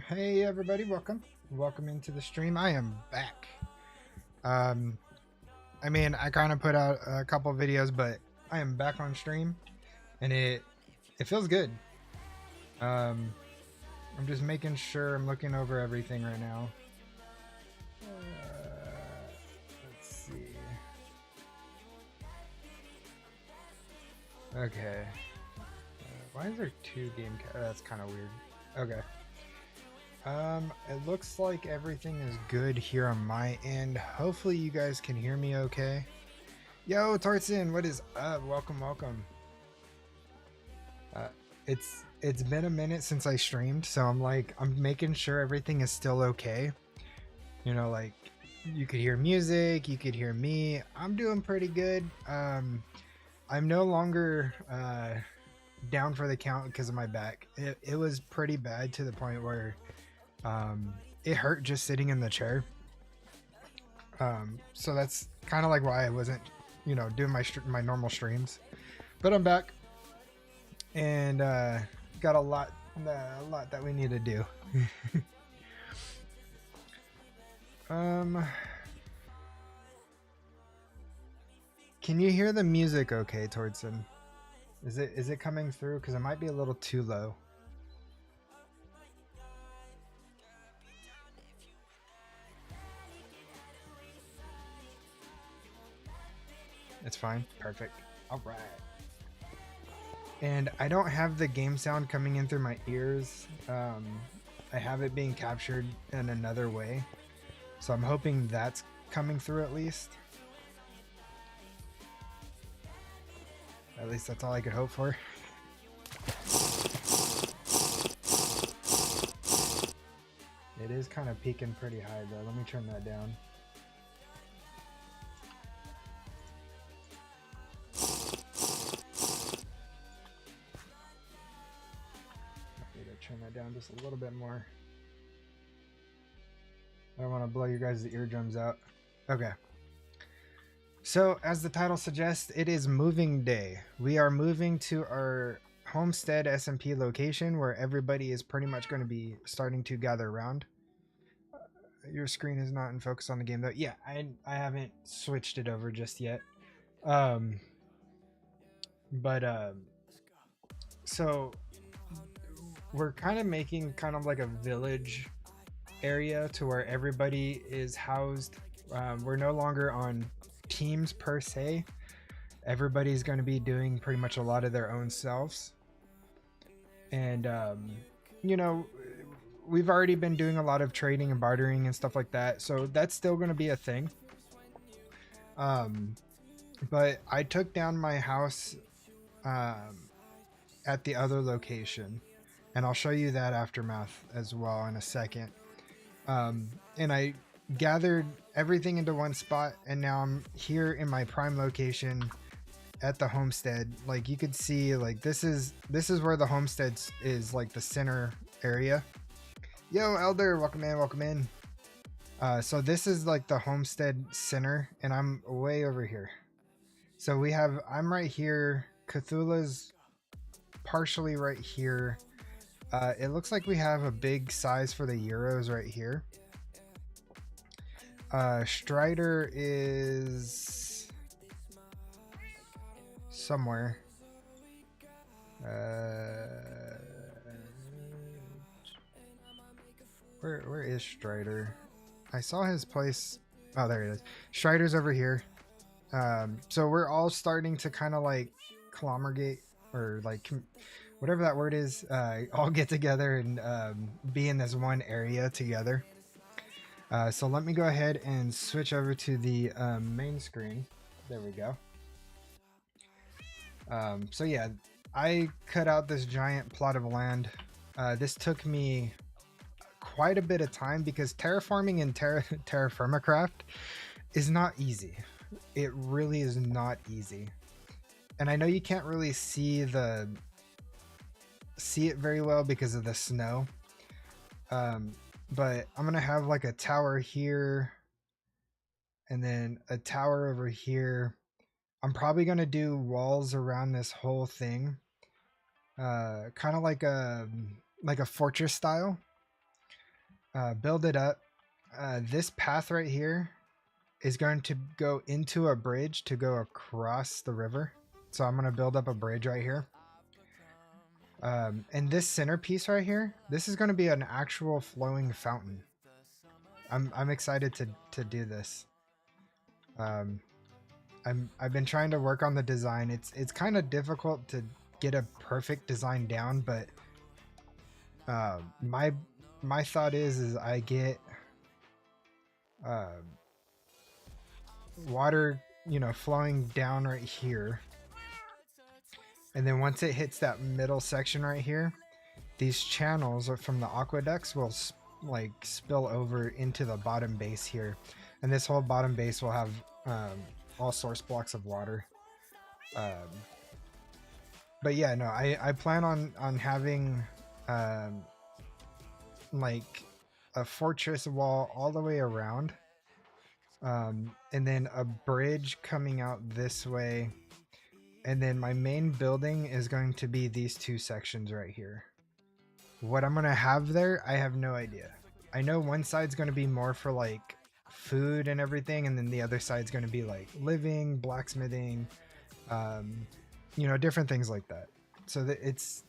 Hey everybody, welcome into the stream. I am back. I mean, I kind of put out a couple videos, but I am back on stream and it feels good. I'm just making sure I'm looking over everything right now. Let's see. Okay. Why is there two game that's kind of weird. Okay. It looks like everything is good here on my end. Hopefully you guys can hear me okay. Yo, Tartson, what is up? Welcome. It's been a minute since I streamed, so I'm making sure everything is still okay. You know, like you could hear music, you could hear me. I'm doing pretty good. I'm no longer down for the count because of my back. It was pretty bad to the point where it hurt just sitting in the chair. So that's kind of like why I wasn't, you know, doing my normal streams. But I'm back and got a lot that we need to do. Can you hear the music okay, Tordson? Is it coming through? Because it might be a little too low. It's fine. Perfect. All right. And I don't have the game sound coming in through my ears. I have it being captured in another way. So I'm hoping that's coming through at least. At least that's all I could hope for. It is kind of peaking pretty high though. Let me turn that down. Turn that down just a little bit more. I don't want to blow you guys' eardrums out. Okay. So, as the title suggests, it is moving day. We are moving to our Homestead SMP location where everybody is pretty much going to be starting to gather around. Your screen is not in focus on the game though. Yeah, I haven't switched it over just yet. So we're kind of making kind of like a village area to where everybody is housed. We're no longer on teams per se. Everybody's going to be doing pretty much a lot of their own selves. And, you know, we've already been doing a lot of trading and bartering and stuff like that. So that's still going to be a thing. But I took down my house at the other location. And I'll show you that aftermath as well in a second. And I gathered everything into one spot, and now I'm here in my prime location at the homestead. Like you could see, like this is where the homestead is, like the center area. Yo, Elder, welcome in. So this is like the homestead center, and I'm way over here. So I'm right here. Cthulhu's partially right here. It looks like we have a big size for the Euros right here. Strider is somewhere. Where is Strider? I saw his place. Oh, there it is. Strider's over here. So we're all starting to kind of like conglomerate, or like whatever that word is, all get together and be in this one area together. So let me go ahead and switch over to the main screen. There we go. So yeah, I cut out this giant plot of land. This took me quite a bit of time because terraforming in Terraformacraft is not easy. It really is not easy. And I know you can't really see the see it very well because of the snow. But I'm gonna have like a tower here and then a tower over here. I'm probably gonna do walls around this whole thing, kind of like a fortress style. Build it up. This path right here is going to go into a bridge to go across the river. So I'm gonna build up a bridge right here. And this centerpiece right here, this is going to be an actual flowing fountain. I'm excited to do this. I've been trying to work on the design. It's kind of difficult to get a perfect design down, but my thought is I get water, you know, flowing down right here. And then once it hits that middle section right here, these channels from the aqueducts will like spill over into the bottom base here. And this whole bottom base will have all source blocks of water. But yeah, no, I plan on having like a fortress wall all the way around. And then a bridge coming out this way. And then my main building is going to be these two sections right here. What I'm going to have there, I have no idea. I know one side's going to be more for like food and everything, and then the other side's going to be like living, blacksmithing, you know, different things like that. So that it's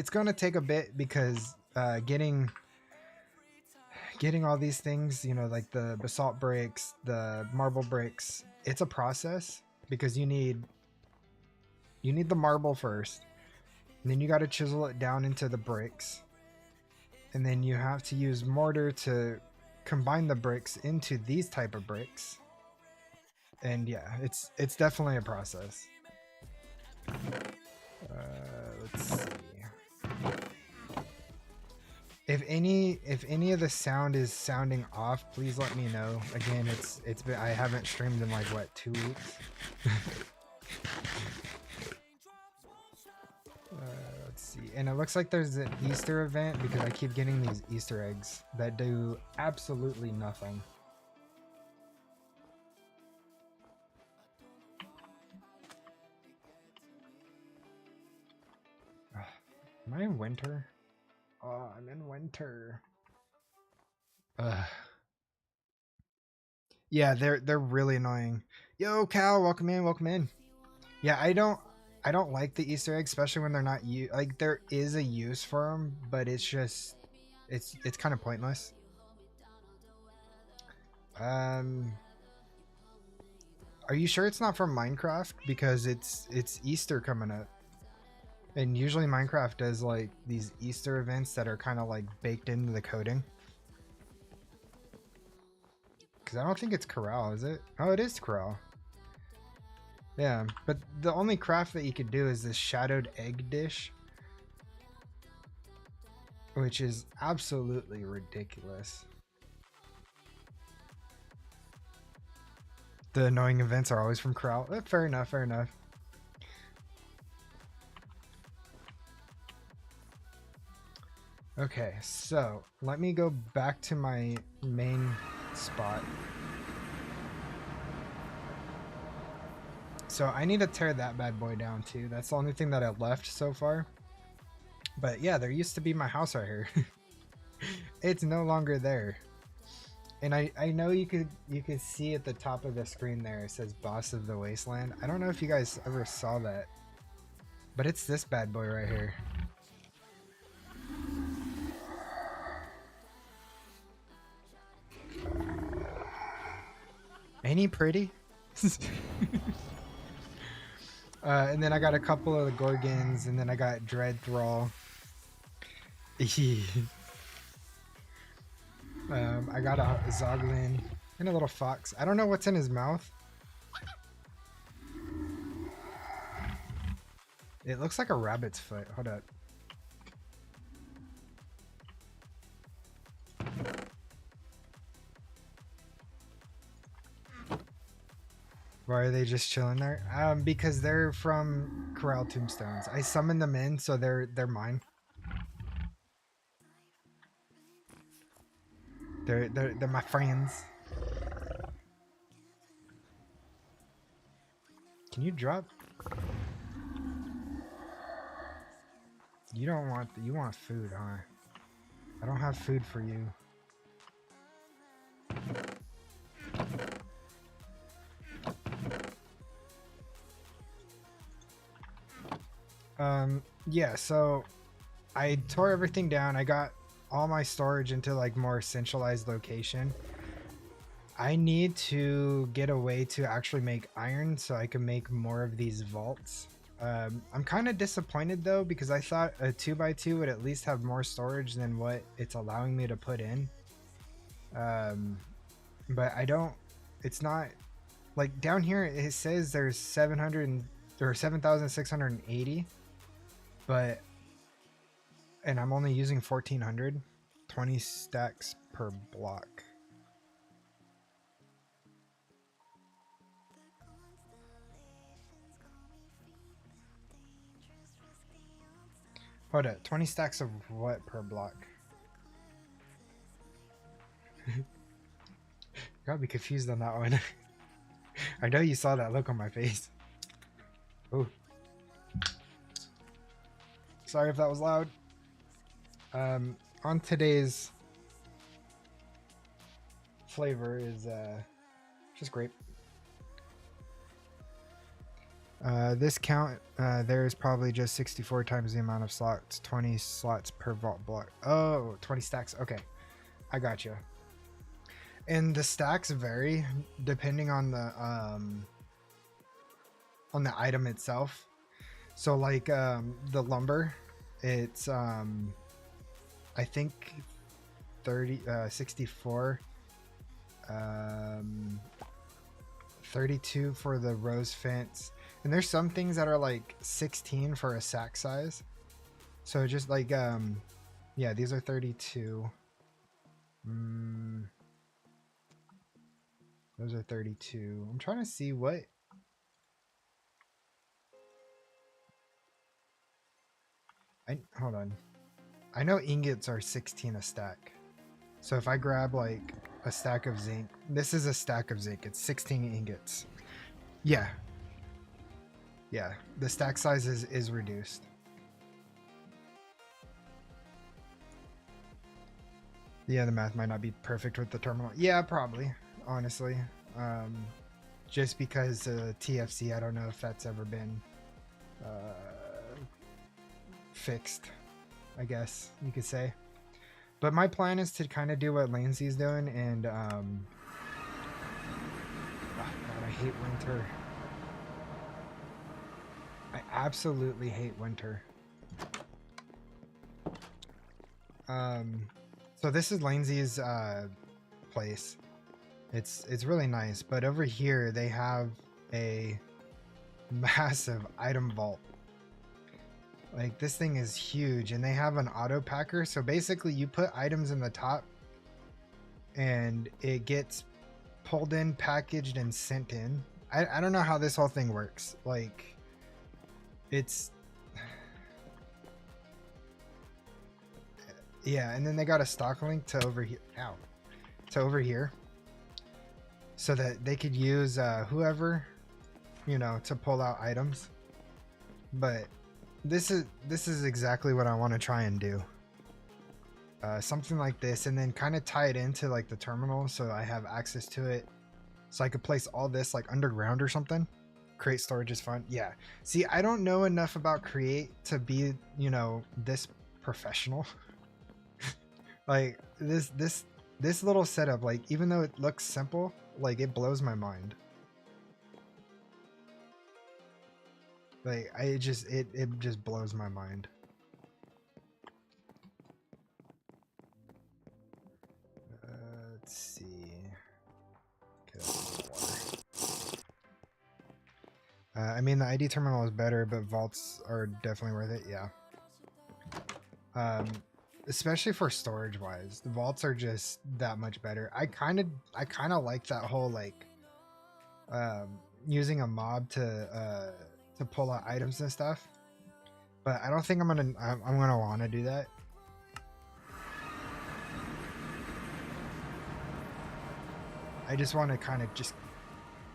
going to take a bit because getting all these things, you know, like the basalt bricks, the marble bricks, it's a process because you need the marble first, and then you got to chisel it down into the bricks, and then you have to use mortar to combine the bricks into these type of bricks. And yeah, it's definitely a process. Let's see. If any of the sound is sounding off, please let me know. Again, it's been, I haven't streamed in like what, 2 weeks. Let's see, and it looks like there's an Easter event because I keep getting these Easter eggs that do absolutely nothing. Am I in winter? Oh, I'm in winter. Yeah, they're really annoying. Yo, Cal, welcome in, welcome in. Yeah, I don't like the Easter eggs, especially when they're not like there is a use for them, but it's just it's kind of pointless. Are you sure it's not from Minecraft? Because it's Easter coming up. And usually Minecraft does like these Easter events that are kind of like baked into the coding. Because I don't think it's Corral, is it? Oh, it is Corral. Yeah, but the only craft that you could do is this shadowed egg dish, which is absolutely ridiculous. The annoying events are always from Corral. Fair enough, fair enough. Okay, so let me go back to my main spot. So I need to tear that bad boy down too. That's the only thing that I left so far. But yeah, there used to be my house right here. It's no longer there. And I know you could see at the top of the screen there, it says Boss of the Wasteland. I don't know if you guys ever saw that. But it's this bad boy right here. Ain't he pretty? And then I got a couple of the Gorgons, and then I got Dread Thrall. I got a Zoglin and a little fox. I don't know what's in his mouth. It looks like a rabbit's foot. Hold up. Why are they just chilling there? Because they're from Corral Tombstones. I summoned them in, so they're mine. They're my friends. Can you drop? You don't want you want food, huh? I don't have food for you. Yeah, so I tore everything down. I got all my storage into like more centralized location. I need to get a way to actually make iron so I can make more of these vaults. I'm kind of disappointed though, because I thought a 2x2 would at least have more storage than what it's allowing me to put in. But I don't, it's not like down here it says there's 700 or 7,680, but, and I'm only using 1,400, 20 stacks per block. Hold up, 20 stacks of what per block? Gotta be confused on that one. I know you saw that look on my face. Oh. Sorry if that was loud. On today's flavor is just grape. This count, there is probably just 64 times the amount of slots, 20 slots per vault block. Oh, 20 stacks. Okay, I got you. And the stacks vary depending on the item itself. So like the lumber, it's I think 64, 32 for the rose fence. And there's some things that are like 16 for a sack size. So just like, yeah, these are 32. Those are 32. I'm trying to see what. Hold on. I know ingots are 16 a stack. So if I grab like a stack of zinc, this is a stack of zinc. It's 16 ingots. Yeah. Yeah, the stack size is reduced. Yeah, the math might not be perfect with the terminal. Yeah, probably, honestly. Just because TFC, I don't know if that's ever been fixed, I guess you could say. But my plan is to kind of do what Lanesy's doing, and oh God, I hate winter. I absolutely hate winter. So this is Lanesy's place. It's really nice, but over here they have a massive item vault. Like this thing is huge, and they have an auto packer. So basically you put items in the top and it gets pulled in, packaged, and sent in. I don't know how this whole thing works. Like it's, yeah, and then they got a stock link to over here. Ow. To over here, so that they could use whoever, you know, to pull out items. But this is exactly what I want to try and do. Something like this, and then kind of tie it into like the terminal, so I have access to it, so I could place all this like underground or something. Create storage is fun. Yeah. See, I don't know enough about create to be, you know, this professional. Like this little setup, like even though it looks simple, like it blows my mind. Like it just blows my mind. Let's see. Okay, I mean, the ID terminal is better, but vaults are definitely worth it. Yeah. Especially for storage wise, the vaults are just that much better. I kind of like that whole like using a mob to pull out items and stuff, but I don't think I'm gonna want to do that. I just want to kind of just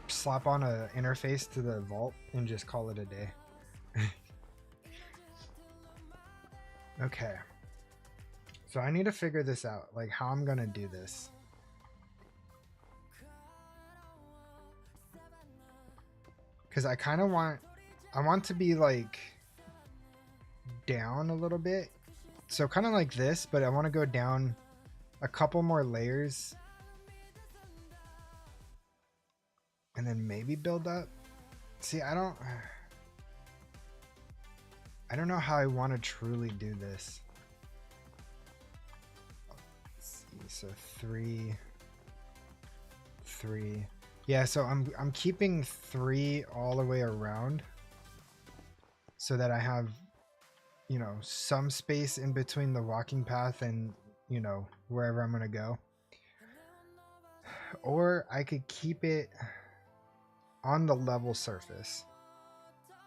slap on a interface to the vault and just call it a day. Okay, so I need to figure this out, like how I'm gonna do this. Because I kind of want to be like down a little bit, so kind of like this, but I want to go down a couple more layers and then maybe build up. See, I don't know how I want to truly do this. Let's see, so 3 3. Yeah, so I'm keeping 3 all the way around so that I have, you know, some space in between the walking path and, you know, wherever I'm gonna go. Or I could keep it on the level surface.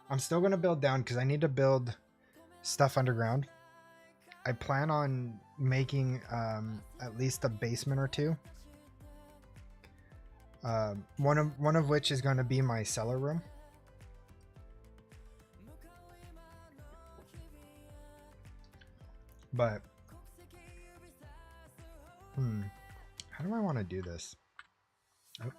I'm still gonna build down because I need to build stuff underground. I plan on making at least a basement or 2. One of which is going to be my cellar room. But how do I want to do this? Oh.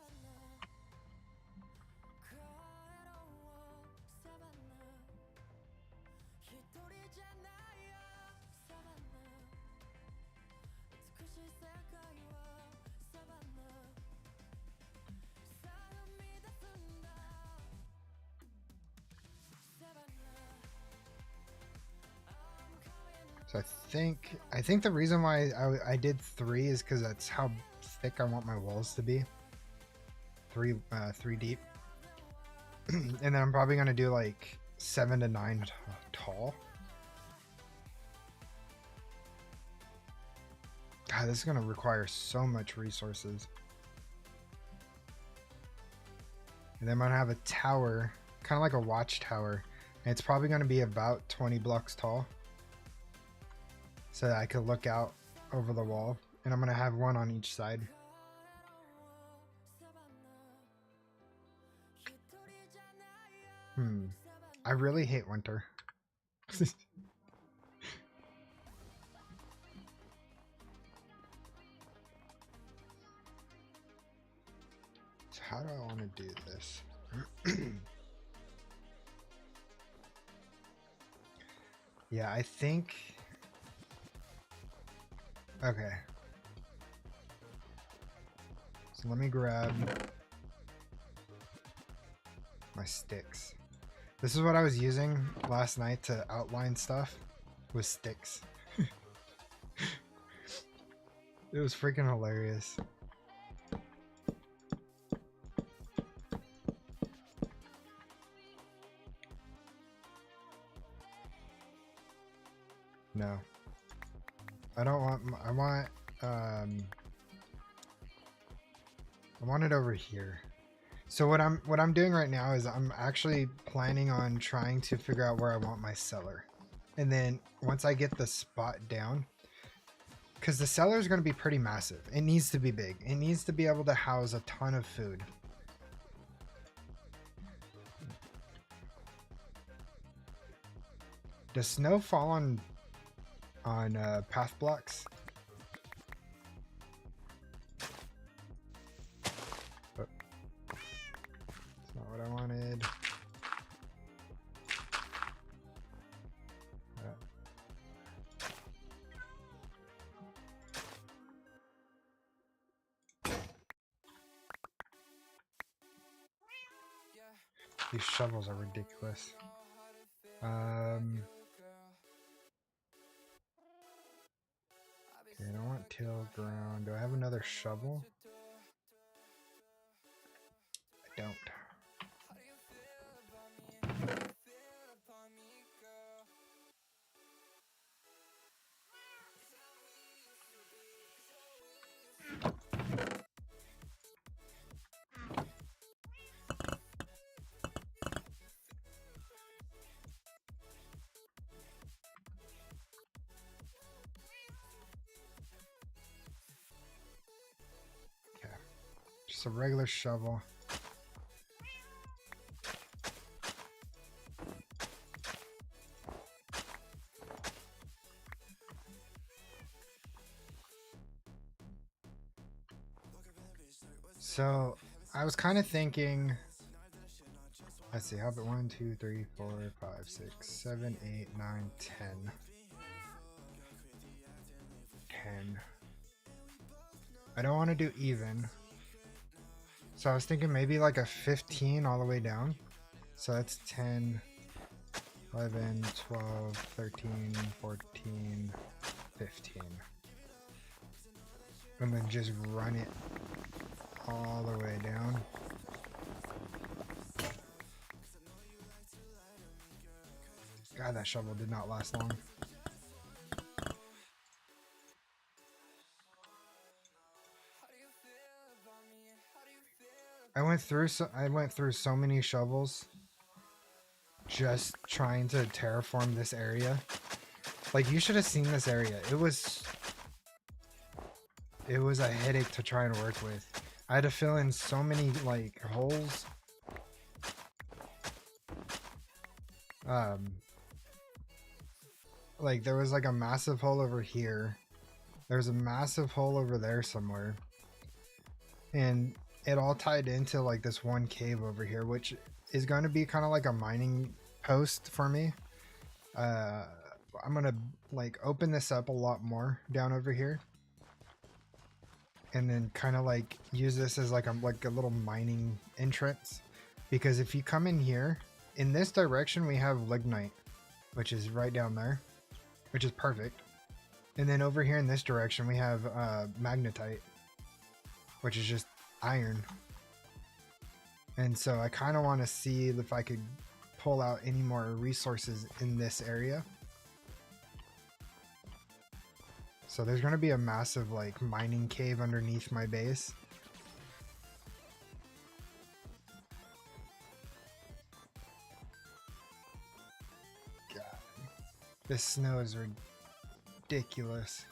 So I think the reason why I did 3 is because that's how thick I want my walls to be. 3 deep. And then I'm probably gonna do like 7 to 9 tall. God, this is gonna require so much resources. And then I'm gonna have a tower, kind of like a watchtower, and it's probably gonna be about 20 blocks tall, so that I could look out over the wall. And I'm gonna have one on each side. I really hate winter. So how do I want to do this? Yeah, I think... Okay. So let me grab my sticks. This is what I was using last night to outline stuff, with sticks. It was freaking hilarious. No. I don't want, I want it over here. So what I'm doing right now is I'm actually planning on trying to figure out where I want my cellar. And then once I get the spot down, because the cellar is going to be pretty massive. It needs to be big. It needs to be able to house a ton of food. Does snow fall on path blocks? Oh. That's not what I wanted. These shovels are ridiculous. Okay, I don't want till ground. Do I have another shovel? I don't. Just a regular shovel. So I was kind of thinking, let's see, how about 1, 2, 3, 4, 5, 6, 7, 8, 9, 10. 10. I don't want to do even. So I was thinking maybe like a 15 all the way down. So that's 10, 11, 12, 13, 14, 15. And then just run it all the way down. God, that shovel did not last long. I went through so many shovels just trying to terraform this area. Like, you should have seen this area. It was a headache to try and work with. I had to fill in so many like holes. Like there was like a massive hole over here. There's a massive hole over there somewhere. And it all tied into like this one cave over here, which is going to be kind of like a mining post for me. I'm gonna like open this up a lot more down over here, and then kind of like use this as like a little mining entrance, because if you come in here in this direction, we have lignite, which is right down there, which is perfect. And then over here in this direction we have magnetite, which is just iron. And so I kind of want to see if I could pull out any more resources in this area. So there's going to be a massive like mining cave underneath my base. God, this snow is ridiculous.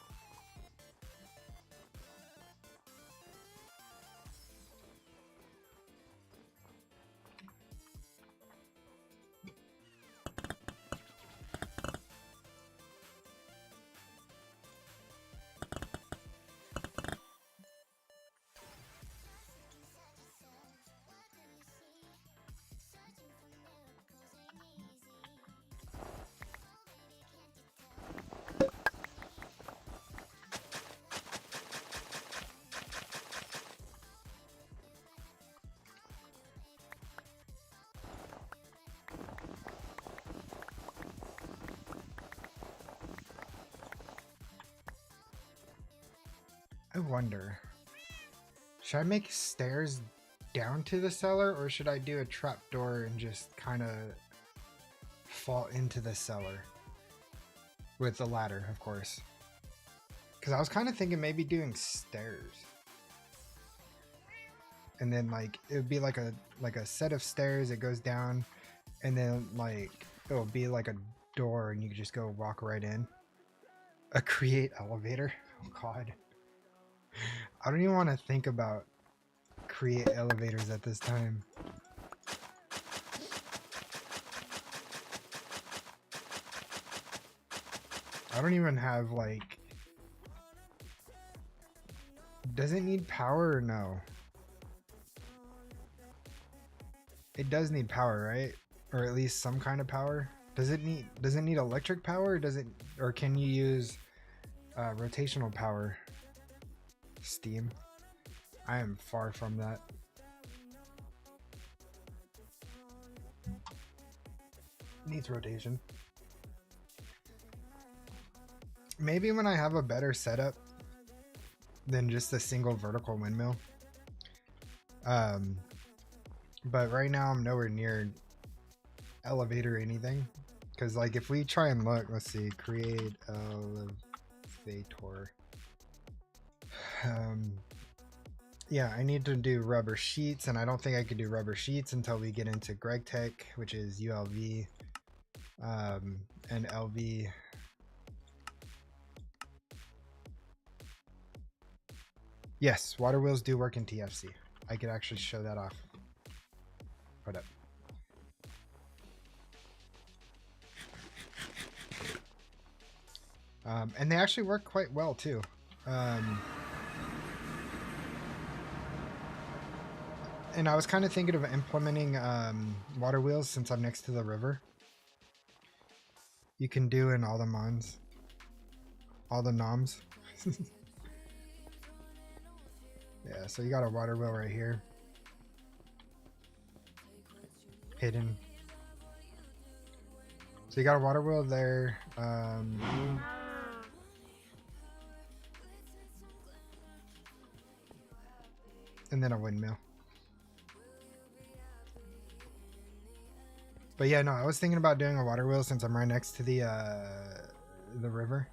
I wonder, should I make stairs down to the cellar, or should I do a trapdoor and just kind of fall into the cellar with a ladder, of course? Because I was kind of thinking maybe doing stairs, and then like it would be like a set of stairs that goes down, and then like it'll be like a door and you can just go walk right in. A create elevator. Oh god, I don't even want to think about create elevators at this time. I don't even have like, does it need power or no? It does need power, right? Or at least some kind of power. Does it need electric power, or or can you use rotational power? Steam. I am far from that. Needs rotation. Maybe when I have a better setup than just a single vertical windmill. But right now I'm nowhere near elevator or anything. Because like if we try and look, let's see, create elevator. Yeah, I need to do rubber sheets, and I don't think I could do rubber sheets until we get into GregTech, which is ULV, and LV. Yes, water wheels do work in TFC. I could actually show that off. Hold up. And they actually work quite well too. And I was kind of thinking of implementing water wheels since I'm next to the river. You can do in all the mons. All the noms. Yeah, so you got a water wheel right here. Hidden. So you got a water wheel there. And then a windmill. But yeah, no, I was thinking about doing a water wheel since I'm right next to the river.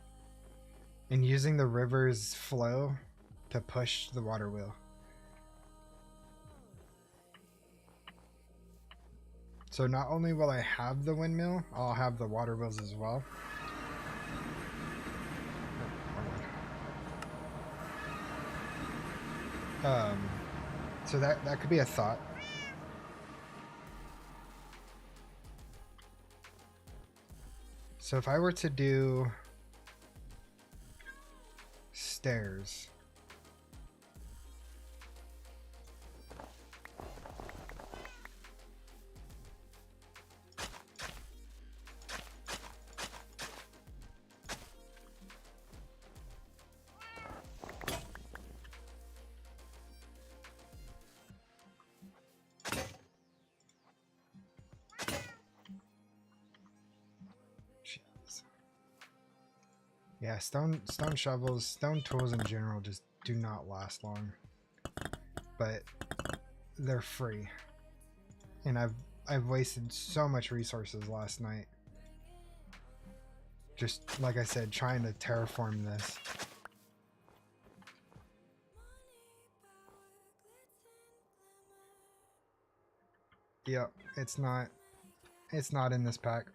And using the river's flow to push the water wheel. So not only will I have the windmill, I'll have the water wheels as well. So that could be a thought. So if I were to do stairs, yeah, stone shovels, stone tools in general just do not last long. But they're free. And I've wasted so much resources last night. Just like I said, trying to terraform this. Yep, it's not in this pack.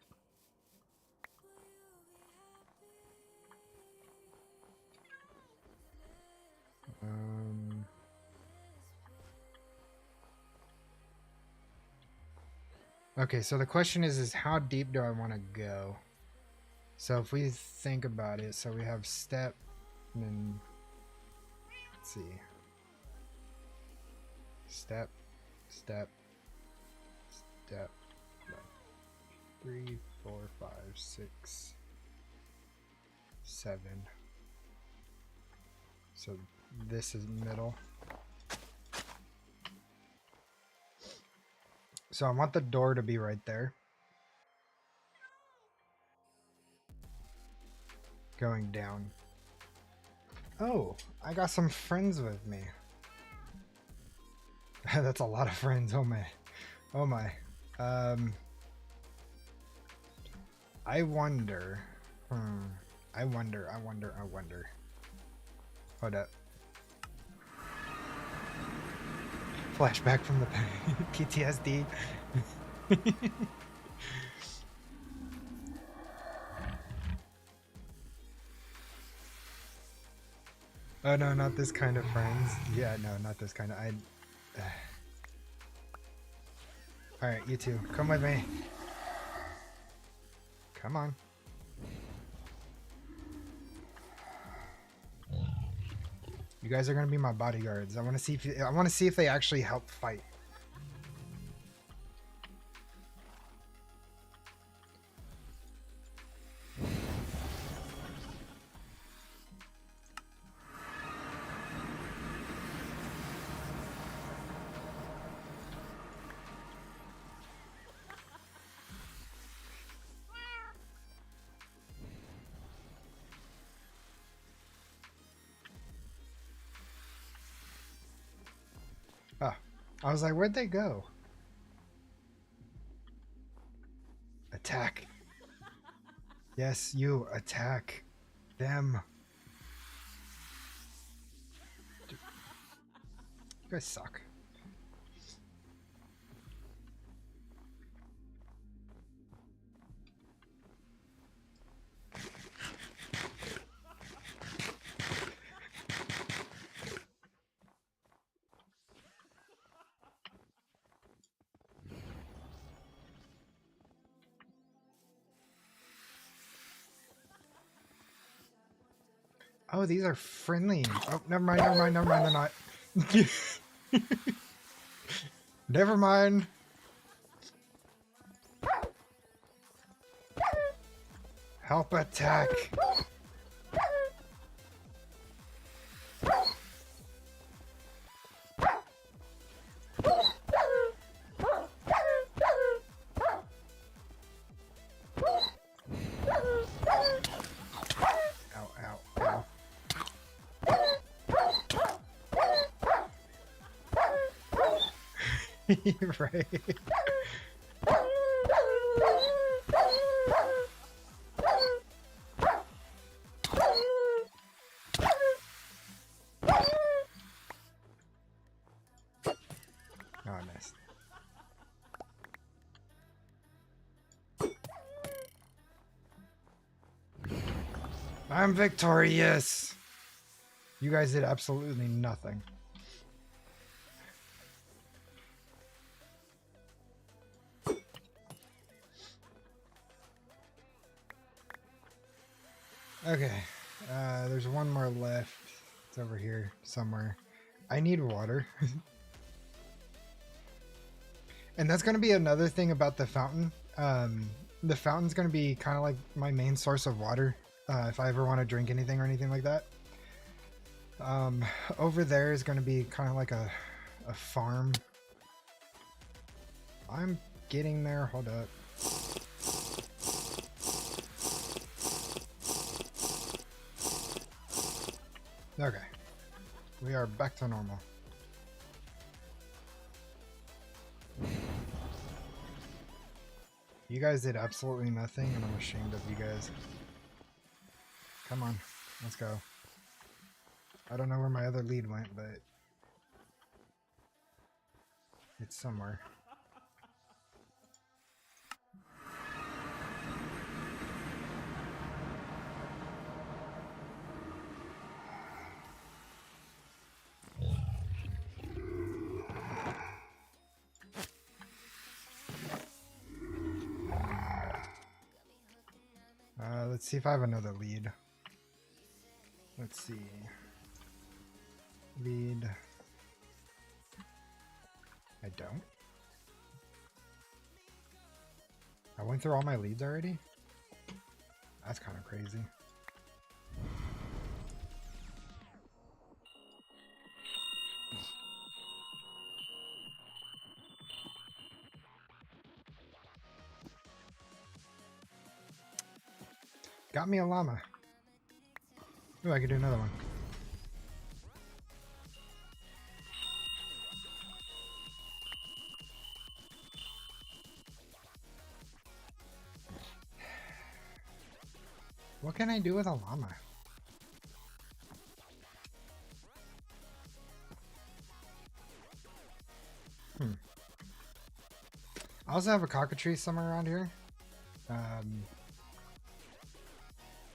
Okay, so the question is how deep do I want to go? So if we think about it, so we have step, and then, let's see. Step, step, step, 3, 4, 5, 6, 7. So this is middle. So I want the door to be right there. Going down. Oh, I got some friends with me. That's a lot of friends. Oh my. Oh my. I wonder. I wonder. Hold up. Flashback from the PTSD. Oh no, not this kind of friends. Yeah, no, not this kind of. Alright, you two, come with me. Come on. You guys are gonna be my bodyguards. I want to see if they actually help fight. Oh, I was like, where'd they go? Attack. Yes, you attack them. You guys suck. Oh, these are friendly. Oh, never mind, never mind, never mind, they're not. Never mind. Help attack. Right. Oh, I missed. I'm victorious. You guys did absolutely nothing. Okay, there's one more left. It's over here somewhere. I need water. And that's going to be another thing about the fountain. The fountain's going to be kind of like my main source of water if I ever want to drink anything or anything like that. Over there is going to be kind of like a farm. I'm getting there. Hold up. Okay, we are back to normal. You guys did absolutely nothing, and I'm ashamed of you guys. Come on, let's go. I don't know where my other lead went, but it's somewhere. Let's see if I have another lead. Let's see. Lead. I don't. I went through all my leads already? That's kind of crazy. Got me a llama. Ooh, I could do another one. What can I do with a llama? I also have a cockatrice somewhere around here.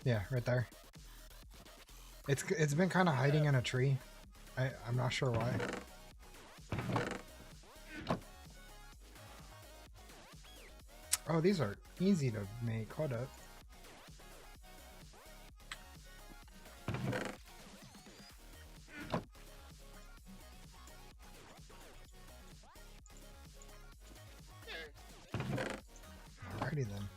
Yeah, right there. It's been kind of hiding in a tree. I'm not sure why. Oh, these are easy to make. Hold up. Alrighty then.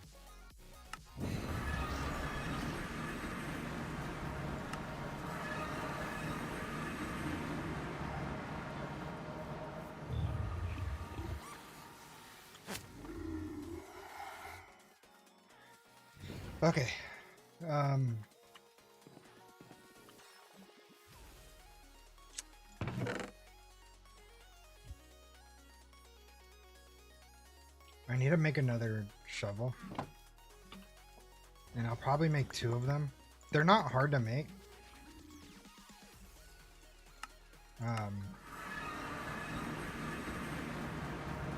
Okay. I need to make another shovel. And I'll probably make 2 of them. They're not hard to make.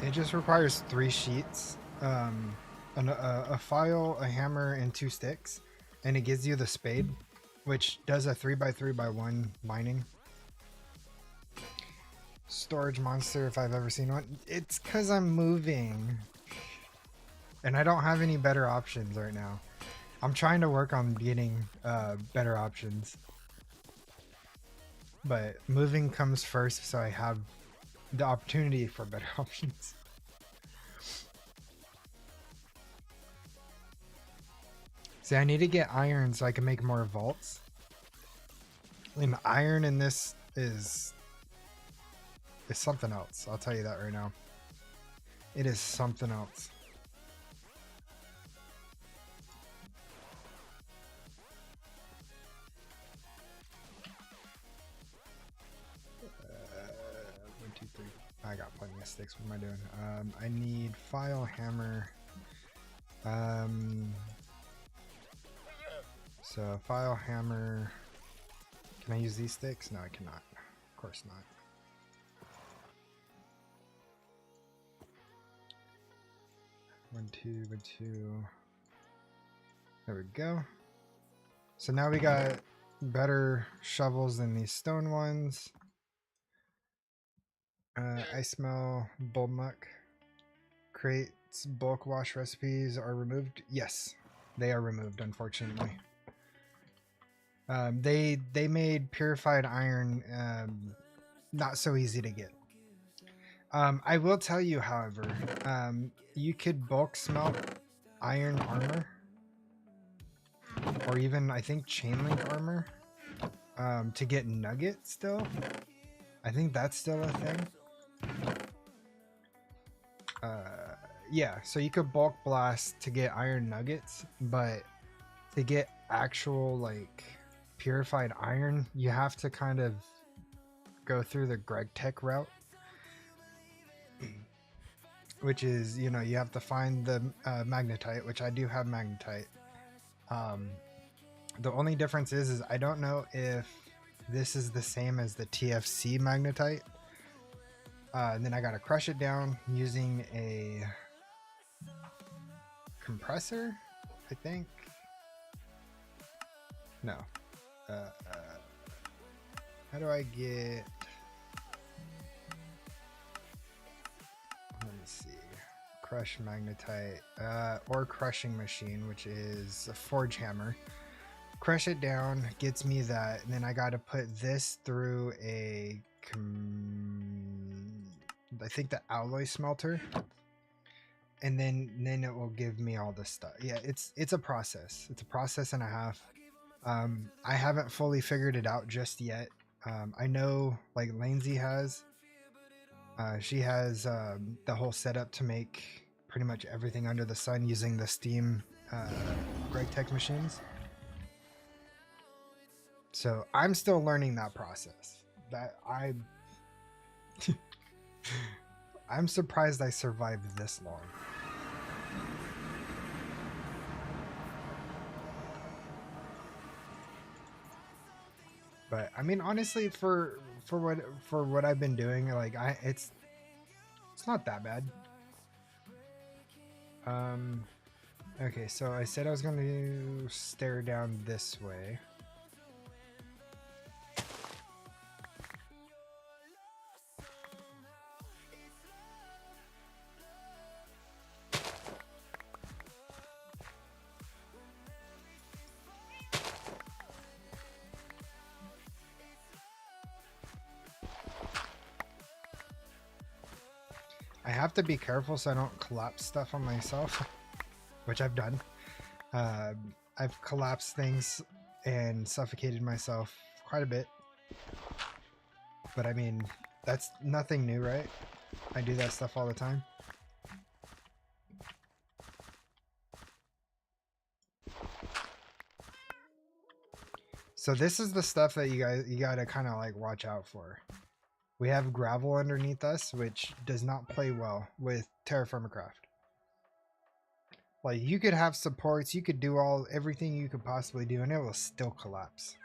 It just requires 3 sheets. A file, a hammer, and 2 sticks, and it gives you the spade, which does a 3x3x1 mining. Storage monster, if I've ever seen one. It's because I'm moving, and I don't have any better options right now. I'm trying to work on getting better options. but moving comes first, so I have the opportunity for better options. See, I need to get iron so I can make more vaults. And iron in this is something else. I'll tell you that right now. It is something else. One, two, three. I got plenty of sticks. What am I doing? I need file hammer. So file hammer. Can I use these sticks? No, I cannot. Of course not. One, two, 1, 2. There we go. So now we got better shovels than these stone ones. I smell bull muck. Crates bulk wash recipes are removed. Yes, they are removed, unfortunately. They made purified iron not so easy to get. I will tell you, however, you could bulk smelt iron armor, or even I think chain link armor, to get nuggets still. I think that's still a thing. Yeah, so you could bulk blast to get iron nuggets, but to get actual like purified iron, you have to kind of go through the Gravitas route, which is, you know, you have to find the magnetite, which I do have magnetite. The only difference is I don't know if this is the same as the TFC magnetite. And then I gotta crush it down using a compressor, I think. No. How do I get... Let me see. Crush magnetite, or crushing machine, which is a forge hammer. Crush it down, gets me that, and then I gotta put this through a... I think the alloy smelter, and then it will give me all this stuff. Yeah, it's a process. It's a process and a half. I haven't fully figured it out just yet. I know like Lanesy has. She has the whole setup to make pretty much everything under the sun using the Steam Gravitas machines. So I'm still learning that process. I'm surprised I survived this long. But I mean, honestly, for what I've been doing, like it's not that bad. Okay, so I said I was going to stare down this way. I have to be careful so I don't collapse stuff on myself, which I've done. I've collapsed things and suffocated myself quite a bit. But I mean, that's nothing new, right? I do that stuff all the time. So this is the stuff that you gotta kind of like watch out for. We have gravel underneath us, which does not play well with Terraformacraft. Like, you could have supports, you could do everything you could possibly do, and it will still collapse.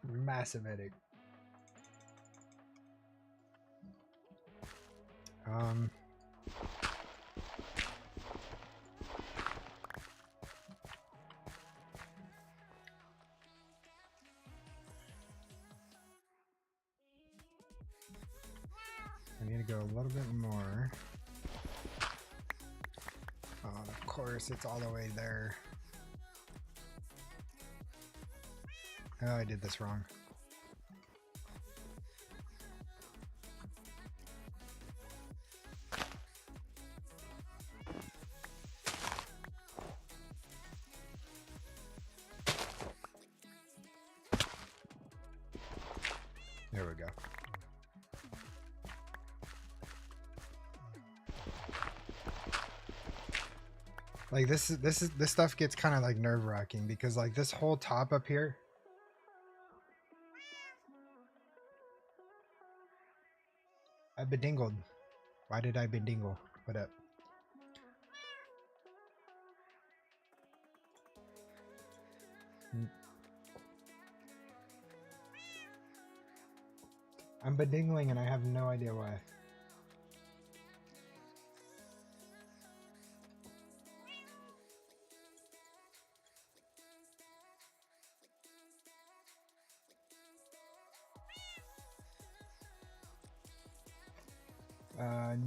Massive headache. I need to go a little bit more. Of course, it's all the way there. Oh, I did this wrong. There we go. Like this stuff gets kind of like nerve-wracking because like this whole top up here. I bedingled. Why did I bedingle? What up? I'm bedingling and I have no idea why.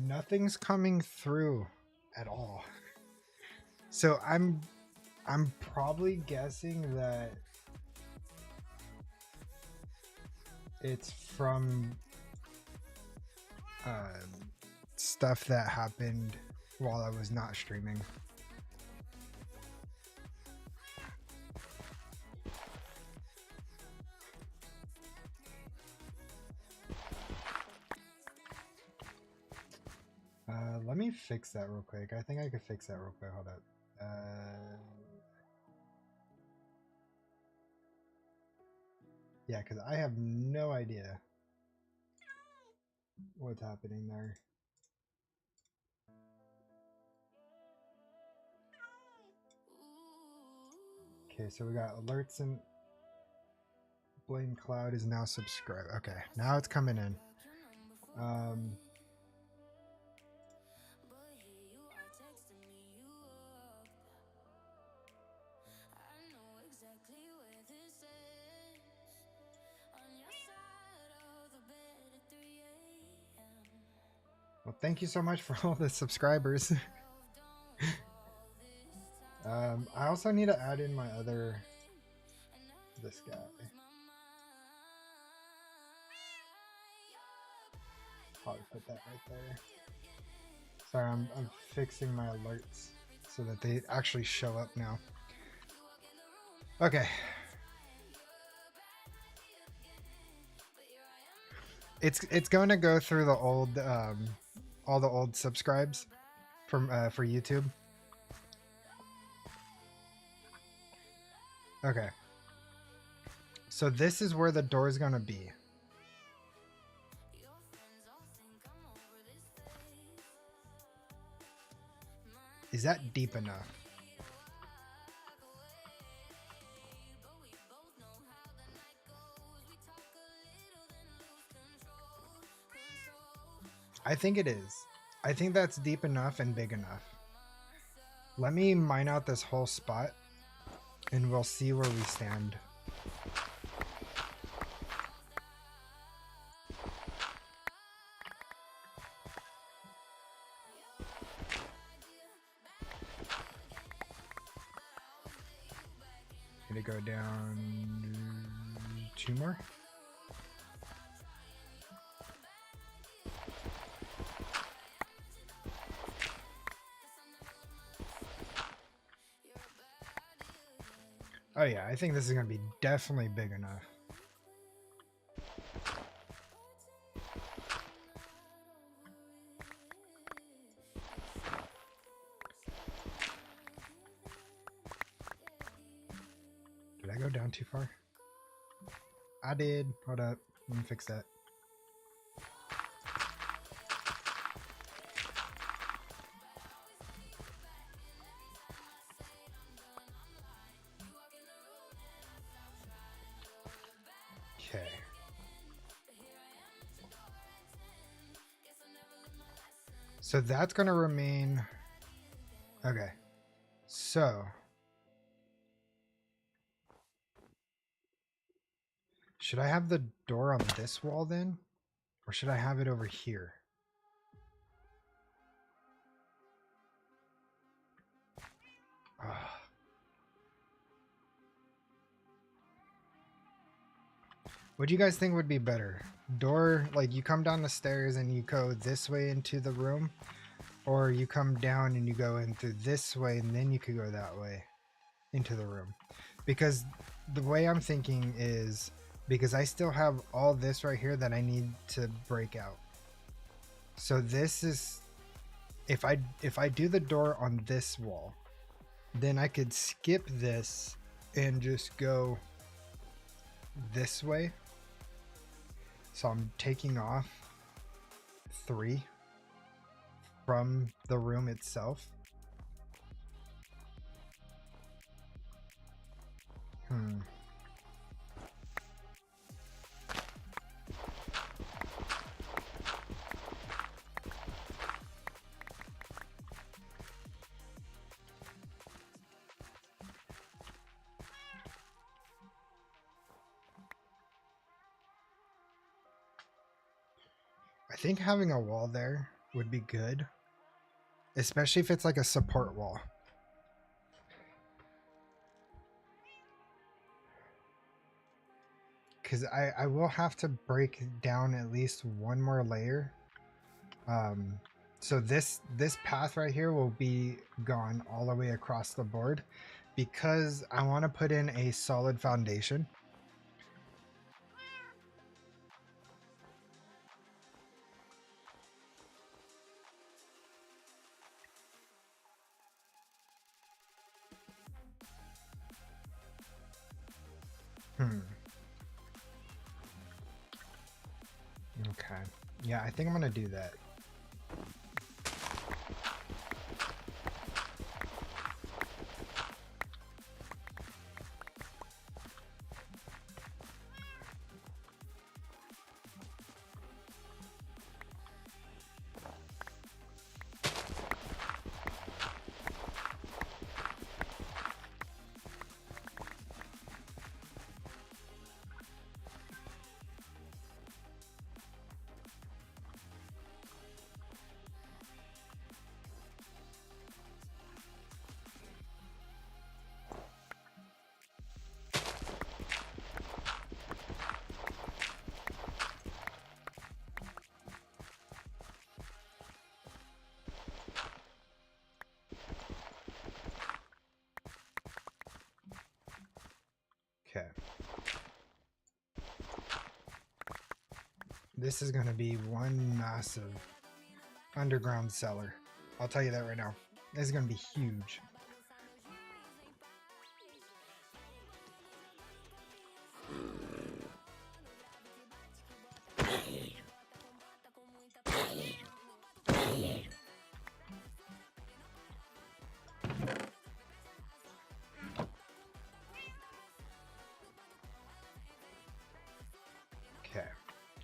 Nothing's coming through at all. So I'm probably guessing that it's from stuff that happened while I was not streaming. Let me fix that real quick. I think I could fix that real quick. Hold up. Yeah, because I have no idea what's happening there. Okay, so we got alerts and Blame Cloud is now subscribed. Okay, now it's coming in. Well, thank you so much for all the subscribers. I also need to add in my other, this guy. Probably put that right there. Sorry, I'm fixing my alerts so that they actually show up now. Okay. It's going to go through the old all the old subscribes from for YouTube. Okay. So this is where the door is going to be. Is that deep enough? I think it is. I think that's deep enough and big enough. Let me mine out this whole spot and we'll see where we stand. Gonna go down 2 more. Oh yeah, I think this is gonna be definitely big enough. Did I go down too far? I did. Hold up. Let me fix that. Okay. So that's going to remain. Okay. So. Should I have the door on this wall then? Or should I have it over here? What do you guys think would be better? Door, like you come down the stairs and you go this way into the room, or you come down and you go in through this way and then you could go that way into the room. Because the way I'm thinking is, because I still have all this right here that I need to break out. So this is, if I do the door on this wall, then I could skip this and just go this way. So I'm taking off 3 from the room itself. I think having a wall there would be good, especially if it's like a support wall. Because I will have to break down at least one more layer. So this path right here will be gone all the way across the board because I want to put in a solid foundation. Okay. Yeah, I think I'm gonna do that. Okay. This is gonna be one massive underground cellar. I'll tell you that right now. This is gonna be huge. Okay,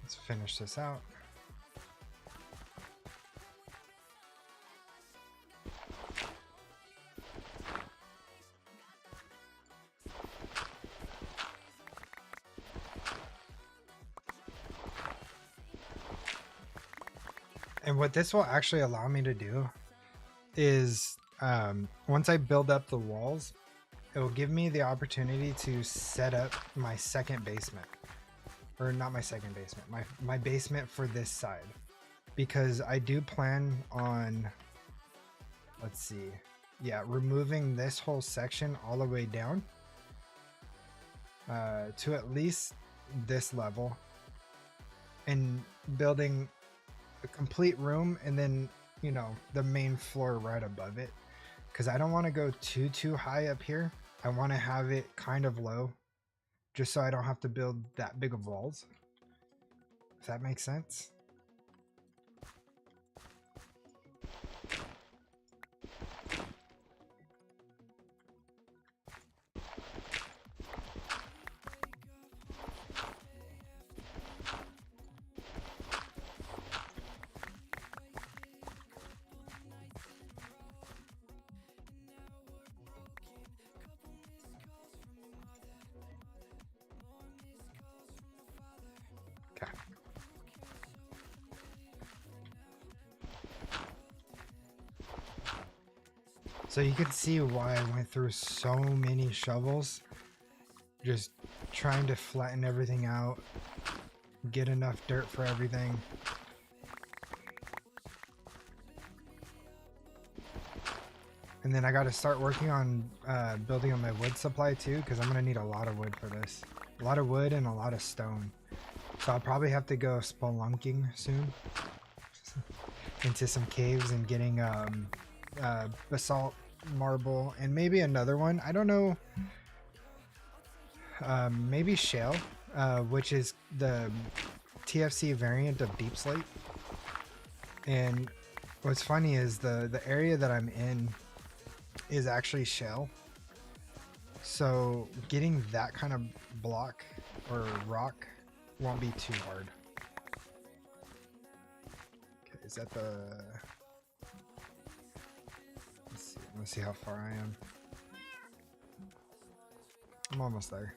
let's finish this out. And what this will actually allow me to do is once I build up the walls, it will give me the opportunity to set up my second basement. Or not my second basement, my basement for this side. Because I do plan on, let's see, yeah, removing this whole section all the way down to at least this level. And building a complete room and then, you know, the main floor right above it, because I don't want to go too high up here. I want to have it kind of low just so I don't have to build that big of walls, if that makes sense. So you can see why I went through so many shovels Just trying to flatten everything out, get enough dirt for everything. And then I got to start working on building on my wood supply too, because I'm going to need a lot of wood for this. A lot of wood and a lot of stone. So I'll probably have to go spelunking soon into some caves and getting basalt, marble, and maybe another one. I don't know. Maybe shale, which is the TFC variant of deep slate. And what's funny is the area that I'm in is actually shale. So getting that kind of block or rock won't be too hard. Okay, is that the... Let's see how far I am. I'm almost there.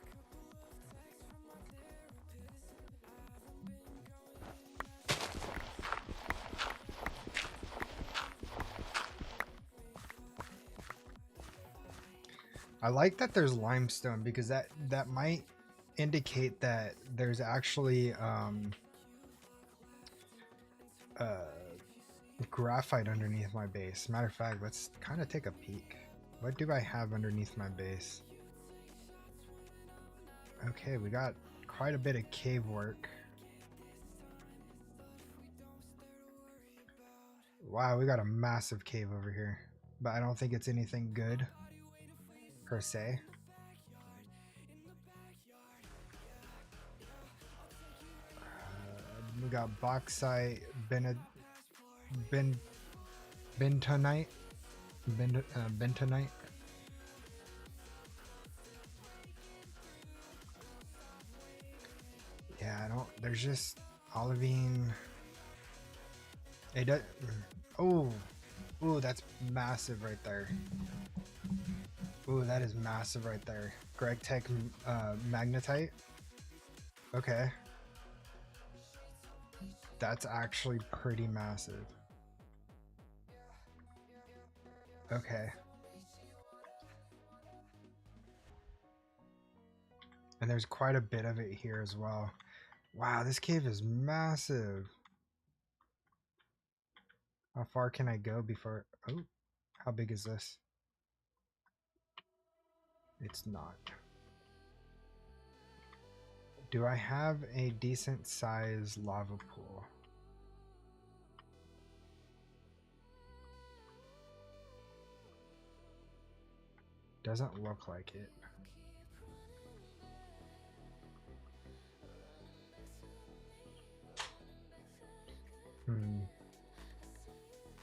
I like that there's limestone because that might indicate that there's actually graphite underneath my base. Matter of fact, let's kind of take a peek. What do I have underneath my base? Okay, we got quite a bit of cave work. Wow, we got a massive cave over here, but I don't think it's anything good per se. We got bauxite, bentonite. Yeah, I don't. There's just olivine. It does. Oh, that's massive right there. Ooh, that is massive right there. Gravitas magnetite. Okay. That's actually pretty massive. Okay. And there's quite a bit of it here as well. Wow, this cave is massive. How far can I go before... Oh, how big is this? It's not. Do I have a decent sized lava pool? Doesn't look like it.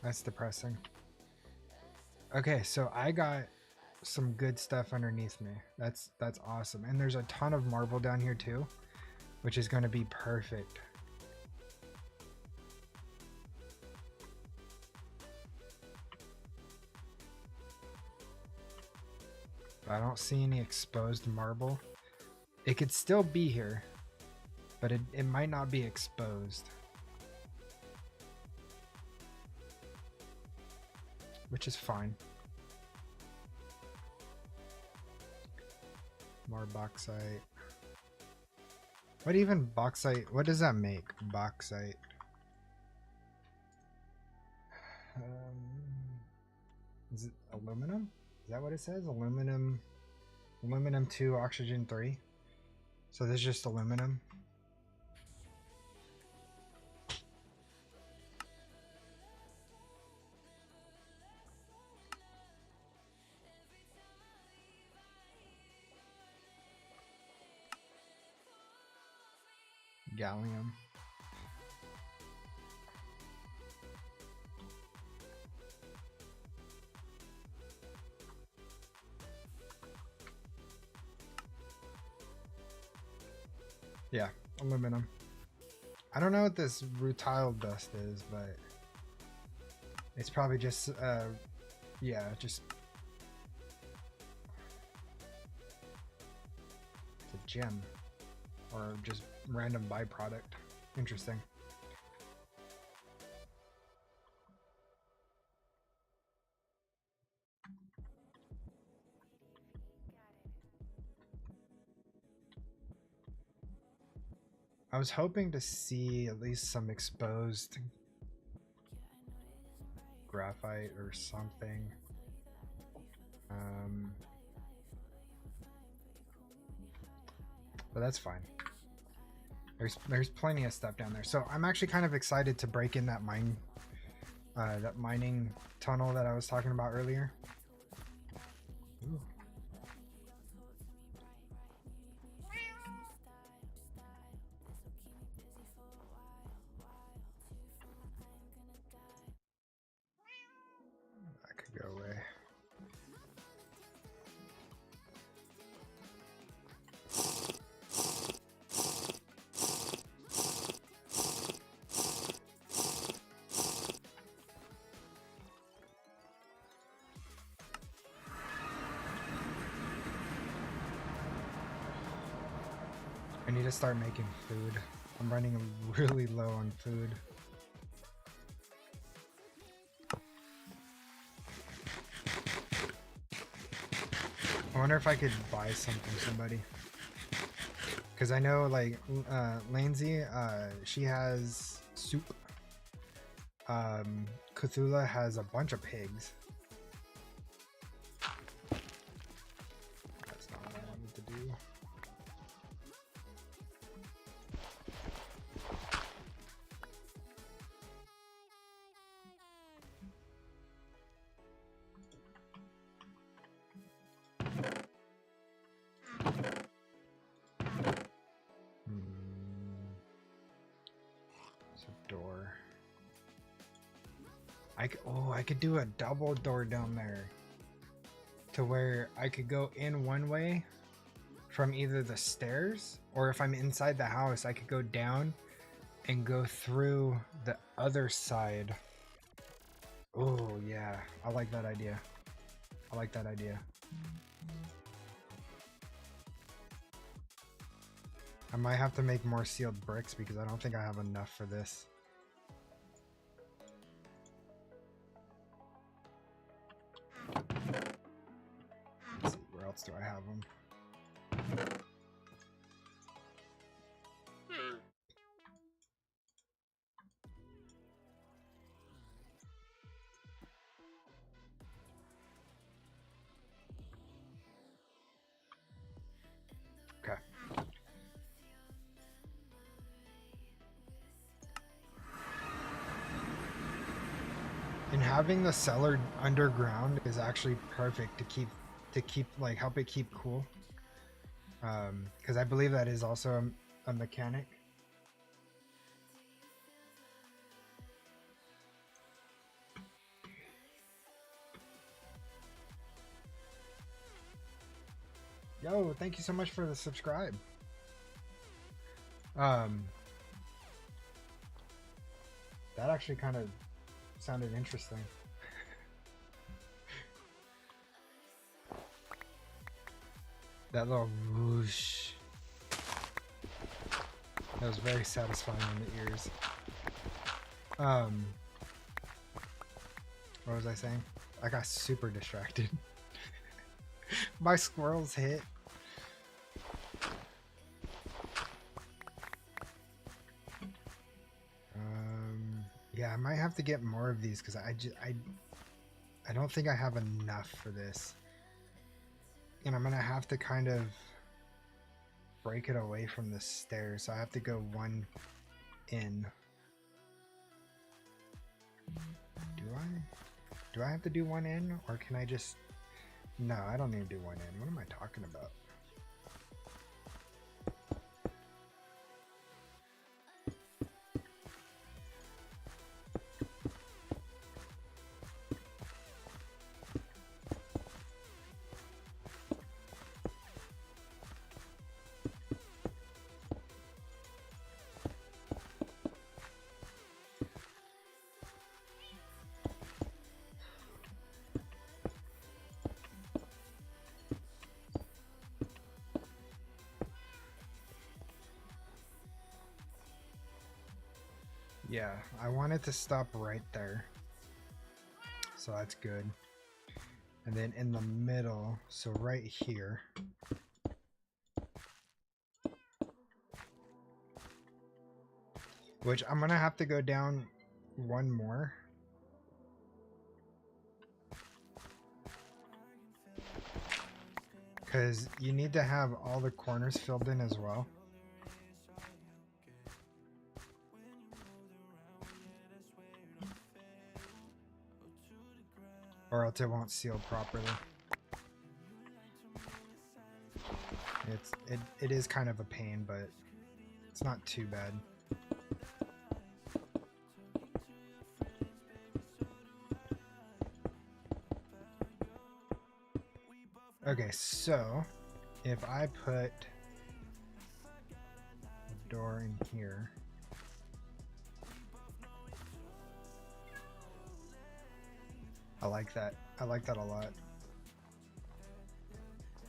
That's depressing. Okay, so I got some good stuff underneath me. That's awesome. And there's a ton of marble down here too, which is going to be perfect. I don't see any exposed marble. It could still be here, but it might not be exposed. Which is fine. More bauxite. What even bauxite? What does that make? Bauxite. Is it aluminum? Is that what it says? Aluminum. Aluminum 2, oxygen 3. So this is just aluminum. Gallium. Yeah, aluminum. I don't know what this rutile dust is, but it's probably just yeah, just it's a gem or just random byproduct. Interesting. I was hoping to see at least some exposed graphite or something. But that's fine. There's plenty of stuff down there. So I'm actually kind of excited to break in that mining tunnel that I was talking about earlier. Ooh. That could go away. I need to start making food. I'm running really low on food. I wonder if I could buy something from somebody. Because I know, like, Lansy, she has soup. Cthulhu has a bunch of pigs. That's not what I wanted to do. Door. I could do a double door down there to where I could go in one way from either the stairs, or if I'm inside the house I could go down and go through the other side. Oh yeah, I like that idea. I like that idea. I might have to make more sealed bricks because I don't think I have enough for this. Let's see, where else do I have them? Okay. And having the cellar underground is actually perfect to keep like help it keep cool. Because I believe that is also a mechanic. Yo, thank you so much for the subscribe. That actually kind of sounded interesting. That little whoosh. That was very satisfying in the ears. What was I saying? I got super distracted. My squirrels hit. Yeah, I might have to get more of these because I don't think I have enough for this. And I'm gonna have to kind of break it away from the stairs, so I have to go one in. Do I have to do one in, or can I just... No, I don't need to do one in. What am I talking about? Yeah, I want it to stop right there. So that's good. And then in the middle, so right here. which I'm gonna have to go down one more. Because you need to have all the corners filled in as well. Or else it won't seal properly. It is kind of a pain, but it's not too bad. Okay, so if I put a door in here, I like that. I like that a lot.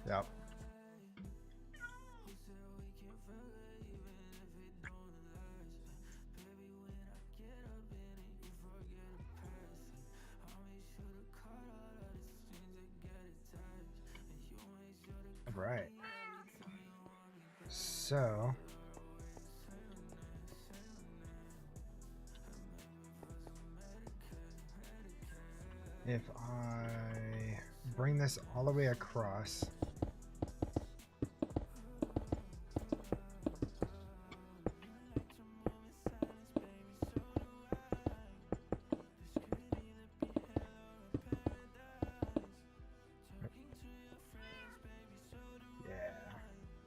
Yep. Right. So if I bring this all the way across,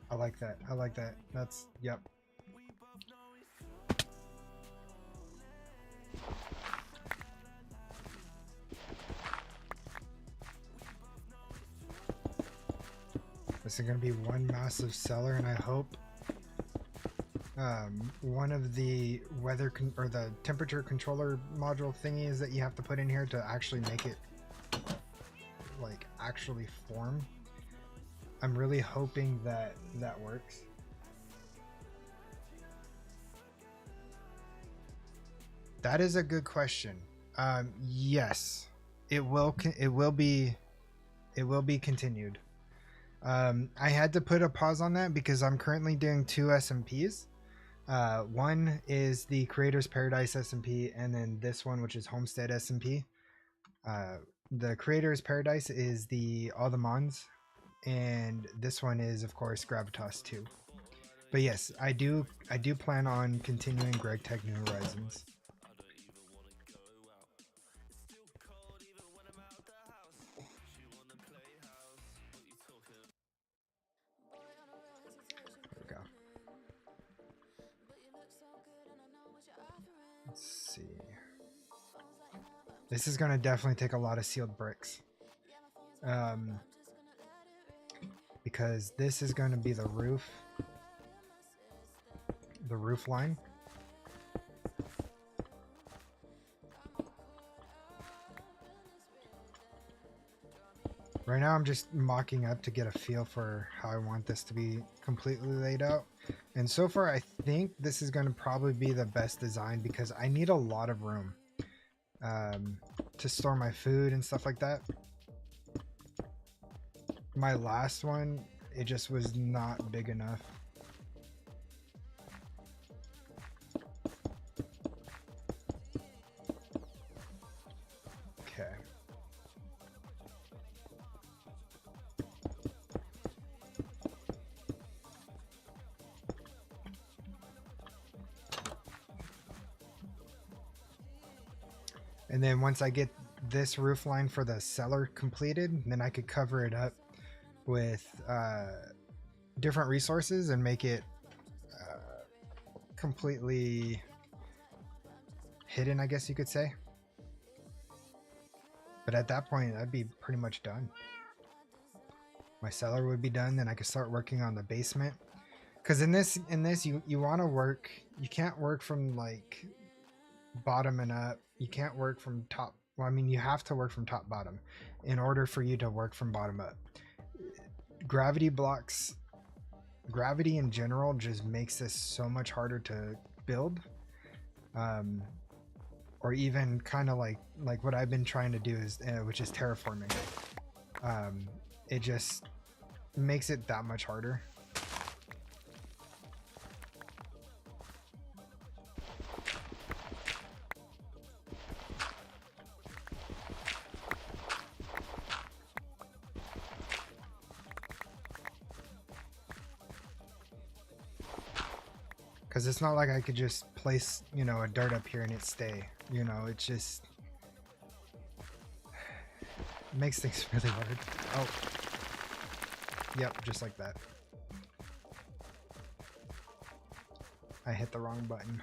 I like that. I like that. That's, yep. This is going to be one massive cellar, and I hope one of the weather or the temperature controller module thingies that you have to put in here to actually make it like actually form. I'm really hoping that that works. That is a good question. Yes, it will be continued. I had to put a pause on that because I'm currently doing 2 SMPs. One is the Creator's Paradise SMP, and then this one, which is Homestead SMP. The Creator's Paradise is all the mons, and this one is, of course, Gravitas 2. But yes, I do plan on continuing Greg Tech New Horizons. There we go. Let's see. This is going to definitely take a lot of sealed bricks. Because this is going to be the roof line. Right now I'm just mocking up to get a feel for how I want this to be completely laid out. And so far I think this is going to probably be the best design because I need a lot of room to store my food and stuff like that. My last one, it just was not big enough. Okay. And then once I get this roof line for the cellar completed, then I could cover it up with different resources and make it completely hidden, I guess you could say. But at that point, I'd be pretty much done. My cellar would be done, then I could start working on the basement. Because in this you want to work, you can't work from like bottom and up. You can't work from top. Well, I mean, you have to work from top bottom in order for you to work from bottom up. Gravity in general just makes this so much harder to build. Or even kind of like what I've been trying to do is, which is terraforming. It just makes it that much harder. Because it's not like I could just place, you know, a dirt up here and it stay. You know, it's just makes things really hard. Oh. Yep, just like that. I hit the wrong button.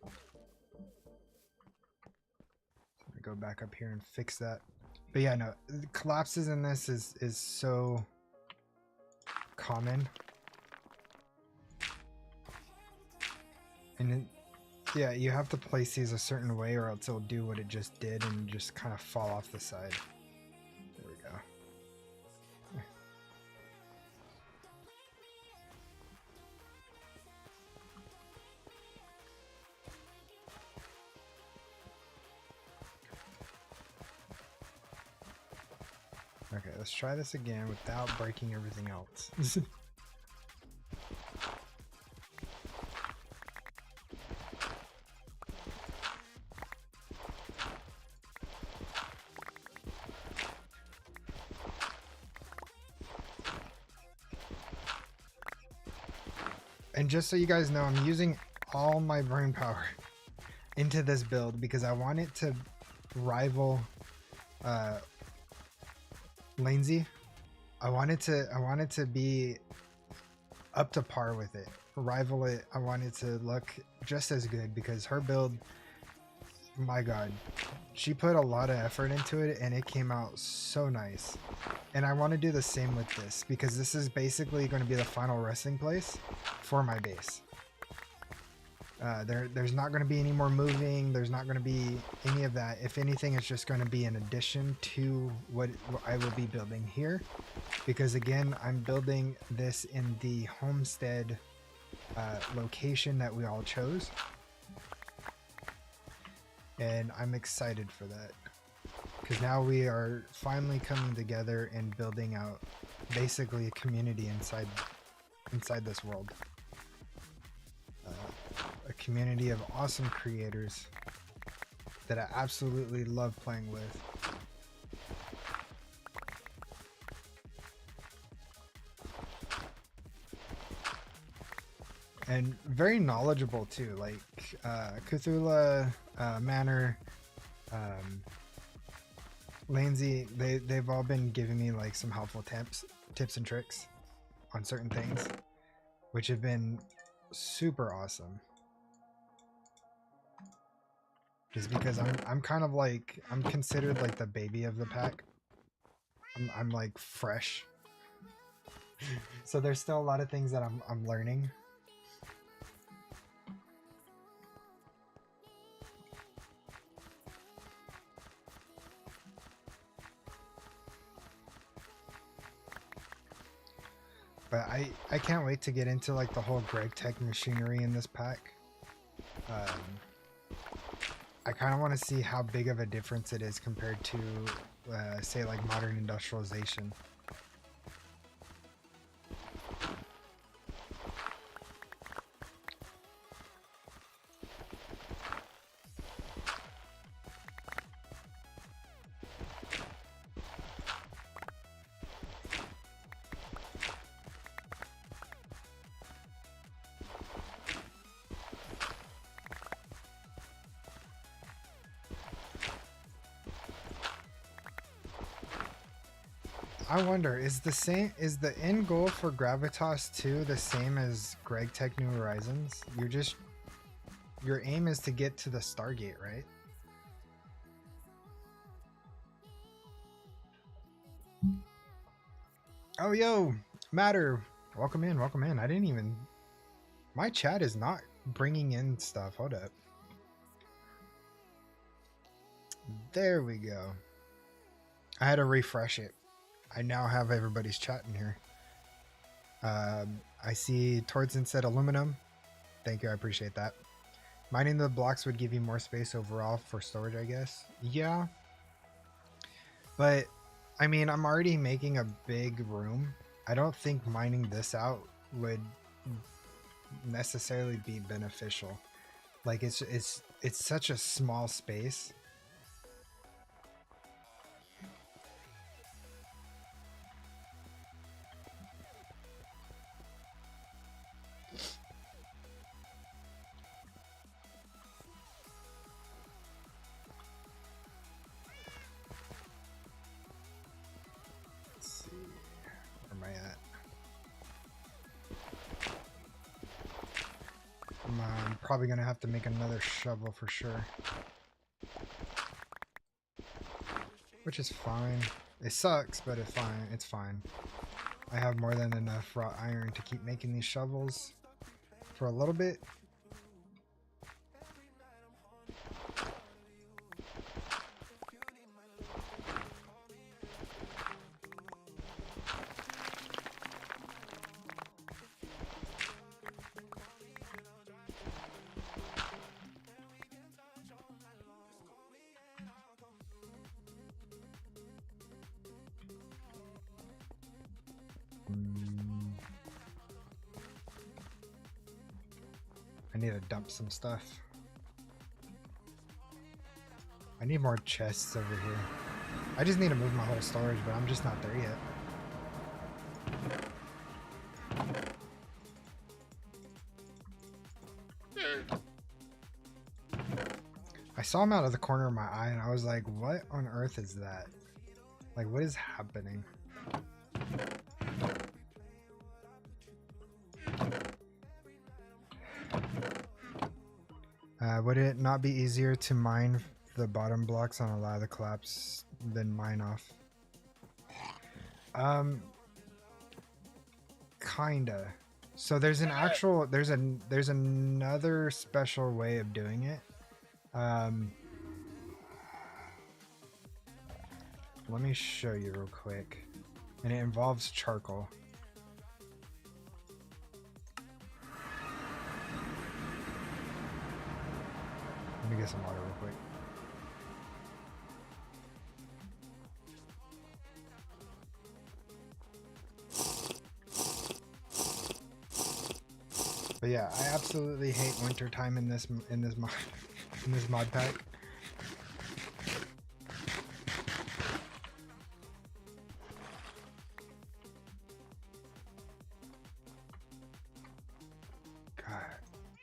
Let me go back up here and fix that. But yeah, no, collapses in this is so common. And yeah, you have to place these a certain way or else it'll do what it just did and just kind of fall off the side. There we go. Okay, let's try this again without breaking everything else. And just so you guys know, I'm using all my brain power into this build because I want it to rival Lanesy. I want it to be up to par with it, rival it. I want it to look just as good because her build, my god, she put a lot of effort into it and it came out so nice. And I want to do the same with this because this is basically going to be the final resting place for my base. There's not going to be any more moving. There's not going to be any of that. If anything, it's just going to be an addition to what I will be building here. Because again, I'm building this in the Homestead location that we all chose. And I'm excited for that. Because now we are finally coming together and building out basically a community inside this world. A community of awesome creators that I absolutely love playing with. And very knowledgeable too, like Cthulhu, Manor, Lanesy, they've all been giving me like some helpful tips and tricks on certain things, which have been super awesome. Just because I'm kind of like, I'm considered like the baby of the pack. I'm like fresh. So there's still a lot of things that I'm learning. But I can't wait to get into like the whole Gravitas machinery in this pack. I kind of want to see how big of a difference it is compared to, say, like modern industrialization. I wonder, is the end goal for Gravitas 2 the same as Gravitas New Horizons? Your aim is to get to the Stargate, right? Oh yo, Matter, welcome in, welcome in. My chat is not bringing in stuff. Hold up. There we go. I had to refresh it. I now have everybody's chat in here. I see Tordson said aluminum. Thank you, I appreciate that. Mining the blocks would give you more space overall for storage, I guess. Yeah. But, I mean, I'm already making a big room. I don't think mining this out would necessarily be beneficial. Like, it's such a small space. probably gonna have to make another shovel for sure. Which is fine. It sucks, but it's fine. It's fine. I have more than enough wrought iron to keep making these shovels for a little bit. I need to dump some stuff. I need more chests over here. I just need to move my whole storage, but I'm just not there yet. I saw him out of the corner of my eye and I was like, what on earth is that? Like, what is happening? Would it not be easier to mine the bottom blocks on a lava collapse than mine off? Kinda. So there's an actual, there's another special way of doing it. Let me show you real quick. And it involves charcoal. Let me get some water real quick. But yeah, I absolutely hate wintertime in this mod in this mod pack. God,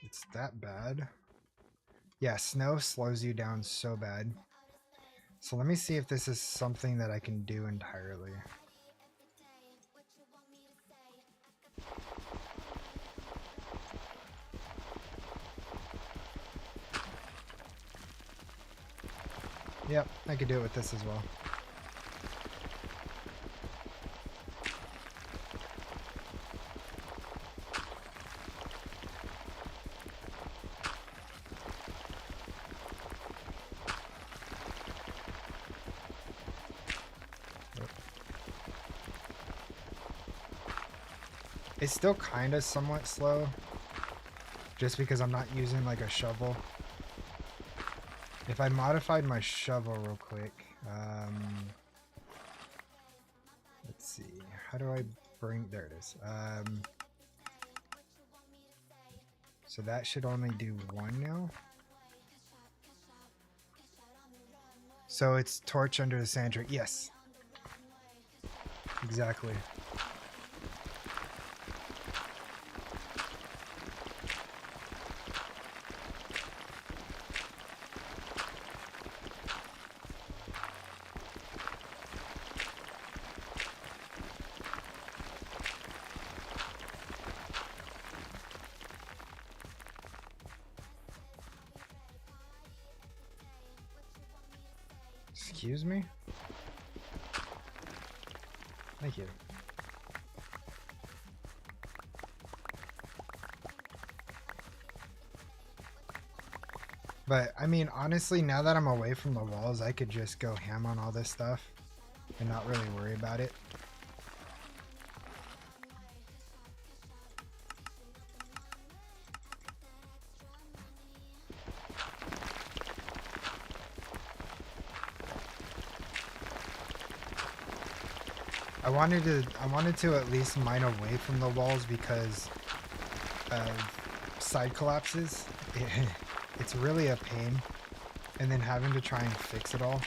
it's that bad. Yeah, snow slows you down so bad. So let me see if this is something that I can do entirely. Yep, I could do it with this as well. It's still kind of somewhat slow, just because I'm not using like a shovel. If I modified my shovel real quick, let's see, how do I bring, there it is. So that should only do one now. So it's torch under the sand tree, yes. Exactly. Excuse me? Thank you. But, I mean, honestly, now that I'm away from the walls, I could just go ham on all this stuff and not really worry about it. I wanted to at least mine away from the walls because of side collapses. It's really a pain, and then having to try and fix it all.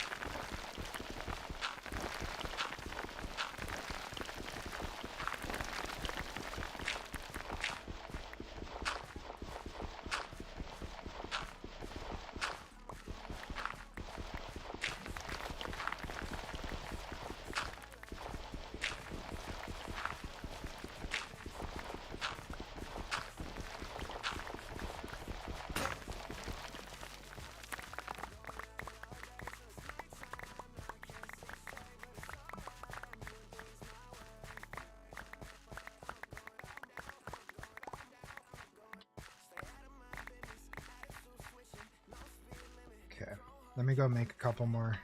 Let me go make a couple more.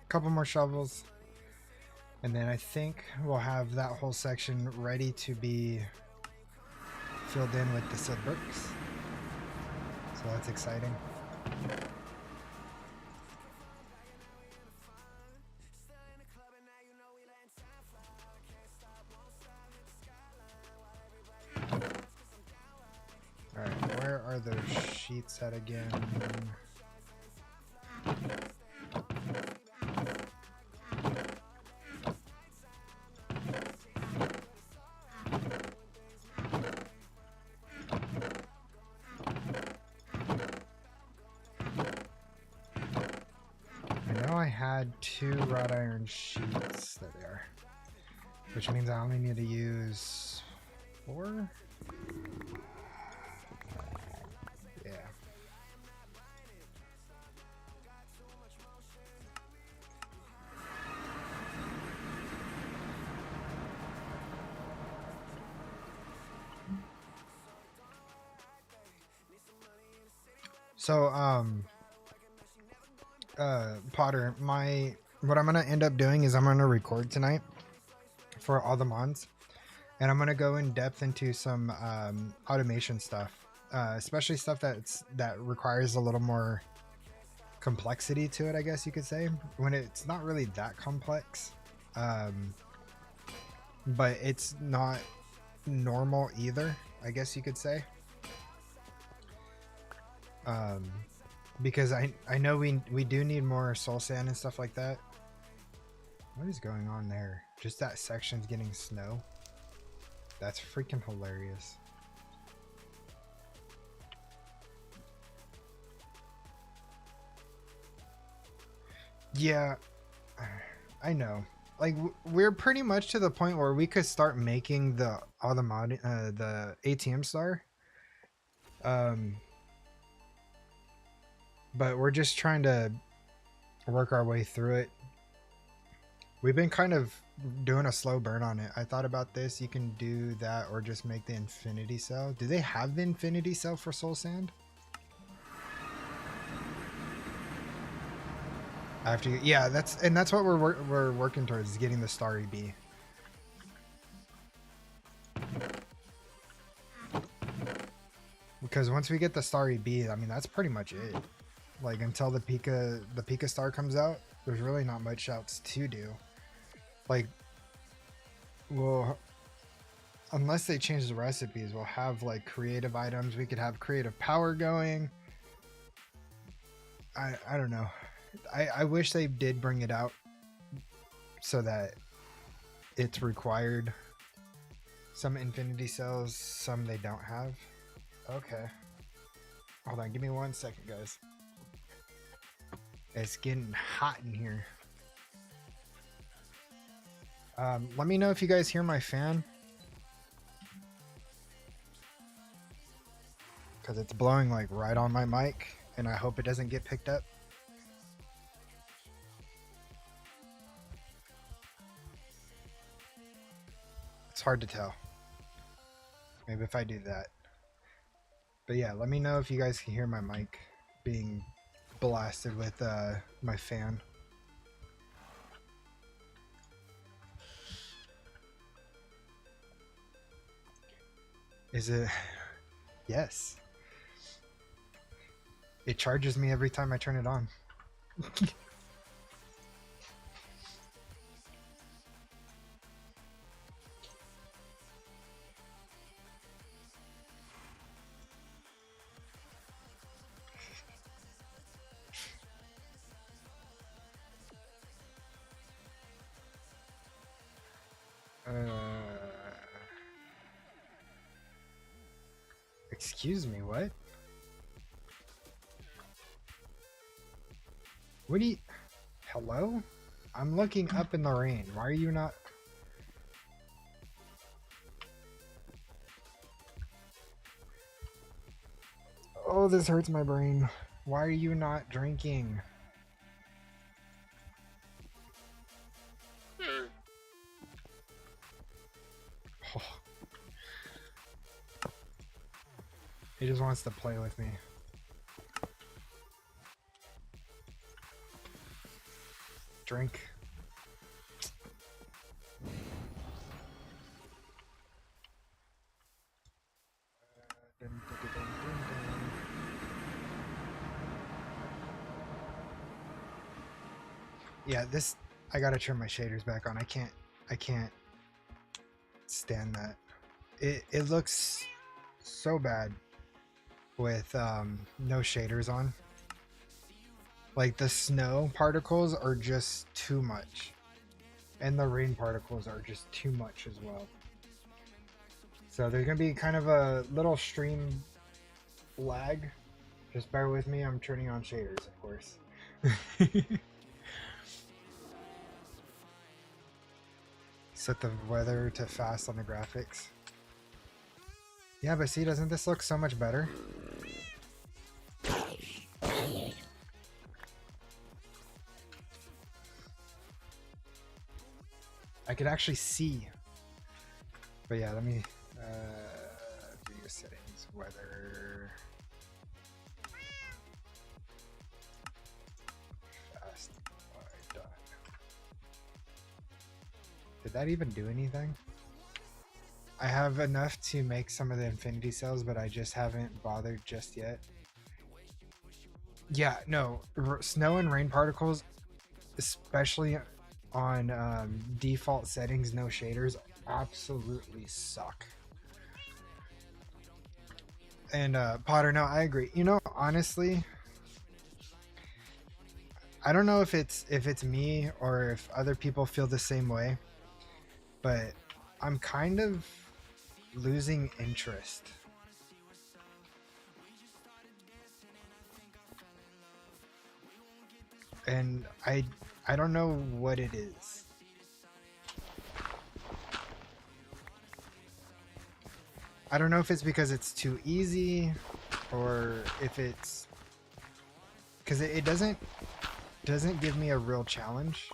Couple more shovels. And then I think we'll have that whole section ready to be filled in with the silt bricks. So that's exciting. Alright, where are those sheets at again? I know I had 2 wrought iron sheets. There they are. Which means I only need to use 4? Yeah. So, Potter, what I'm gonna end up doing is I'm gonna record tonight for all the mods, and I'm gonna go in depth into some automation stuff, especially stuff that requires a little more complexity to it, I guess you could say, when it's not really that complex, but it's not normal either, I guess you could say. Because I know we do need more soul sand and stuff like that. What is going on there? Just that section's getting snow. That's freaking hilarious. Yeah, I know. Like we're pretty much to the point where we could start making the ATM star. But we're just trying to work our way through it. We've been kind of doing a slow burn on it. I thought about this. You can do that or just make the infinity cell. Do they have the infinity cell for soul sand? I have to. Yeah, that's what we're working towards, is getting the starry bee. Because once we get the starry bee, I mean that's pretty much it. Like until the Pika star comes out, there's really not much else to do. Like, well, unless they change the recipes, we'll have like creative items. We could have creative power going. I don't know. I wish they did bring it out so that it's required. Some infinity cells, some they don't have. Okay. Hold on, give me 1 second, guys. It's getting hot in here. Let me know if you guys hear my fan. Because it's blowing like right on my mic, and I hope it doesn't get picked up. It's hard to tell. Maybe if I do that. But yeah, let me know if you guys can hear my mic being blasted with my fan. Is it? Yes. It charges me every time I turn it on. Excuse me, what? What do you... Hello? I'm looking up in the rain. Why are you not... Oh, this hurts my brain. Why are you not drinking? Oh. He just wants to play with me. Drink. Yeah, this, I gotta turn my shaders back on. I can't stand that. It looks so bad with no shaders on. Like the snow particles are just too much. And the rain particles are just too much as well. So there's gonna be kind of a little stream lag. Just bear with me, I'm turning on shaders, of course. Set the weather to fast on the graphics. Yeah, but see, doesn't this look so much better? I could actually see. But yeah, let me video settings, weather, fast, wide, done. Did that even do anything? I have enough to make some of the infinity cells, but I just haven't bothered just yet. Yeah, no, snow and rain particles, especially on default settings, no shaders, absolutely suck. And Potter, no, I agree. You know, honestly, I don't know if it's me or if other people feel the same way, but I'm kind of losing interest. And I don't know what it is. I don't know if it's because it's too easy or if it's because it doesn't give me a real challenge.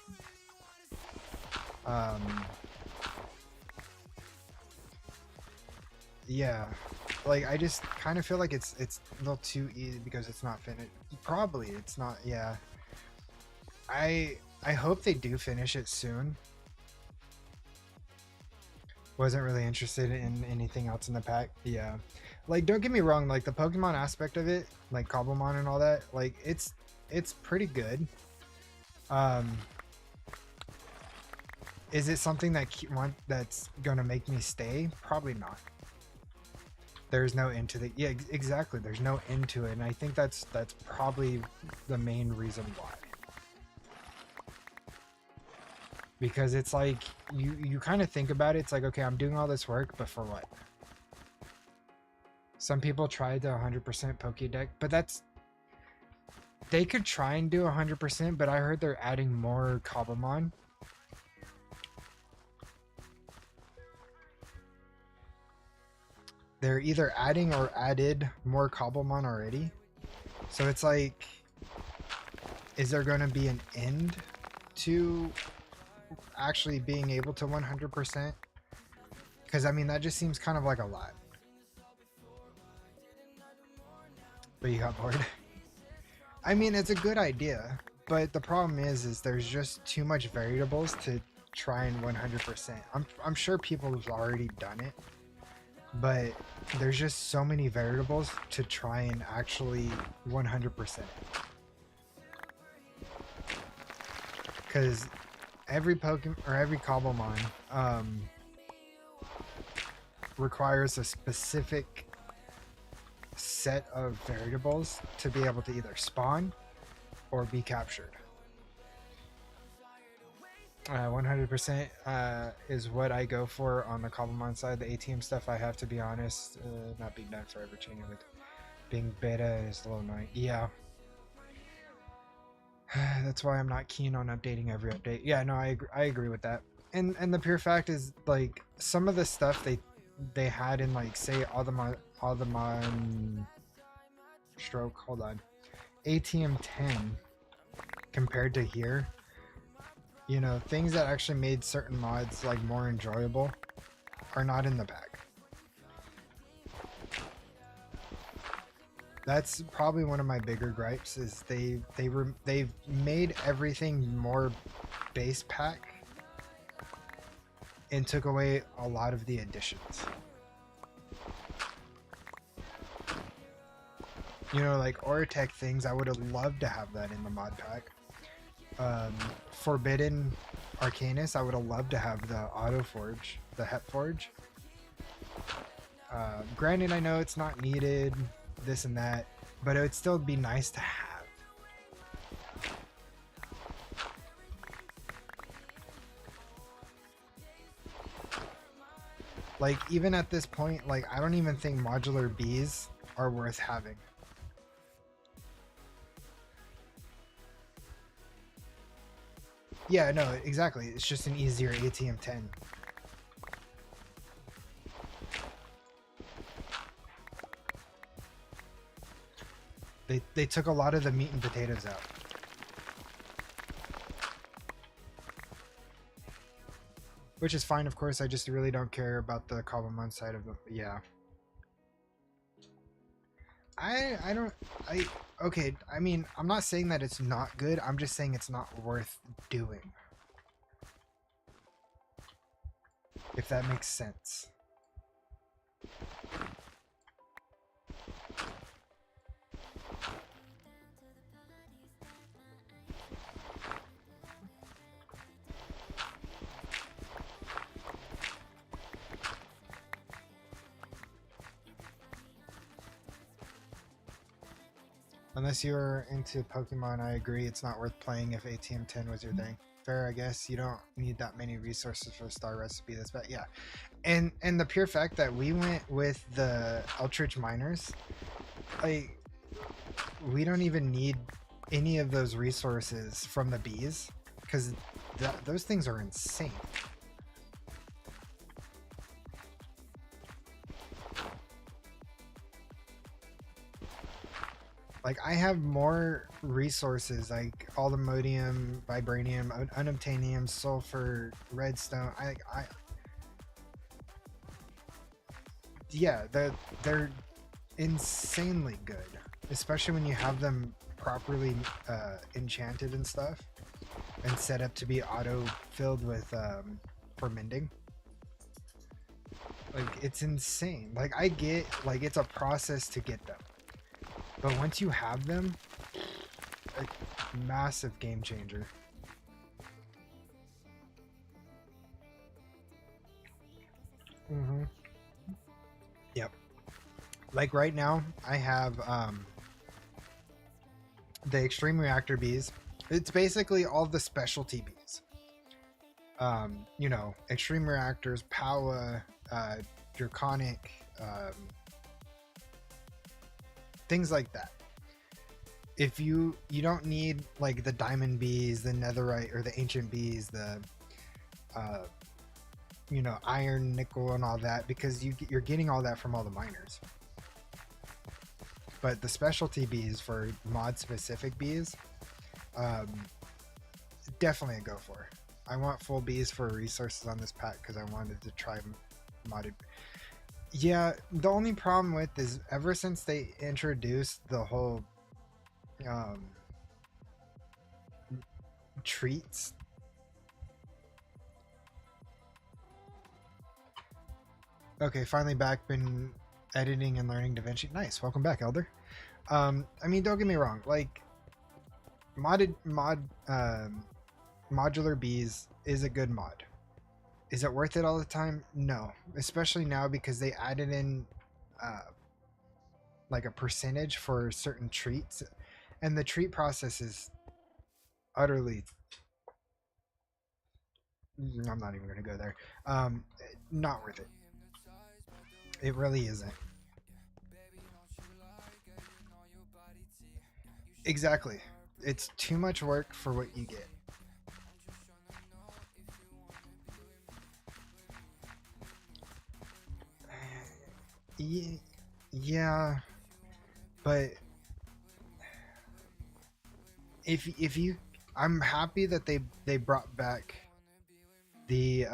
Yeah, like I just kind of feel like it's a little too easy because it's not finished. Probably it's not. Yeah, I hope they do finish it soon. Wasn't really interested in anything else in the pack. Yeah, like don't get me wrong, like the Pokemon aspect of it, like Cobblemon and all that, like it's pretty good. Is it something that's gonna make me stay? Probably not. There's no end to the, yeah, exactly, there's no end to it, and I think that's probably the main reason why. Because it's like you kind of think about it, it's like, okay, I'm doing all this work, but for what? Some people tried the 100% Pokédex, but they could try and do 100%, but I heard they're adding more Cobblemon. They're either adding or added more Cobblemon already. So it's like, is there going to be an end to actually being able to 100%? Because I mean, that just seems kind of like a lot. But you got bored. I mean, it's a good idea, but the problem is there's just too much variables to try and 100%. I'm sure people have already done it, but there's just so many variables to try and actually 100%. Because every Pokemon or every Cobblemon requires a specific set of variables to be able to either spawn or be captured. 100% is what I go for on the Cobblemon side. The ATM stuff, I have to be honest, not being done forever changing with being beta is a little annoying. Yeah. That's why I'm not keen on updating every update. Yeah, no, I agree with that. And the pure fact is, like, some of the stuff they had in, like, say Alderman stroke, hold on, ATM 10 compared to here, you know, things that actually made certain mods like more enjoyable are not in the pack. That's probably one of my bigger gripes is they've made everything more base pack and took away a lot of the additions. You know, like Oratech things, I would have loved to have that in the mod pack. Forbidden Arcanus, I would have loved to have the Auto Forge, the Hep Forge. Granted, I know it's not needed, this and that, but it would still be nice to have. Like, even at this point, like, I don't even think modular bees are worth having. Yeah, no, exactly. It's just an easier ATM 10. They took a lot of the meat and potatoes out. Which is fine, of course. I just really don't care about the Cobblemon side of the... Yeah. Okay, I mean, I'm not saying that it's not good. I'm just saying it's not worth doing. If that makes sense. Unless you're into Pokemon, I agree. It's not worth playing if ATM 10 was your thing. Fair, I guess. You don't need that many resources for a star recipe. That's bad. Yeah, and the pure fact that we went with the Eldritch Miners, like, we don't even need any of those resources from the bees because those things are insane. Like, I have more resources, like Aluminium, Vibranium, Unobtainium, Sulfur, Redstone. Yeah, they're insanely good, especially when you have them properly enchanted and stuff, and set up to be auto-filled with for mending. Like, it's insane. Like, I get, like, it's a process to get them. But once you have them, a massive game changer. Yep. Like right now, I have the Extreme Reactor Bees. It's basically all the specialty bees. You know, Extreme Reactors, Powa, Draconic, things like that. If you don't need like the diamond bees, the netherite or the ancient bees, the you know, iron, nickel, and all that, because you're getting all that from all the miners. But the specialty bees for mod specific bees, definitely a go for. I want full bees for resources on this pack because I wanted to try modded. Yeah, the only problem with is ever since they introduced the whole treats. Okay, finally back, been editing and learning DaVinci. Nice, welcome back, Elder. I mean, don't get me wrong, like modular bees is a good mod. Is it worth it all the time? No, especially now because they added in like a percentage for certain treats, and the treat process is utterly, I'm not even going to go there. Not worth it. It really isn't. Exactly. It's too much work for what you get. Yeah, but if you, I'm happy that they brought back the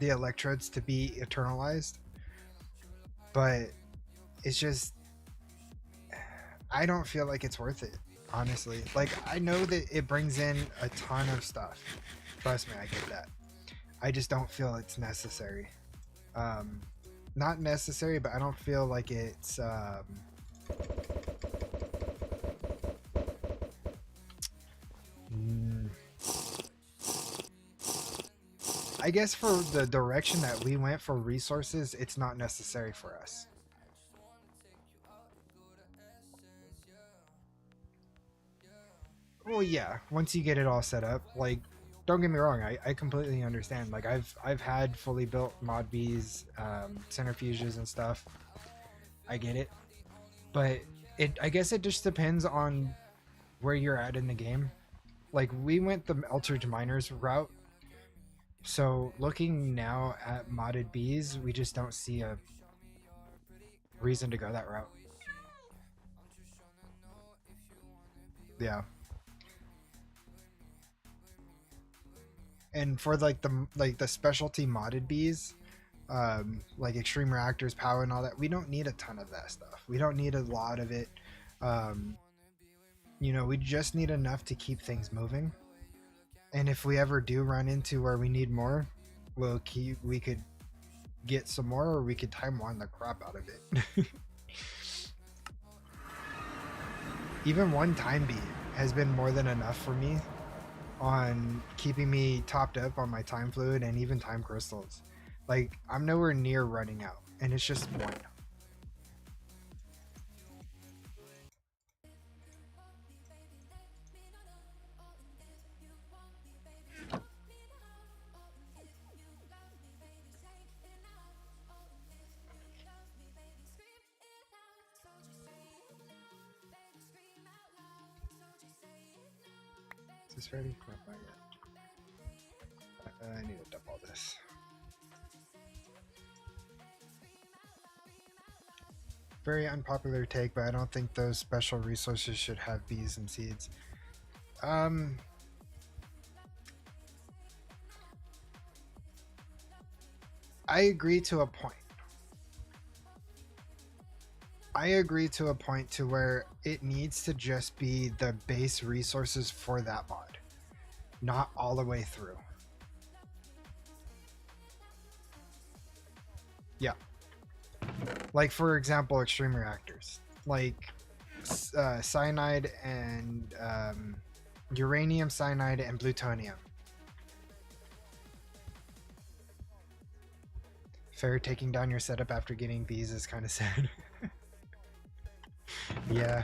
electrodes to be eternalized, but it's just I don't feel like it's worth it, honestly. Like, I know that it brings in a ton of stuff. Trust me, I get that. I just don't feel it's necessary. Um, Not necessary, but I don't feel like it's I guess for the direction that we went for resources, it's not necessary for us. Well, yeah, once you get it all set up, like, don't get me wrong, I completely understand. Like, I've had fully built mod bees, centrifuges and stuff. I get it, but I guess it just depends on where you're at in the game. Like, we went the Eldritch Miners route, so looking now at modded bees, we just don't see a reason to go that route. Yeah. And for like the specialty modded bees, like extreme reactors, power, and all that, we don't need a ton of that stuff. We don't need a lot of it. You know, we just need enough to keep things moving. And if we ever do run into where we need more, we could get some more, or we could time wand the crap out of it. Even one time bee has been more than enough for me on keeping me topped up on my time fluid and even time crystals. Like, I'm nowhere near running out, and it's just one. Is this ready? Not yet. I need to dump all this. Very unpopular take, but I don't think those special resources should have bees and seeds. I agree to a point. I agree to a point to where it needs to just be the base resources for that mod, not all the way through. Yeah. Like, for example, extreme reactors. Like, cyanide and uranium, cyanide, and plutonium. Fair, taking down your setup after getting bees is kind of sad. Yeah.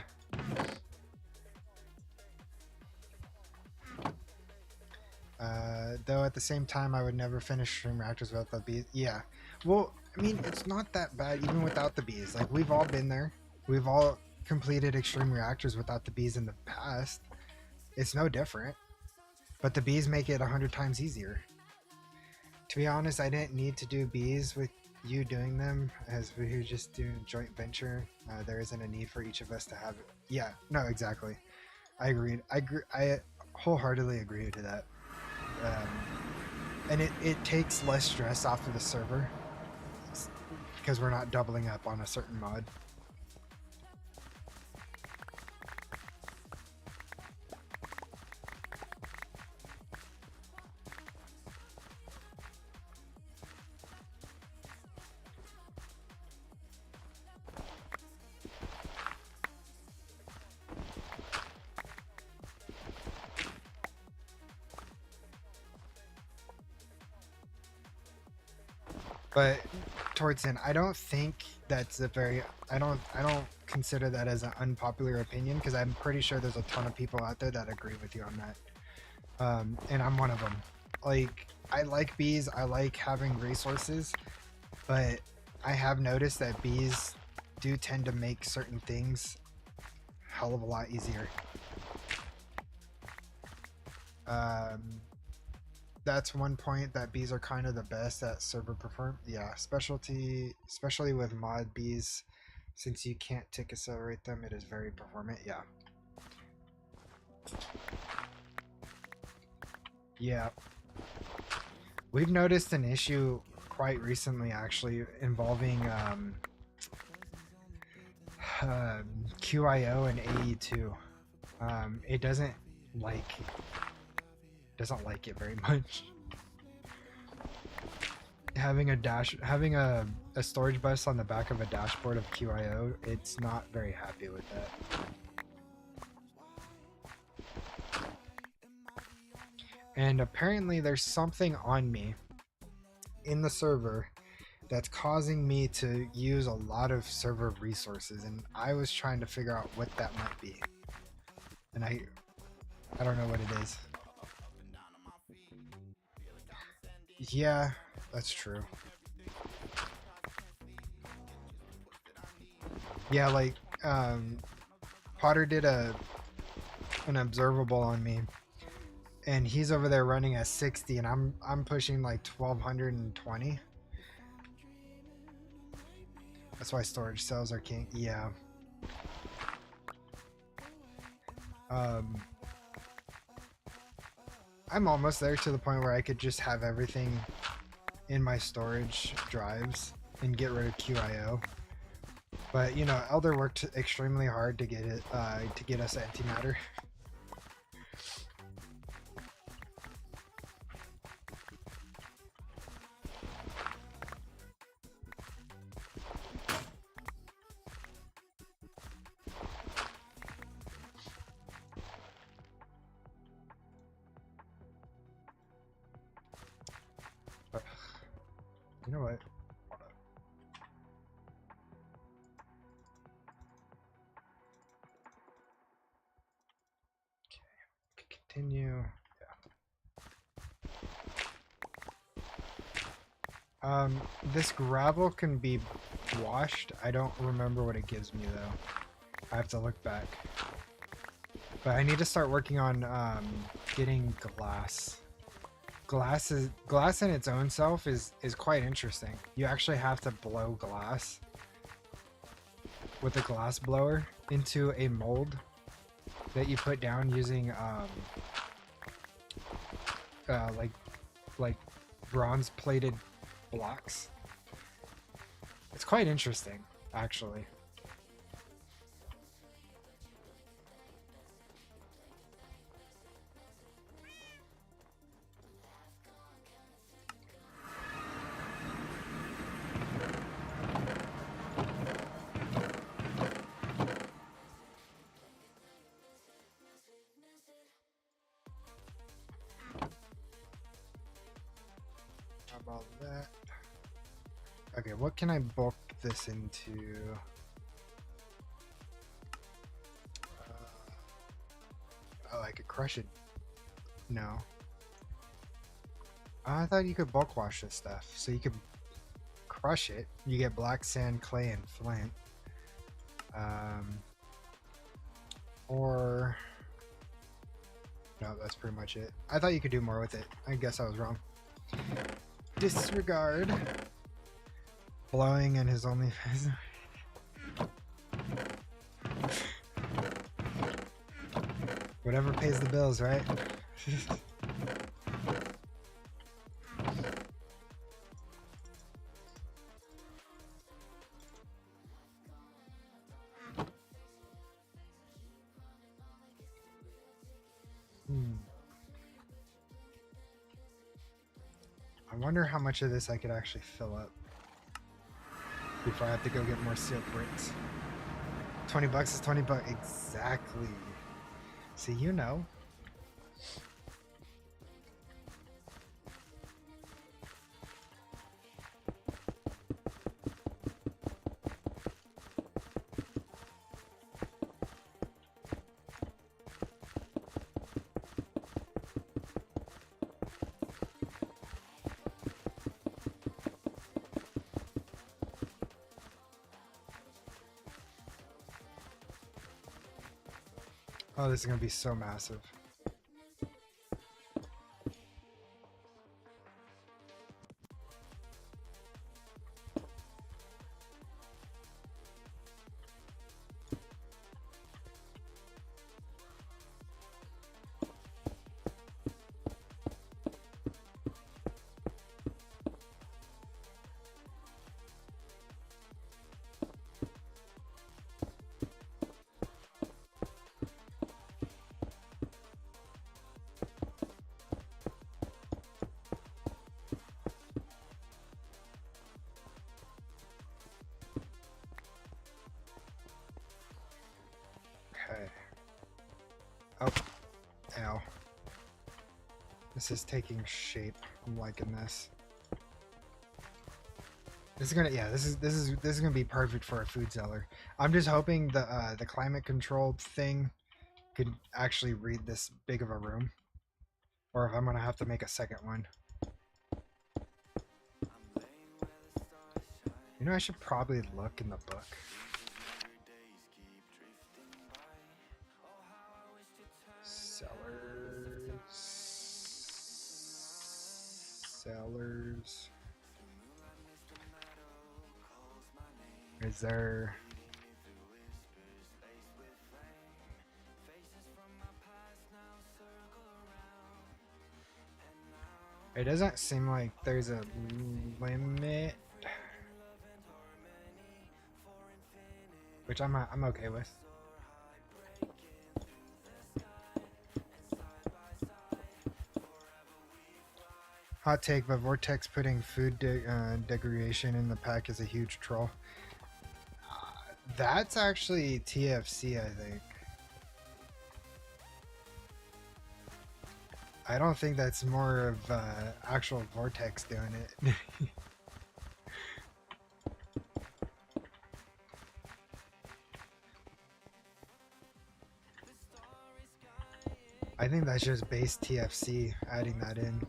Though at the same time, I would never finish extreme reactors without the bees. Yeah. Well, I mean, it's not that bad even without the bees. Like, we've all been there. We've all completed extreme reactors without the bees in the past. It's no different. But the bees make it 100 times easier. To be honest, I didn't need to do bees with you doing them, as we were just doing joint venture. There isn't a need for each of us to have it. Yeah, no, exactly. I agreed. I wholeheartedly agree to that. And it takes less stress off of the server because we're not doubling up on a certain mod. But towards the end, I don't think that's a very I don't consider that as an unpopular opinion, because I'm pretty sure there's a ton of people out there that agree with you on that. And I'm one of them. Like, I like bees, I like having resources, but I have noticed that bees do tend to make certain things a hell of a lot easier. That's one point, that bees are kind of the best at server perform. Yeah, especially with mod bees, since you can't tick accelerate them, it is very performant. Yeah. Yeah. We've noticed an issue quite recently, actually, involving QIO and AE2. It doesn't like it very much. Having a storage bus on the back of a dashboard of QIO, it's not very happy with that. And apparently there's something on me in the server that's causing me to use a lot of server resources, and I was trying to figure out what that might be. And I don't know what it is. Yeah, that's true. Yeah, like Potter did an observable on me, and he's over there running at 60, and I'm pushing like 1220. That's why storage cells are king. Yeah. I'm almost there to the point where I could just have everything in my storage drives and get rid of QIO. But you know, Elder worked extremely hard to get it to get us antimatter. You know what? Hold up. Okay, continue. Yeah. This gravel can be washed. I don't remember what it gives me though. I have to look back. But I need to start working on getting glass. Glass in its own self is quite interesting. You actually have to blow glass with a glass blower into a mold that you put down using like bronze plated blocks. It's quite interesting, actually. About that. Okay, what can I bulk this into? Oh, I could crush it. No. I thought you could bulk wash this stuff. So you could crush it. You get black sand, clay, and flint. Or... no, that's pretty much it. I thought you could do more with it. I guess I was wrong. Disregard. Blowing in his only face. Whatever pays the bills, right? I wonder how much of this I could actually fill up before I have to go get more sealed bricks. 20 bucks is 20 bucks. Exactly. See, you know. Oh, this is going to be so massive. Oh, ow. This is taking shape. I'm liking this. This is gonna, yeah, this is gonna be perfect for a food cellar. I'm just hoping the climate control thing could actually read this big of a room, or if I'm gonna have to make a second one. You know, I should probably look in the book. Sellers. Is there... It doesn't seem like there's a limit, which I'm okay with. Hot take, but Vortex putting food degradation in the pack is a huge troll. That's actually TFC, I think. I don't think that's more of actual Vortex doing it. I think that's just base TFC adding that in.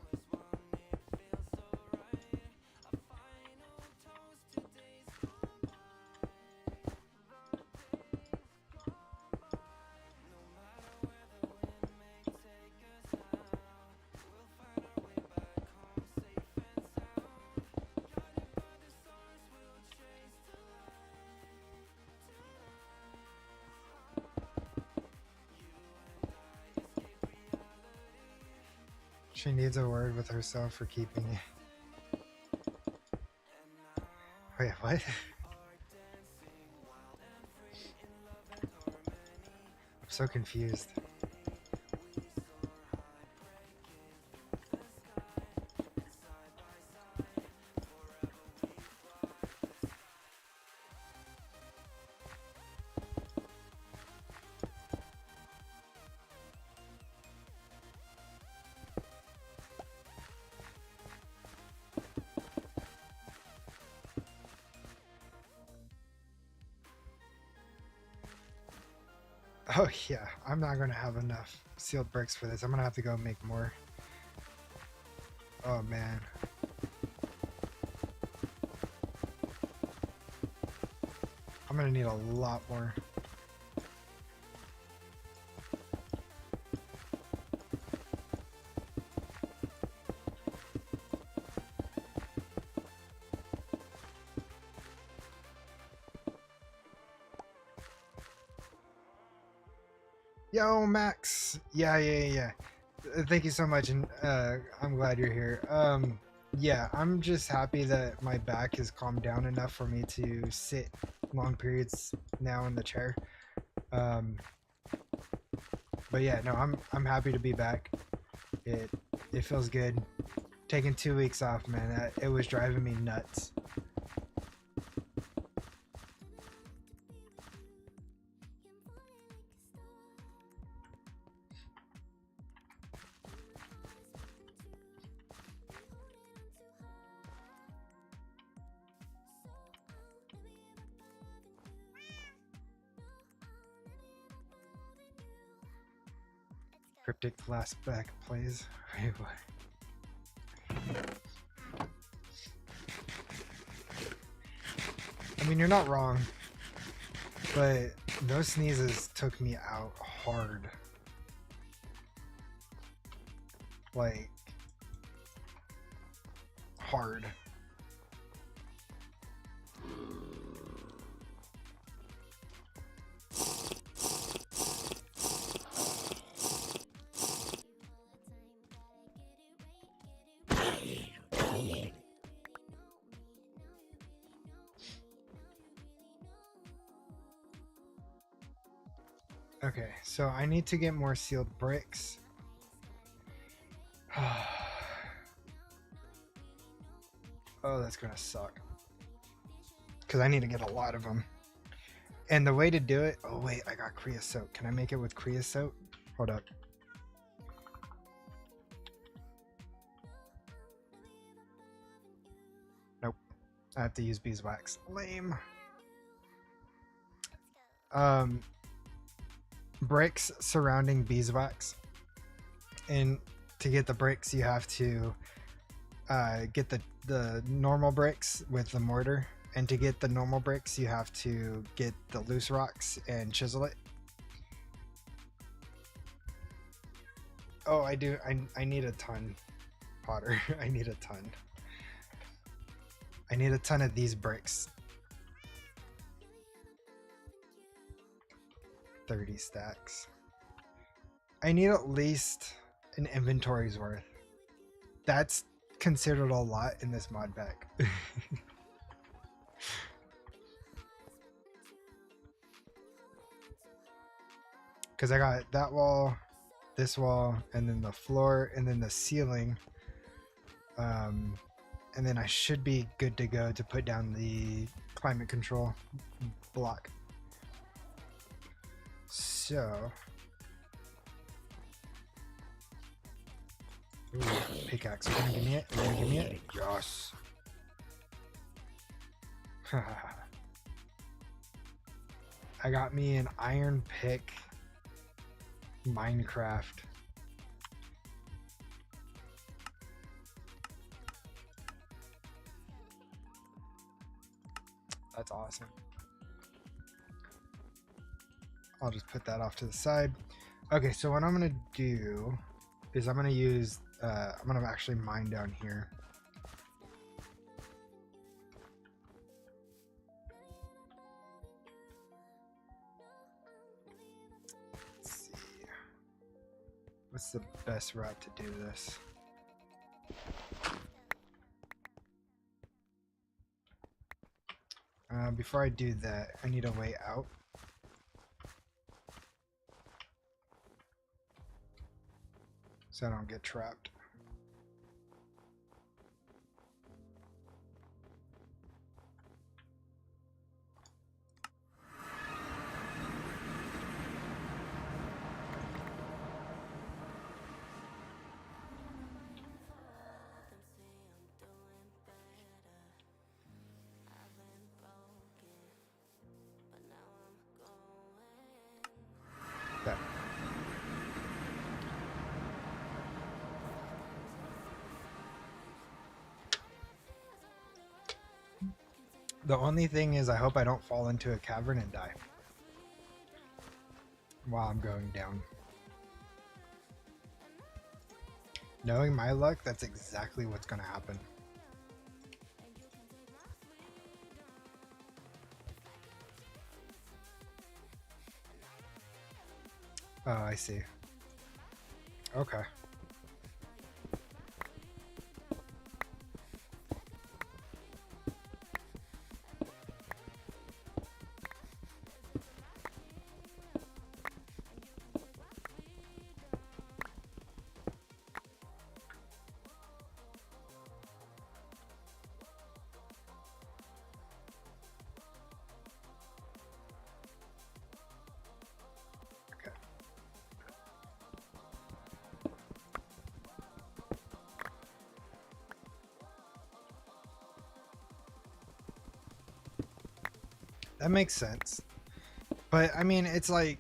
She needs a word with herself for keeping it. Wait, what? I'm so confused. Oh yeah, I'm not gonna have enough sealed bricks for this. I'm gonna have to go make more. Oh man. I'm gonna need a lot more. Yo, Max. Yeah. Thank you so much, and I'm glad you're here. Yeah, I'm just happy that my back has calmed down enough for me to sit long periods now in the chair. But yeah, no, I'm happy to be back. It feels good. Taking 2 weeks off, man. It was driving me nuts. KryptxPlayz. Wait, what? I mean, you're not wrong, but those sneezes took me out hard. Like, hard. Okay, so I need to get more sealed bricks. Oh, that's gonna suck. Because I need to get a lot of them. And the way to do it... Oh wait, I got creosote. Can I make it with creosote? Hold up. Nope. I have to use beeswax. Lame. Bricks surrounding beeswax. And to get the bricks, you have to get the normal bricks with the mortar. And to get the normal bricks, you have to get the loose rocks and chisel it. Oh, I do. I need a ton, Potter. I need a ton. I need a ton of these bricks. 30 stacks. I need at least an inventory's worth. That's considered a lot in this mod pack. Because I got that wall, this wall, and then the floor, and then the ceiling. And then I should be good to go to put down the climate control block. So, ooh, pickaxe. Are you gonna give me it? Are you gonna give me it? Yes. I got me an iron pick. Minecraft. That's awesome. I'll just put that off to the side. Okay, so what I'm gonna do is I'm gonna use I'm gonna actually mine down here. Let's see. What's the best route to do this? Before I do that, I need a way out. So I don't get trapped. Okay. The only thing is I hope I don't fall into a cavern and die while I'm going down. Knowing my luck, that's exactly what's going to happen. Oh, I see. Okay. That makes sense. But I mean, it's like,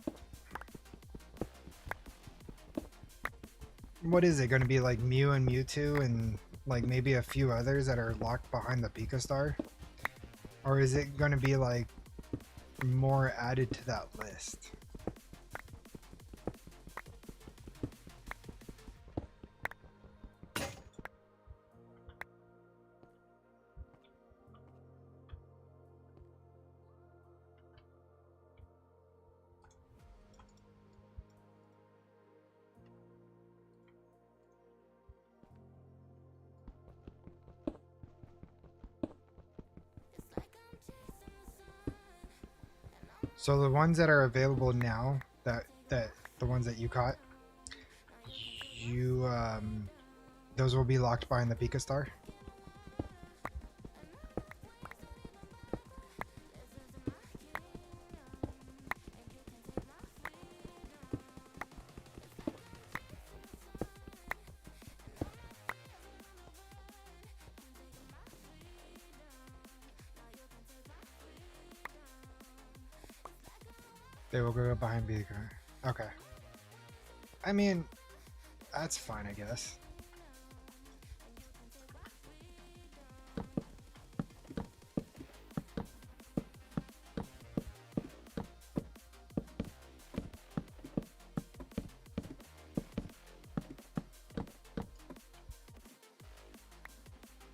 what is it going to be, like Mew and Mewtwo and like maybe a few others that are locked behind the Pika Star? Or is it going to be like more added to that list? So the ones that are available now, that the ones that you caught, you those will be locked behind the Pika Star. They will go behind beacon. Okay. I mean, that's fine, I guess.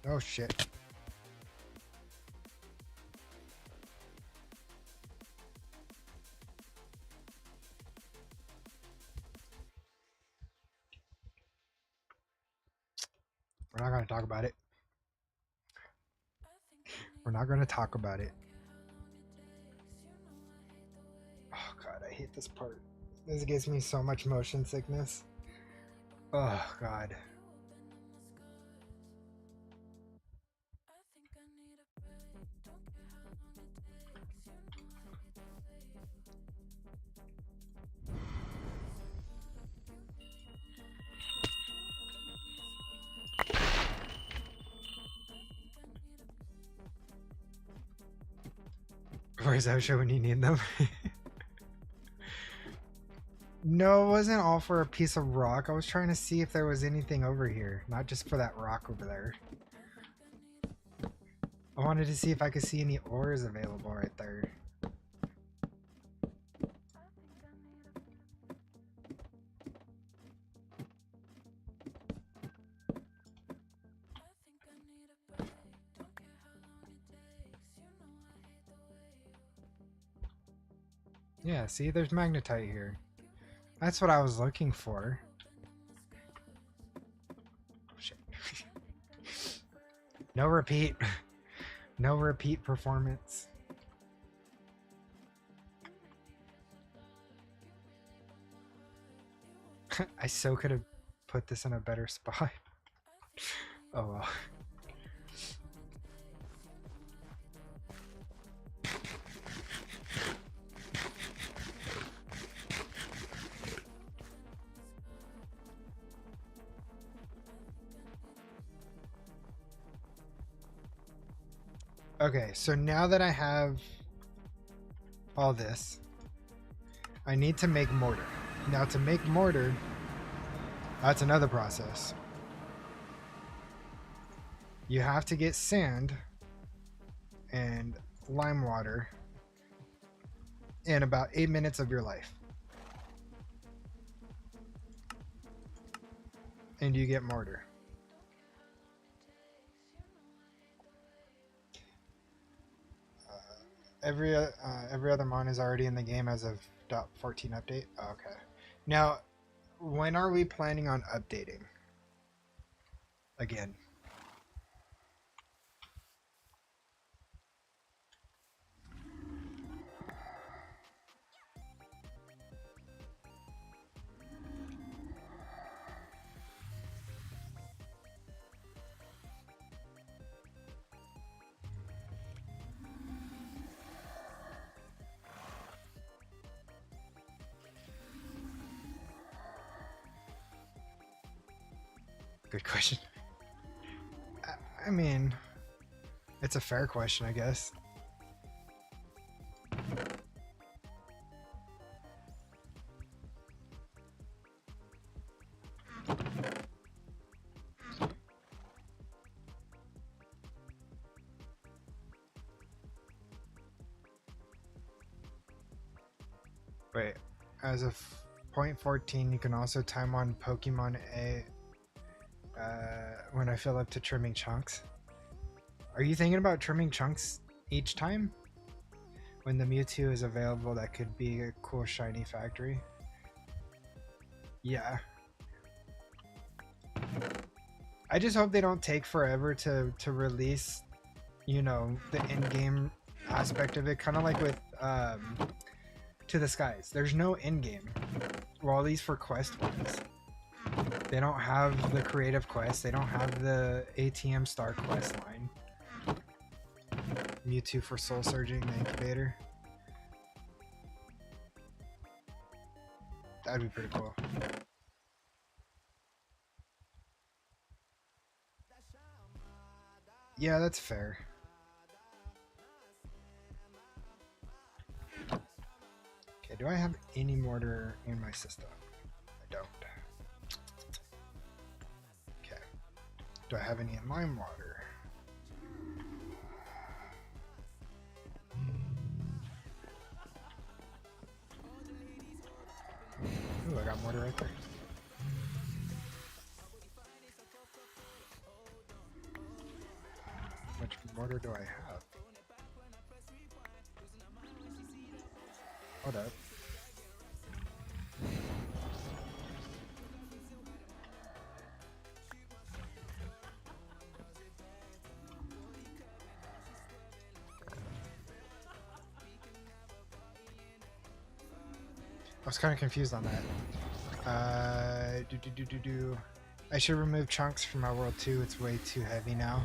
Oh shit. We're not going to talk about it. We're not going to talk about it. Oh god, I hate this part. This gives me so much motion sickness. Oh god. Where's Osha when you need them? No, it wasn't all for a piece of rock. I was trying to see if there was anything over here, not just for that rock over there. I wanted to see if I could see any ores available right there. Yeah, see, there's magnetite here. That's what I was looking for. Oh, shit. No repeat. No repeat performance. I so could have put this in a better spot. Oh well. Okay, so now that I have all this, I need to make mortar. Now to make mortar, that's another process. You have to get sand and lime water in about 8 minutes of your life. And you get mortar. Every other mon is already in the game as of .14 update. Oh, okay. Now, when are we planning on updating? Again. Good question. I mean, it's a fair question, I guess. Wait, as of 0.14, you can also time on Pokemon A when I fill up to trimming chunks. Are you thinking about trimming chunks each time? When the Mewtwo is available, that could be a cool shiny factory. Yeah. I just hope they don't take forever to release, you know, the in-game aspect of it. Kind of like with To the Skies. There's no in-game. Well, at least for quest ones. They don't have the creative quest. They don't have the ATM star quest line. Mewtwo for Soul Surging the incubator. That'd be pretty cool. Yeah, that's fair. Okay, do I have any mortar in my system? I don't. Okay. Do I have any in lime water? Ooh, I got mortar right there. How much mortar do I have? Hold up. I was kind of confused on that. I should remove chunks from my world too. It's way too heavy now.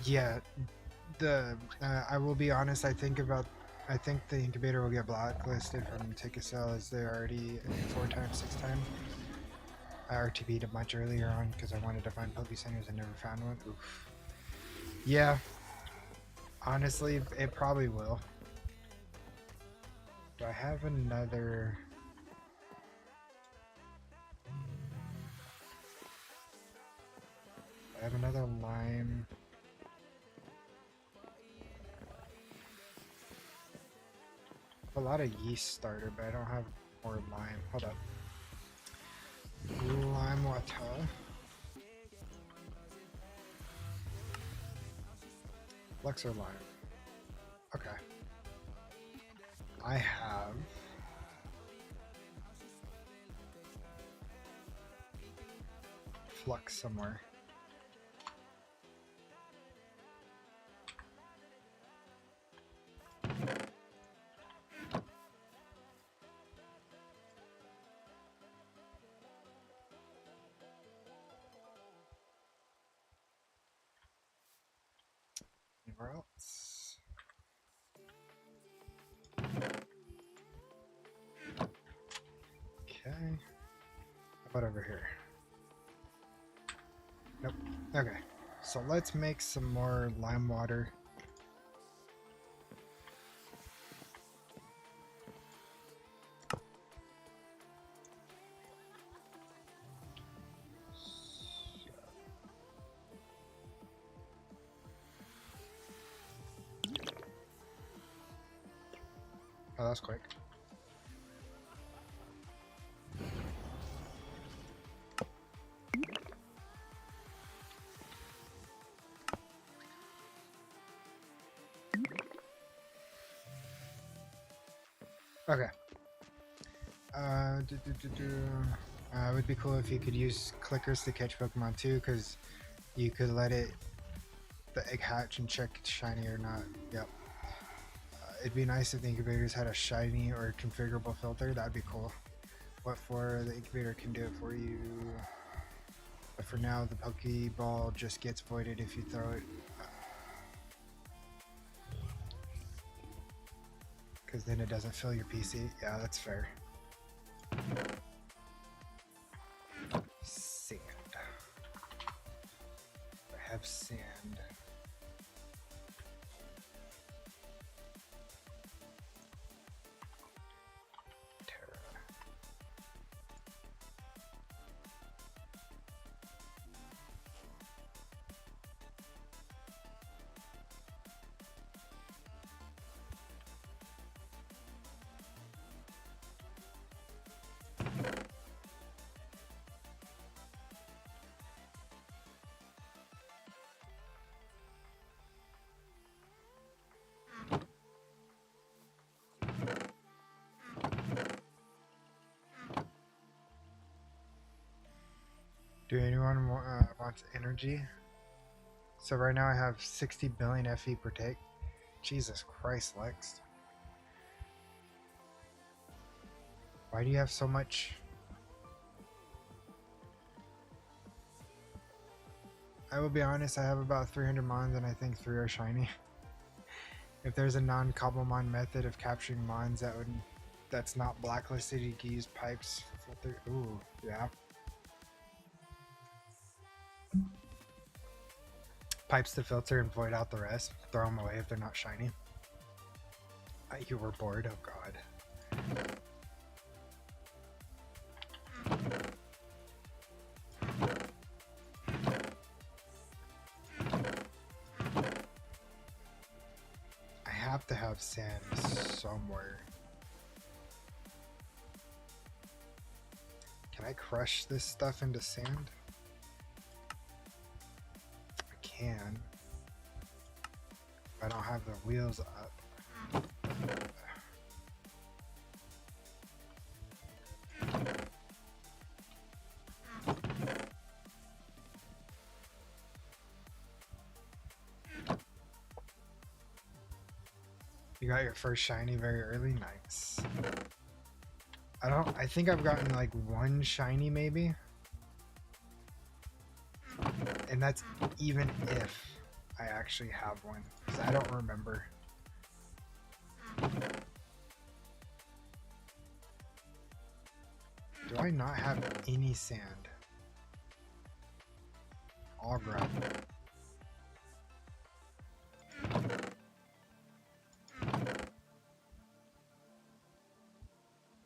Yeah, I will be honest. I think the incubator will get blacklisted from Tikasel as they're already 4 times, 6 times. I RTB'd a bunch earlier on because I wanted to find Poke Centers and never found one. Oof. Yeah, honestly, it probably will. Do I have another? I have another lime. A lot of yeast starter, but I don't have more lime. Hold up. Lime water. Flux or lime? Okay. I have flux somewhere. Anywhere else? Okay. How about over here? Nope. Okay. So let's make some more lime water. Oh, that's quick. Okay. It would be cool if you could use clickers to catch Pokemon too, because you could let the egg hatch and check it's shiny or not. Yep. It'd be nice if the incubators had a shiny or configurable filter. That'd be cool. What for? The incubator can do it for you. But for now, the Pokeball just gets voided if you throw it. Because then it doesn't fill your PC. Yeah, that's fair. Sand. I have sand. Do anyone wants energy? So right now I have 60 billion FE per take. Jesus Christ, Lex. Why do you have so much? I will be honest, I have about 300 mons and I think 3 are shiny. If there's a non-Cobblemon method of capturing mons that's not blacklisted, you can use pipes filter. Ooh, yeah. Pipes to filter and void out the rest. Throw them away if they're not shiny. You were bored? Oh god. have sand somewhere. Can I crush this stuff into sand? I can. I don't have the wheels up. You got your first shiny very early? Nice. I think I've gotten like one shiny maybe. And that's even if I actually have one, because I don't remember. Do I not have any sand? All gravel.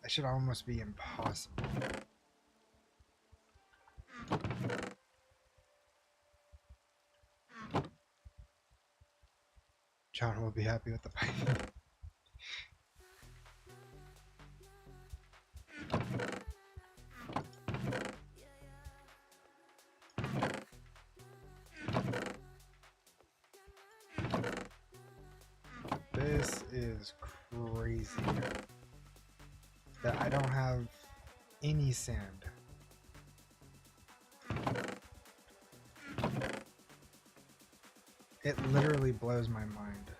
That should almost be impossible. John will be happy with the pipe. This is crazy that I don't have any sand. It literally blows my mind.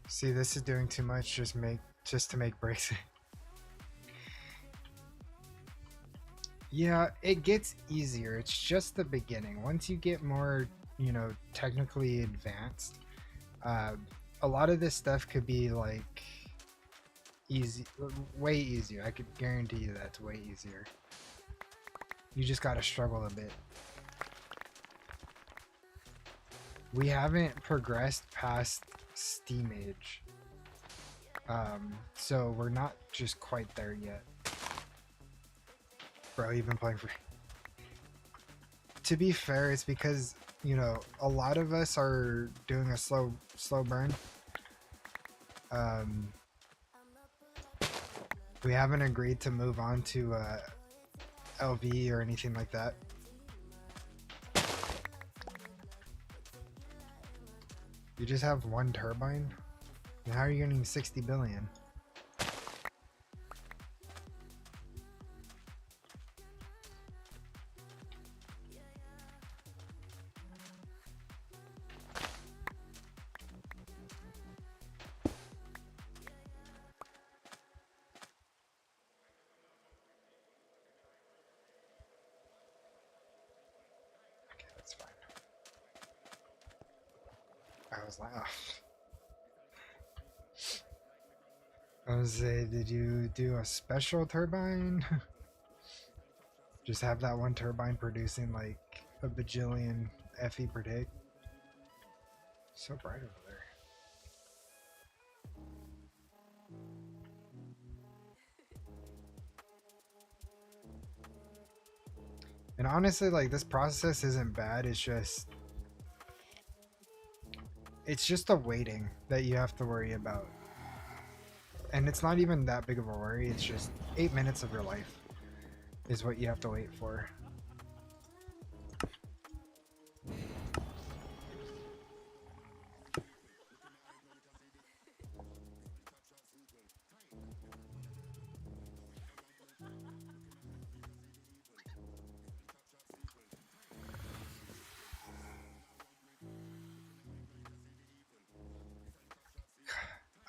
See, this is doing too much just to make bricks. Yeah, it gets easier. It's just the beginning. Once you get more, you know, technically advanced, a lot of this stuff could be like easy, way easier. I could guarantee you that's way easier. You just gotta struggle a bit. We haven't progressed past Steam Age, so we're not just quite there yet. Bro, you've been playing for... To be fair, it's because, you know, a lot of us are doing a slow burn. We haven't agreed to move on to LV or anything like that. You just have one turbine? And how are you getting 60 billion? Okay, that's fine. I was like, oh. I was say, did you do a special turbine? Just have that one turbine producing like a bajillion FE per day. So bright over there. And honestly, like, this process isn't bad. It's just the waiting that you have to worry about. And it's not even that big of a worry. It's just 8 minutes of your life is what you have to wait for.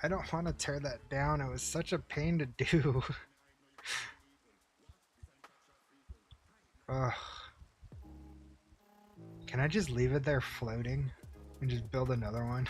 I don't want to tear that down. It was such a pain to do. Ugh. Can I just leave it there floating and just build another one?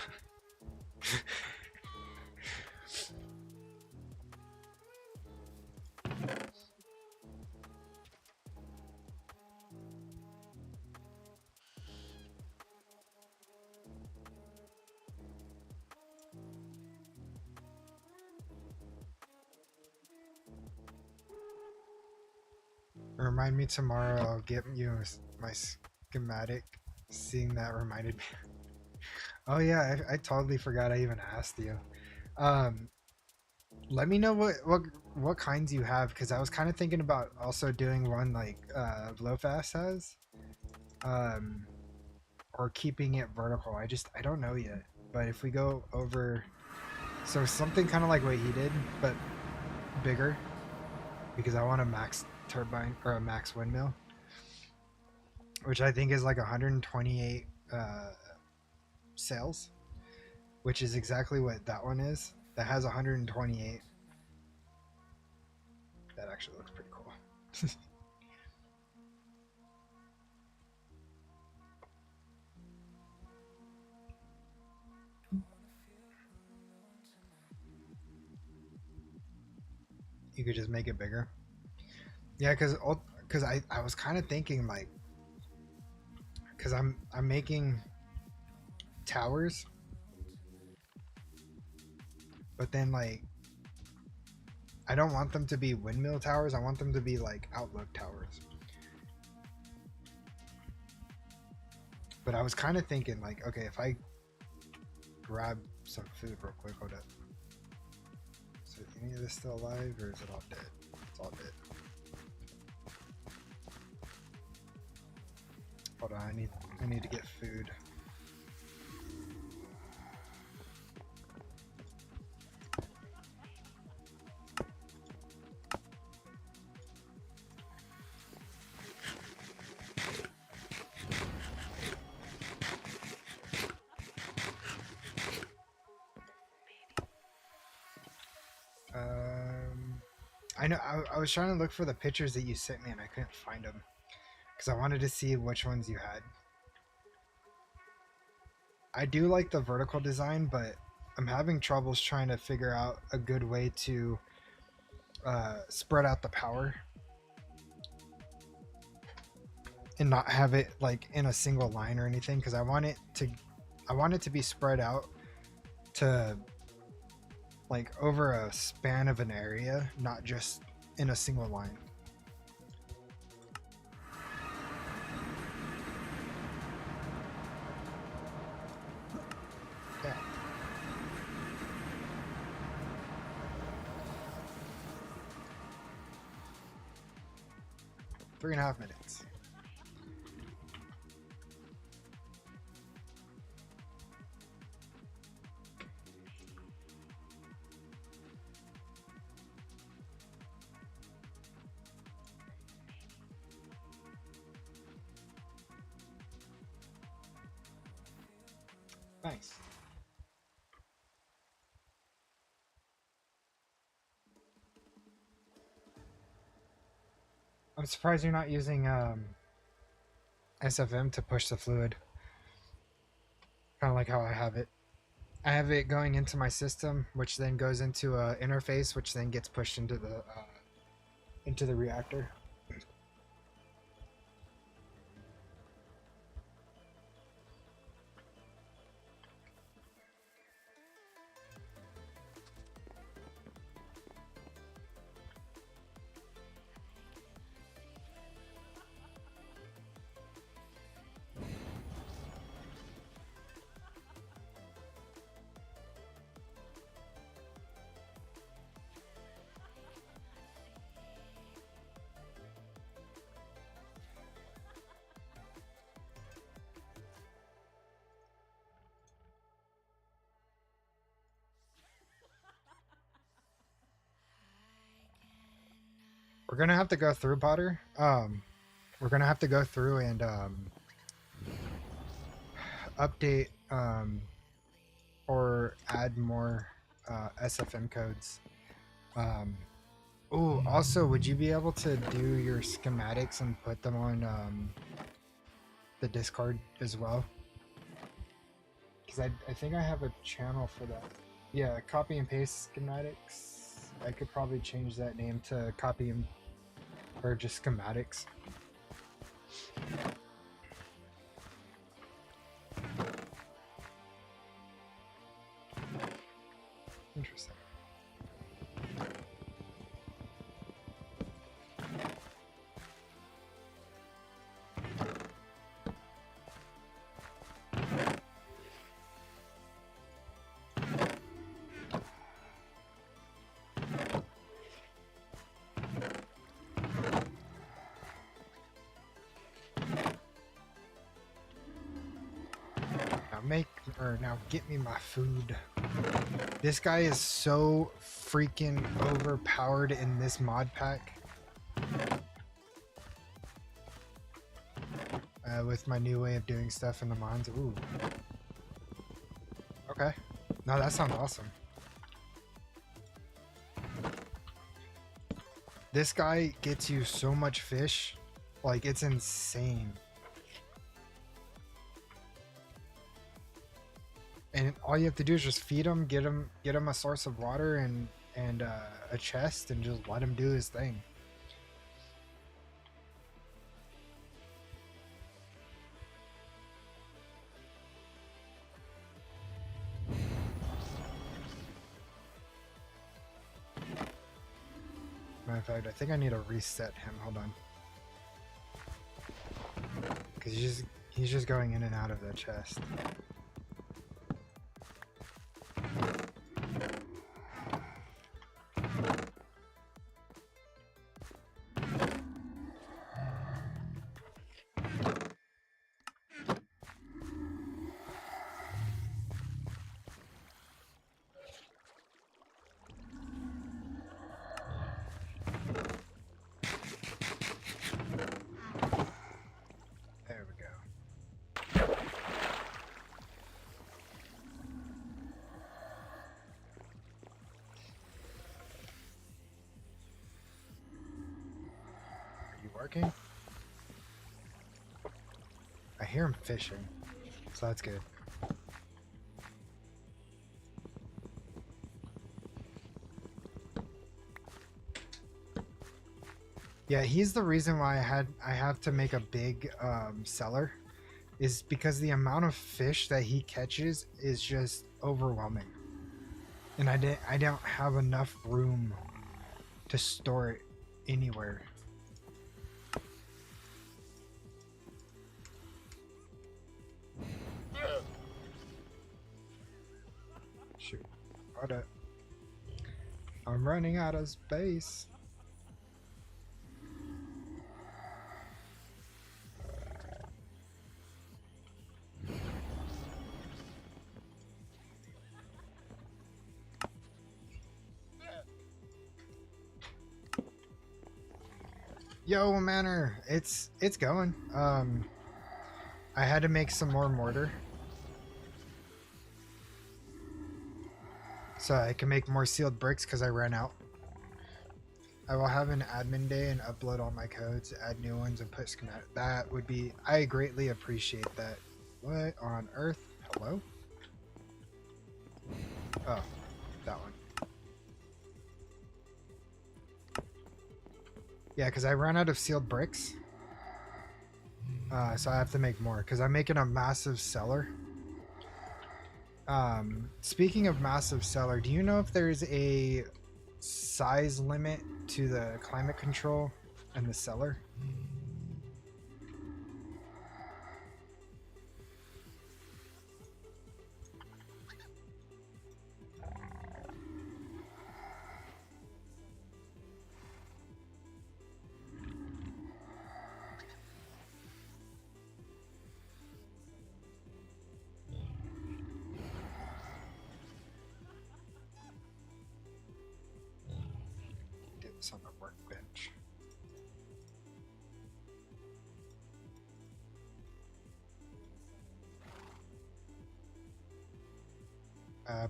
Remind me tomorrow. I'll get you my schematic. Seeing that reminded me. Oh yeah, I totally forgot I even asked you. Um, Let me know what kinds you have, because I was kind of thinking about also doing one like Blowfast has, um, or keeping it vertical. I don't know yet. But if we go over, so something kind of like what he did, but bigger, because I want a max turbine or a max windmill, which I think is like 128 sails, which is exactly what that one is. That has 128. That actually looks pretty cool. You could just make it bigger. Yeah, because I was kind of thinking like, because I'm making towers, but then like I don't want them to be windmill towers. I want them to be like outlook towers. But I was kind of thinking like, okay, if I grab some food real quick, hold up. So any of this still alive, or is it all dead? It's all dead. Hold on, I need to get food. I know I was trying to look for the pictures that you sent me and I couldn't find them because I wanted to see which ones you had. I do like the vertical design, but I'm having troubles trying to figure out a good way to spread out the power and not have it like in a single line or anything, because I want it to be spread out to like over a span of an area, not just in a single line. Yeah. Three and a half minutes. Nice. I'm surprised you're not using SFM to push the fluid. Kind of like how I have it. I have it going into my system, which then goes into a interface, which then gets pushed into the reactor. We're gonna have to go through, Potter. We're gonna have to go through and update or add more SFM codes. Oh, also, would you be able to do your schematics and put them on the Discord as well? Because I think I have a channel for that. Yeah, copy and paste schematics. I could probably change that name to copy and or just schematics. Interesting. now get me my food. This guy is so freaking overpowered in this mod pack. With my new way of doing stuff in the mines. Ooh. Okay. No, that sounds awesome. This guy gets you so much fish. Like, it's insane. And all you have to do is just feed him, get him a source of water and a chest, and just let him do his thing. Matter of fact, I think I need to reset him. Hold on. Because he's just going in and out of the chest. There we go. Are you working? I hear him fishing, so that's good. Yeah, he's the reason why I have to make a big cellar, is because the amount of fish that he catches is just overwhelming, and I don't have enough room to store it anywhere. Shoot, hold up. I'm running out of space. Yo, Manor, it's going. I had to make some more mortar so I can make more sealed bricks because I ran out. I will have an admin day and upload all my codes, add new ones, and put schematic. That would be, I greatly appreciate that. What on earth? Hello? Oh, that one. Yeah, because I ran out of sealed bricks. So I have to make more because I'm making a massive cellar. Speaking of massive cellar, do you know if there's a size limit to the climate control and the cellar? Do this on the workbench.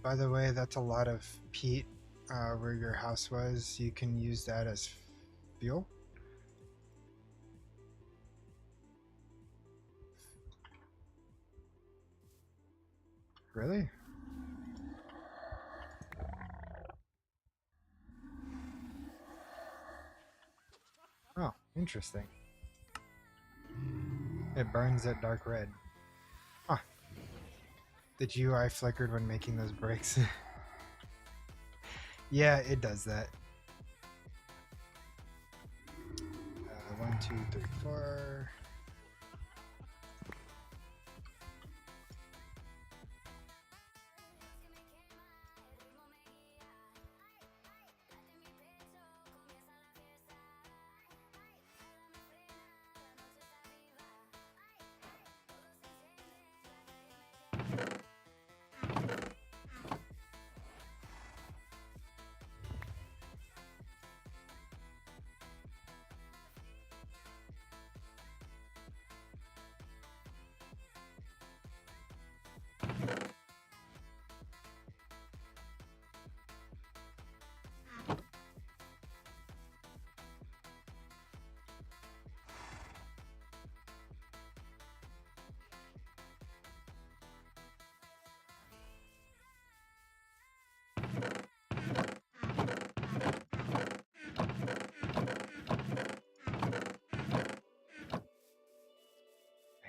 By the way, that's a lot of peat where your house was. You can use that as fuel. Really? Oh, interesting. It burns at dark red. Huh. The GUI flickered when making those bricks. Yeah, it does that. 1, 2, 3, 4.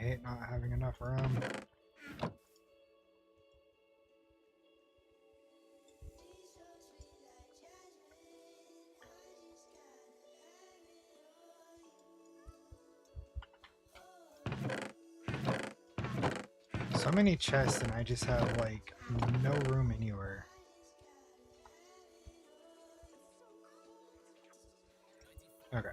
hate not having enough room. So many chests and I just have like no room anywhere. Okay.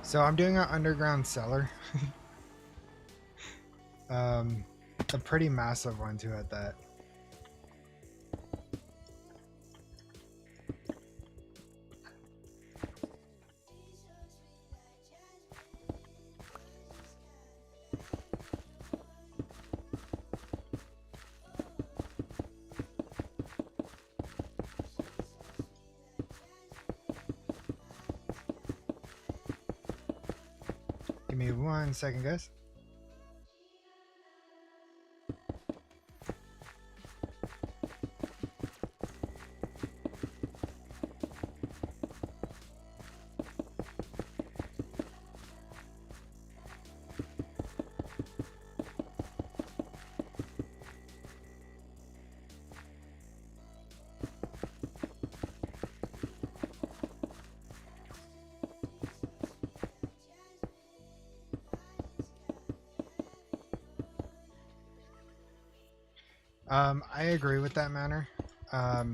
So I'm doing an underground cellar. A pretty massive one too at that. Give me 1 second, guys. I agree with that manner. I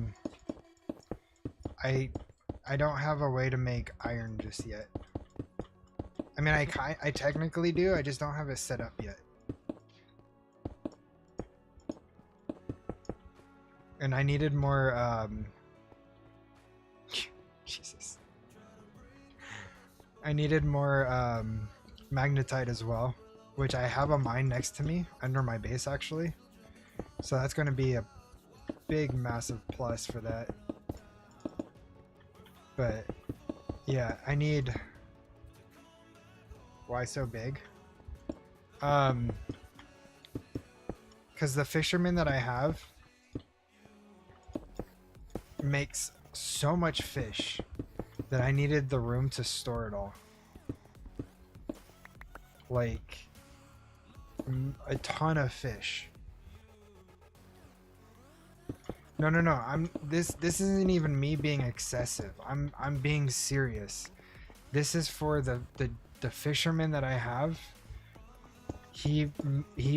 don't have a way to make iron just yet. I mean, I technically do. I just don't have it set up yet. And I needed more. Jesus. I needed more magnetite as well, which I have a mine next to me under my base actually. So that's going to be a big, massive plus for that. But yeah, I need. Why so big? Because the fisherman that I have makes so much fish that I needed the room to store it all. Like a ton of fish. No. This isn't even me being excessive. I'm being serious. This is for the fisherman that I have. He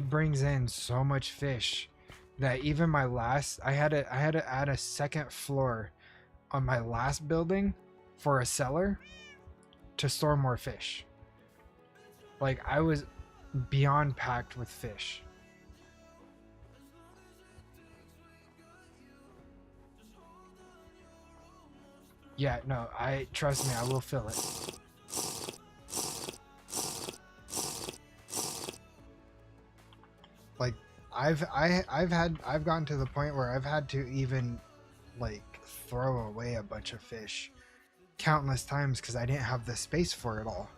brings in so much fish that even my last I had to add a second floor on my last building for a cellar to store more fish. Like I was beyond packed with fish. Yeah, no, trust me, I will fill it. Like I've gotten to the point where I've had to even like throw away a bunch of fish countless times because I didn't have the space for it all.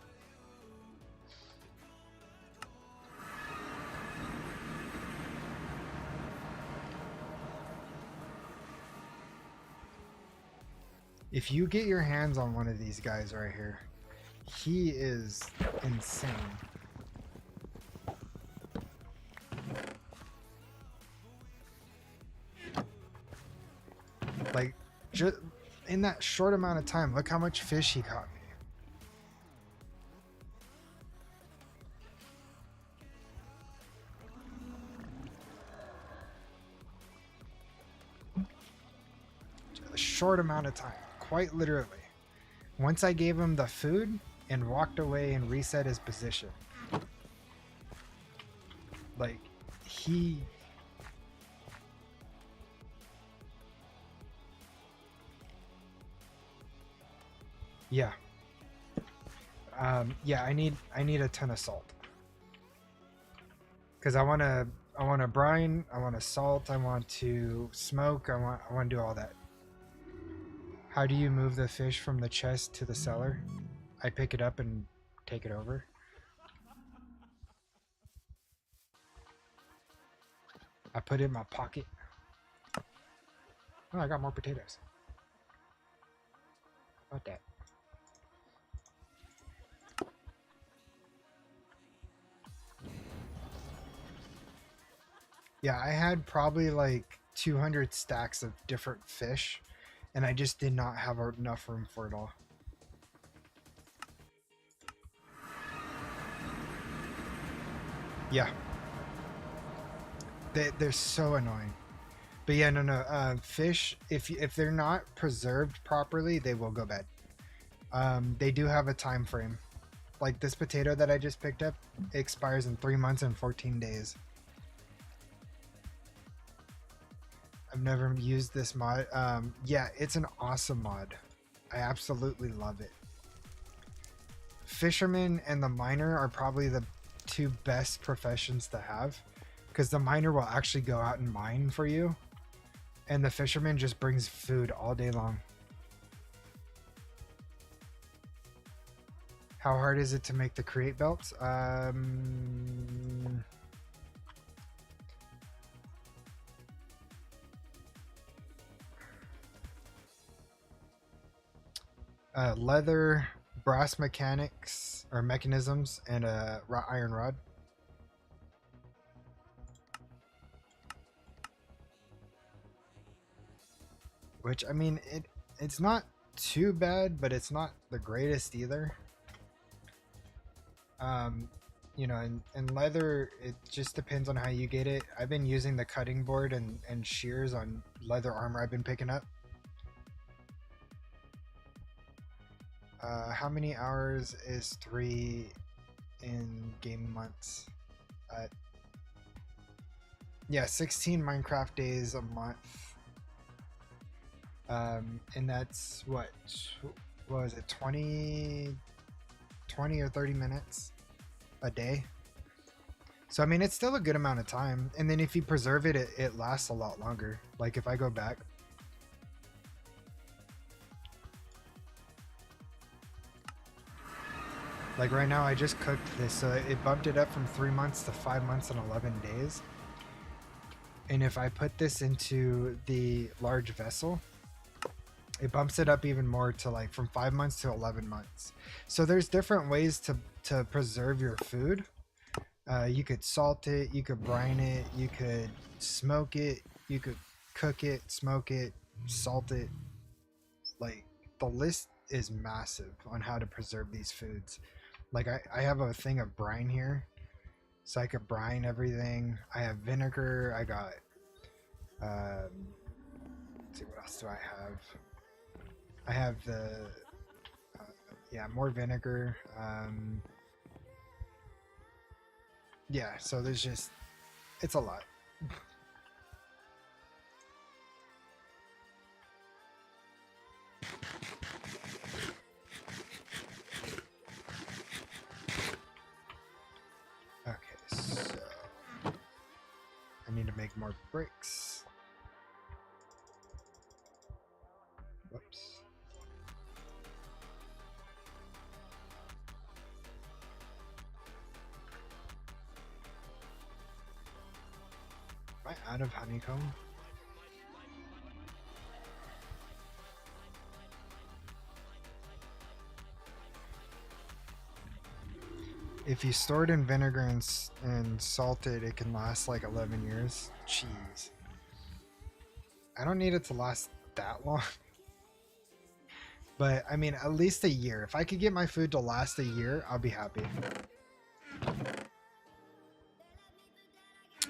If you get your hands on one of these guys right here, he is insane. Like, just in that short amount of time, look how much fish he caught me. A short amount of time, quite literally. Once I gave him the food and walked away and reset his position. Like, he... Yeah. Yeah, I need a ton of salt. Because I want to brine, I want to salt, I want to smoke, I want to do all that. How do you move the fish from the chest to the cellar? I pick it up and take it over. I put it in my pocket. Oh, I got more potatoes. How about that? Yeah, I had probably like 200 stacks of different fish, and I just did not have enough room for it all. Yeah. They're so annoying. But yeah, no. Fish, if they're not preserved properly, they will go bad. They do have a time frame. Like this potato that I just picked up expires in 3 months and 14 days. I've never used this mod. Yeah, it's an awesome mod. I absolutely love it. Fisherman and the miner are probably the two best professions to have, because the miner will actually go out and mine for you, and the fisherman just brings food all day long. How hard is it to make the create belts? Leather, brass mechanics or mechanisms, and a iron rod. Which, I mean, it's not too bad, but it's not the greatest either. You know, and leather, it just depends on how you get it. I've been using the cutting board and shears on leather armor I've been picking up. How many hours is 3 in game months? Yeah, 16 Minecraft days a month. And that's what was it, 20 or 30 minutes a day? So I mean, it's still a good amount of time, and then if you preserve it, it lasts a lot longer. Like if I go back, like right now I just cooked this, so it bumped it up from 3 months to 5 months and 11 days. And if I put this into the large vessel, it bumps it up even more to like from 5 months to 11 months. So there's different ways to preserve your food. You could salt it, you could brine it, you could smoke it, you could cook it, smoke it, salt it. Like the list is massive on how to preserve these foods. Like I have a thing of brine here, so I could brine everything. I have vinegar. I got let's see, what else do I have? I have the yeah, more vinegar. Yeah, so there's just, it's a lot. Okay, so I need to make more bricks. Whoops. Am I out of honeycomb? If you store it in vinegar and salt it, it can last like 11 years. Jeez. I don't need it to last that long. But, I mean, at least a year. If I could get my food to last a year, I'll be happy.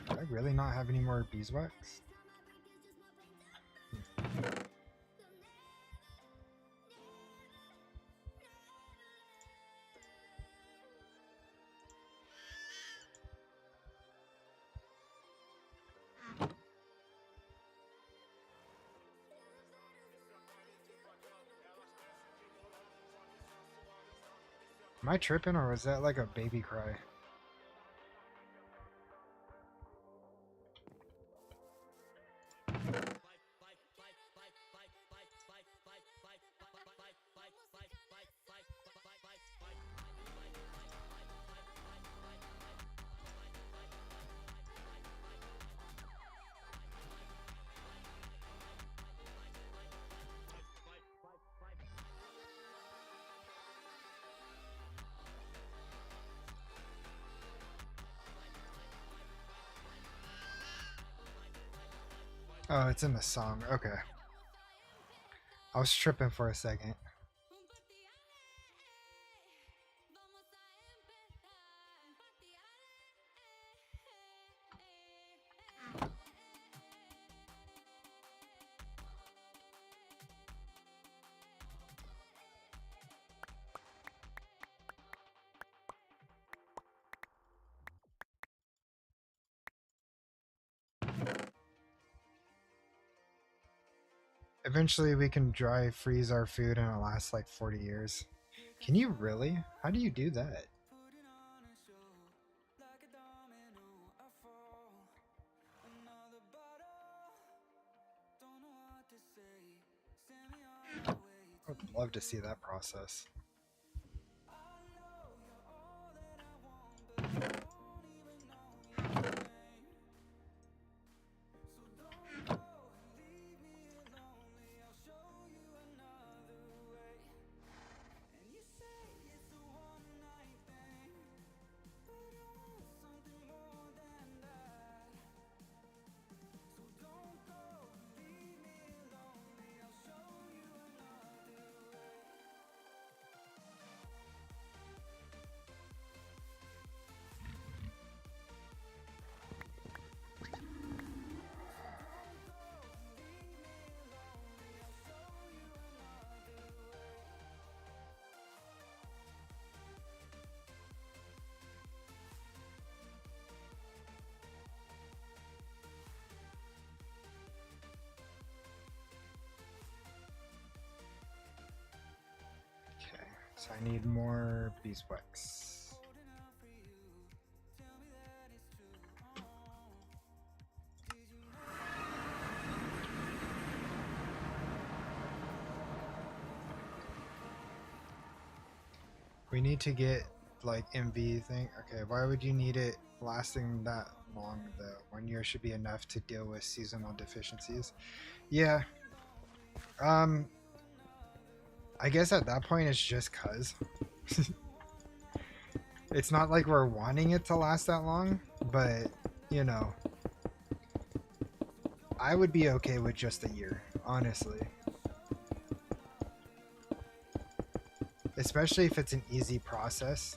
Do I really not have any more beeswax? Am I tripping, or was that like a baby cry? Oh, it's in the song. Okay. I was tripping for a second. Eventually we can dry freeze our food and it lasts like 40 years. Can you really? How do you do that? I would love to see that process. So I need more beeswax. We need to get like MV thing. Okay, why would you need it lasting that long though? 1 year should be enough to deal with seasonal deficiencies. Yeah. I guess at that point it's just cuz. It's not like we're wanting it to last that long, but you know, I would be okay with just a year, honestly. Especially if it's an easy process.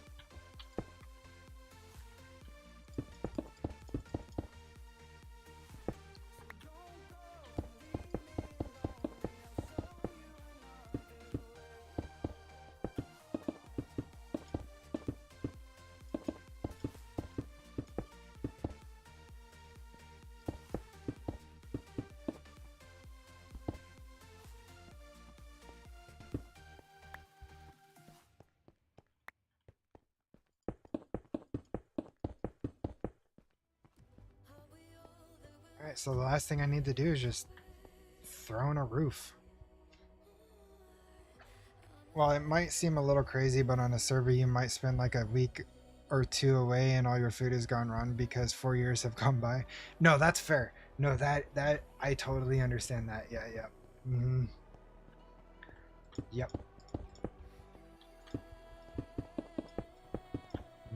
Alright, so the last thing I need to do is just throw in a roof. Well, it might seem a little crazy, but on a server you might spend like a week or two away and all your food is gone wrong because 4 years have gone by. No, that's fair. No, that I totally understand that. Yeah, yeah. Yep.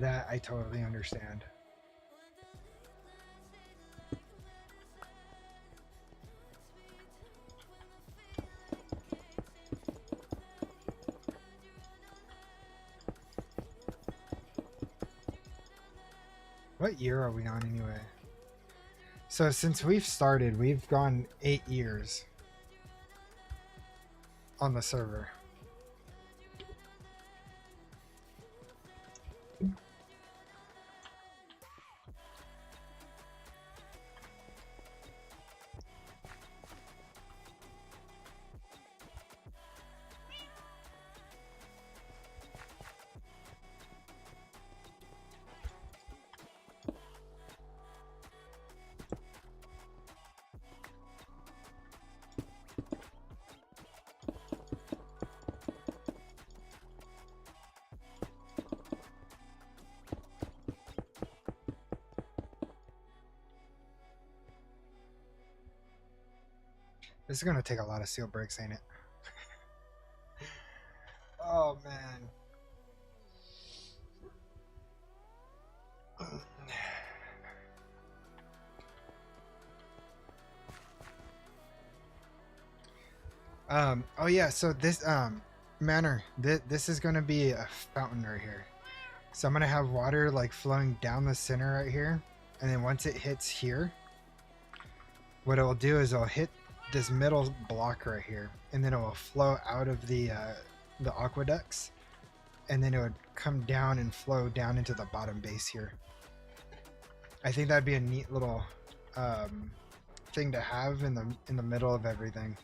That I totally understand. What year are we on anyway? So since we've started, we've gone 8 years on the server. This is gonna take a lot of seal breaks, ain't it? Oh man. Oh yeah, so this manor, this is gonna be a fountain right here. So I'm gonna have water like flowing down the center right here, and then once it hits here, what it will do is it'll hit this middle block right here, and then it will flow out of the aqueducts, and then it would come down and flow down into the bottom base here. I think that'd be a neat little thing to have in the middle of everything.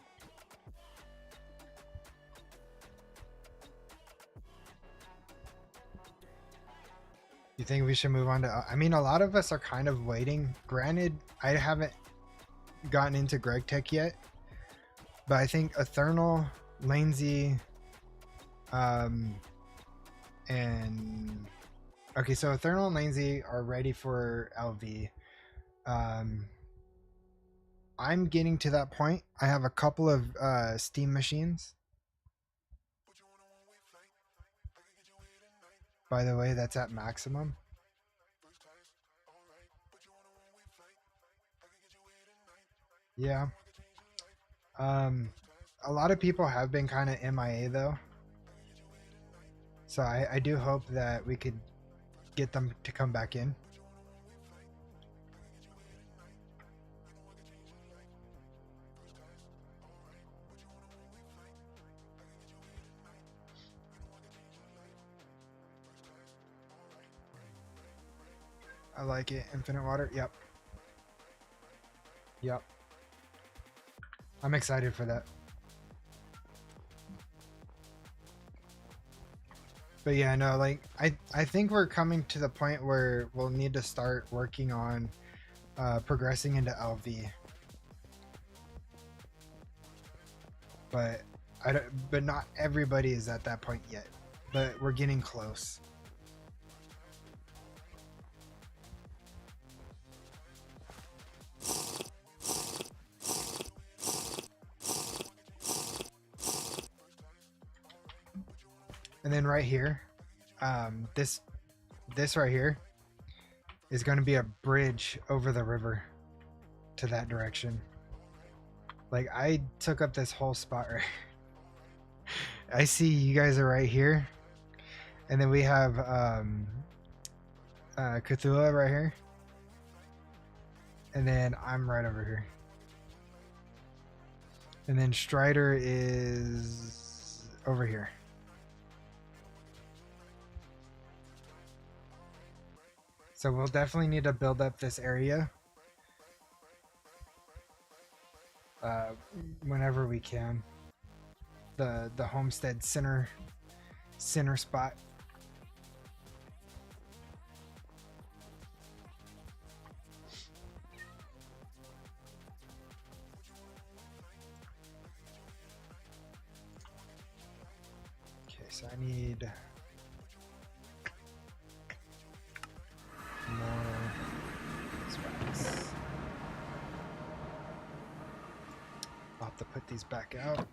You think we should move on to? I mean, a lot of us are kind of waiting. Granted, I haven't gotten into Greg Tech yet, but I think Eternal, Lanesy, and okay, so Eternal and Lanesy are ready for LV. I'm getting to that point. I have a couple of Steam machines. By the way, that's at maximum. Yeah. A lot of people have been kind of MIA though. So I do hope that we could get them to come back in. I like it. Infinite water. Yep. Yep. I'm excited for that. But yeah, no, like I think we're coming to the point where we'll need to start working on progressing into LV. But but not everybody is at that point yet. But we're getting close. And then right here, this right here is going to be a bridge over the river to that direction. Like I took up this whole spot right. I see you guys are right here, and then we have Cthulhu right here, and then I'm right over here, and then Strider is over here. So we'll definitely need to build up this area whenever we can. The Homestead center spot. Okay, so I need more spots. I'll have to put these back out,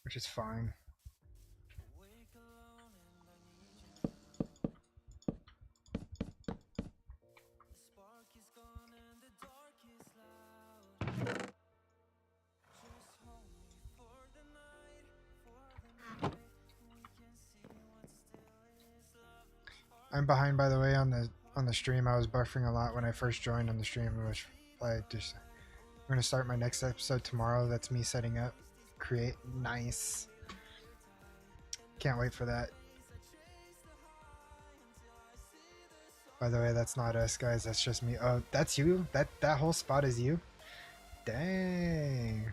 which is fine. I'm behind, by the way, on the stream. I was buffering a lot when I first joined on the stream, which I'm gonna start my next episode tomorrow. That's me setting up, create. Nice. Can't wait for that. By the way, that's not us, guys. That's just me. Oh, that's you. That whole spot is you. Dang.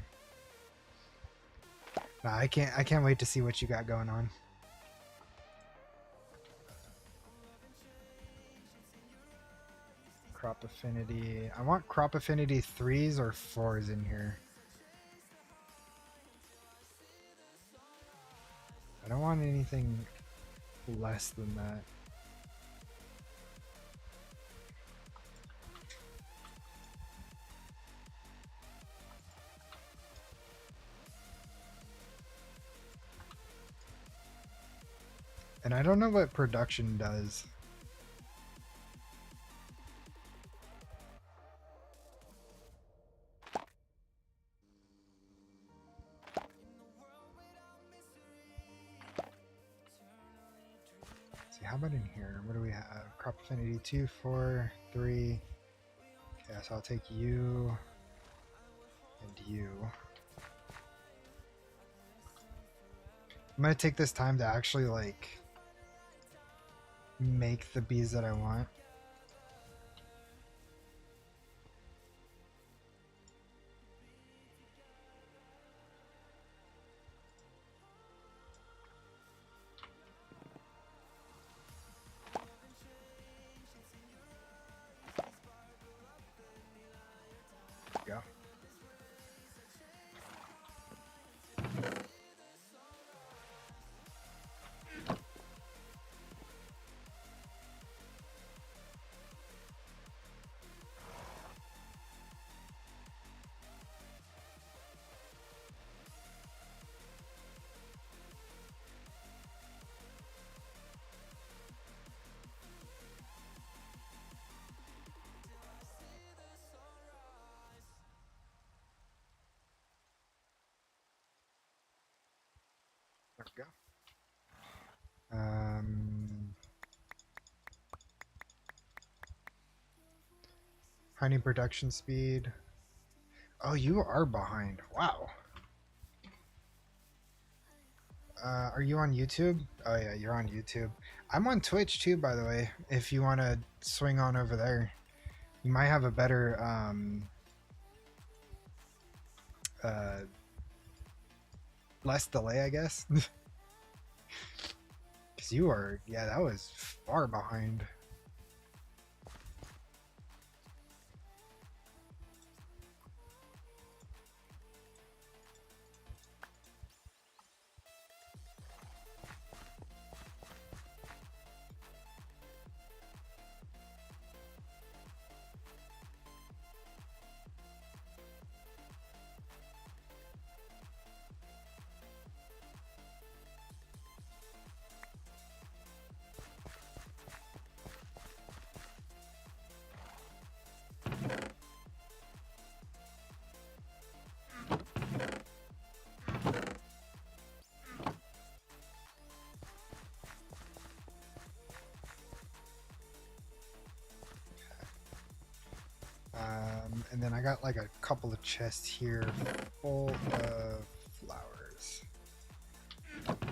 Nah, I can't wait to see what you got going on. Crop affinity. I want crop affinity 3s or 4s in here. I don't want anything less than that. And I don't know what production does. how about in here? What do we have? Crop affinity 2, 4, 3. Okay, so I'll take you and you. I'm gonna take this time to actually like make the bees that I want. Go. There we go. Honey production speed. Oh, you are behind. Wow. Are you on YouTube? Oh yeah, you're on YouTube. I'm on Twitch too, by the way. If you want to swing on over there, you might have a better less delay, I guess. Because you are, yeah, that was far behind. And then I got like a couple of chests here full of flowers. I'm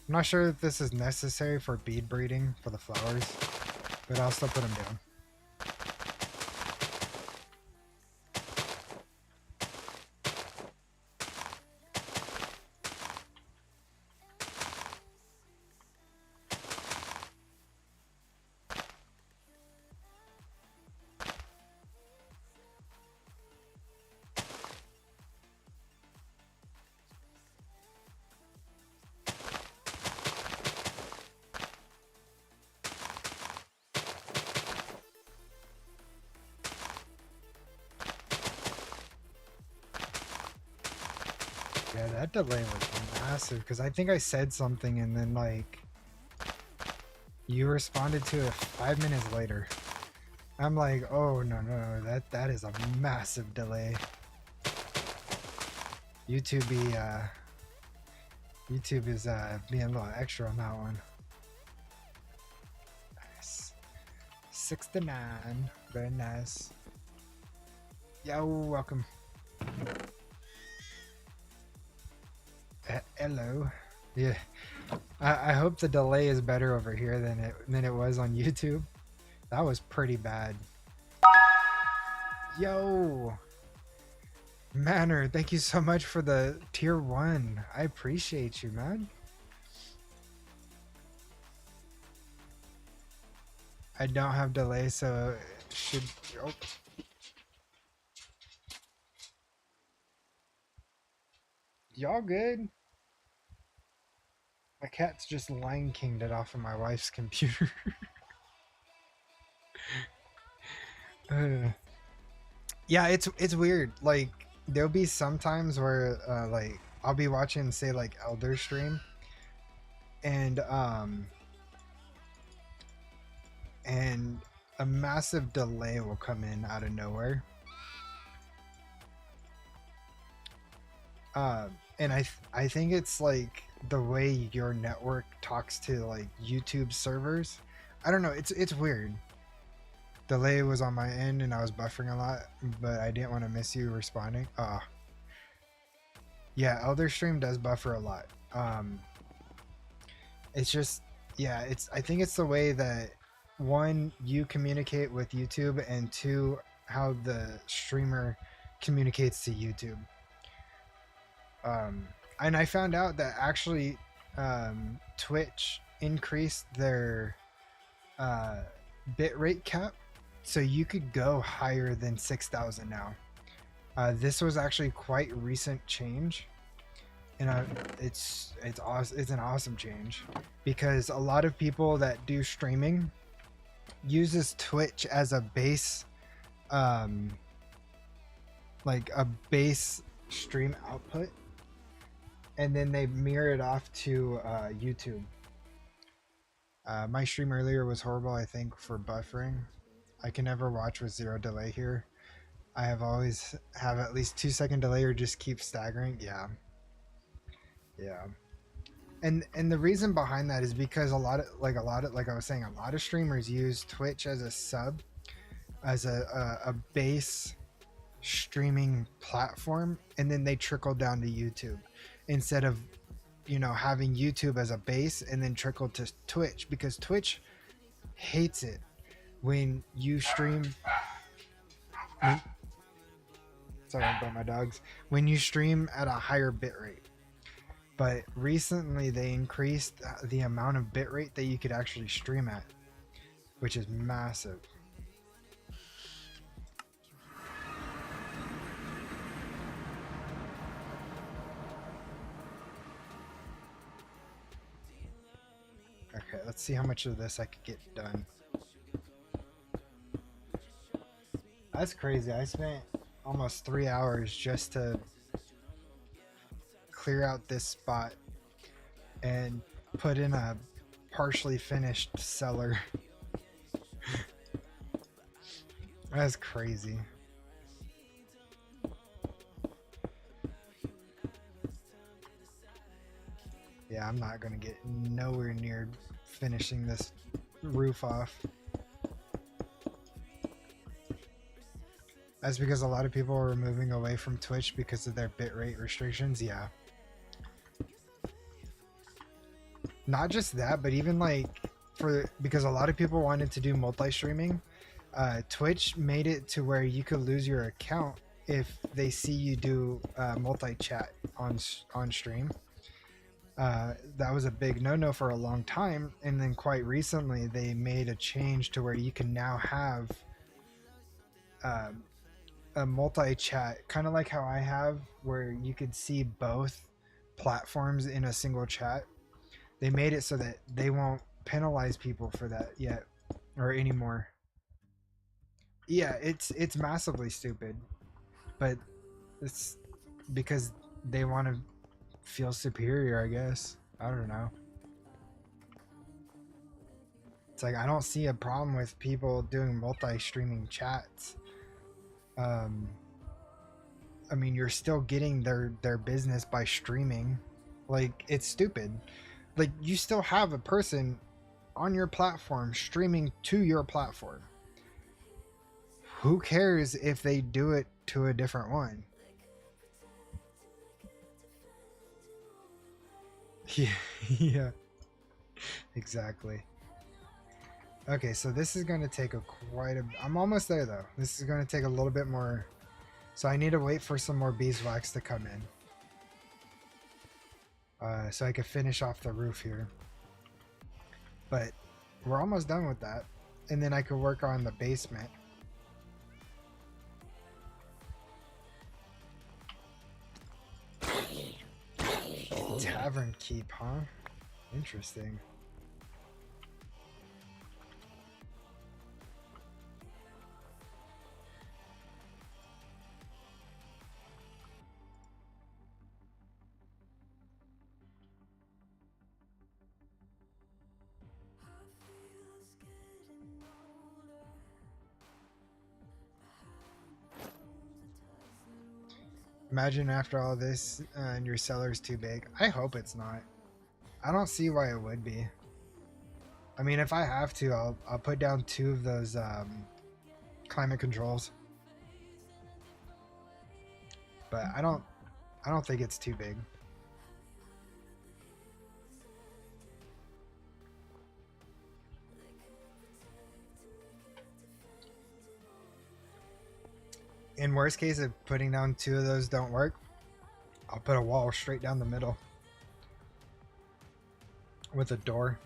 not sure if this is necessary for bead breeding for the flowers, but I'll still put them down. Yeah, that delay was massive because I think I said something and then like you responded to it 5 minutes later. I'm like, oh no, that is a massive delay. YouTube is being a little extra on that one. Nice. 69, very nice. Yo, welcome. Hello. Yeah, I hope the delay is better over here than it was on YouTube. That was pretty bad. Yo, Manor, thank you so much for the tier 1. I appreciate you, man. I don't have delay, so it should. Oh. Y'all good? My cat's just Lion King'd it off of my wife's computer. Yeah, it's weird. Like there'll be some times where like I'll be watching, say, like Elder stream, and a massive delay will come in out of nowhere. And I think it's like the way your network talks to like YouTube servers. I don't know. It's weird. Delay was on my end and I was buffering a lot, but I didn't want to miss you responding. Yeah, Elder Stream does buffer a lot. It's just, yeah, I think it's the way that, one, you communicate with YouTube, and two, how the streamer communicates to YouTube. And I found out that actually Twitch increased their bitrate cap, so you could go higher than 6,000 now. This was actually quite recent change, and it's awesome. It's an awesome change because a lot of people that do streaming uses Twitch as a base, like a base stream output, and then they mirror it off to YouTube. My stream earlier was horrible, I think, for buffering. I can never watch with 0 delay here. I have always have at least 2-second delay or just keep staggering. Yeah. And the reason behind that is because a lot of like I was saying, a lot of streamers use Twitch as a sub, as a base streaming platform, and then they trickle down to YouTube instead of, you know, having YouTube as a base and then trickle to Twitch, because Twitch hates it when you stream. Sorry about my dogs. When you stream at a higher bitrate. But recently they increased the amount of bitrate that you could actually stream at, which is massive. Okay, let's see how much of this I could get done. That's crazy. I spent almost 3 hours just to clear out this spot and put in a partially finished cellar. That's crazy. Yeah, I'm not gonna get nowhere near finishing this roof off. That's because a lot of people are moving away from Twitch because of their bitrate restrictions. Yeah. Not just that, but even like because a lot of people wanted to do multi-streaming, Twitch made it to where you could lose your account if they see you do multi-chat on stream. That was a big no-no for a long time, and then quite recently they made a change to where you can now have a multi-chat, kind of like how I have, where you could see both platforms in a single chat. They made it so that they won't penalize people for that yet or anymore. Yeah, it's massively stupid, but it's because they want to feel superior, I guess. I don't know. It's like, I don't see a problem with people doing multi-streaming chats. I mean, you're still getting their business by streaming. Like, it's stupid. Like, you still have a person on your platform streaming to your platform. Who cares if they do it to a different one? Yeah, exactly. Okay, so this is going to take I'm almost there though. This is going to take a little bit more. So I need to wait for some more beeswax to come in. So I could finish off the roof here. But we're almost done with that. And then I could work on the basement. Tavern keep, huh? Interesting. Imagine after all this and your cellar's too big. I hope it's not. I don't see why it would be. I mean, if I have to, I'll put down 2 of those climate controls. But I don't think it's too big. In worst case, if putting down 2 of those don't work, I'll put a wall straight down the middle with a door,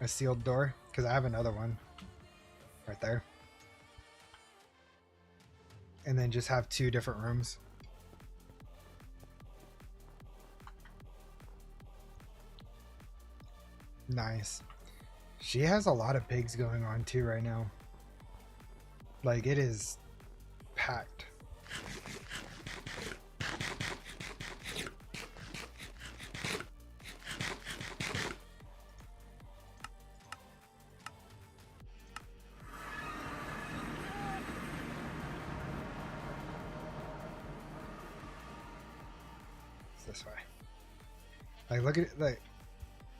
a sealed door, because I have another one right there. And then just have 2 different rooms. Nice. She has a lot of pigs going on too right now. Like, it is packed. It's this way. Like, look at it. Like,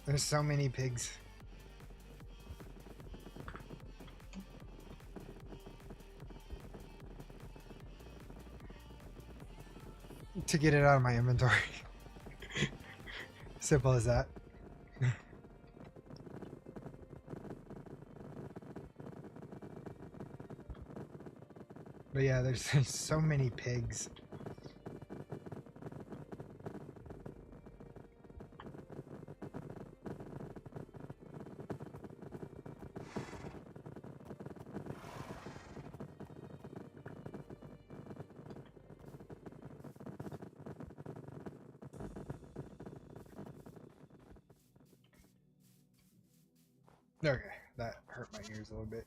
there's so many pigs. To get it out of my inventory. Simple as that. But yeah, there's so many pigs. Okay, that hurt my ears a little bit.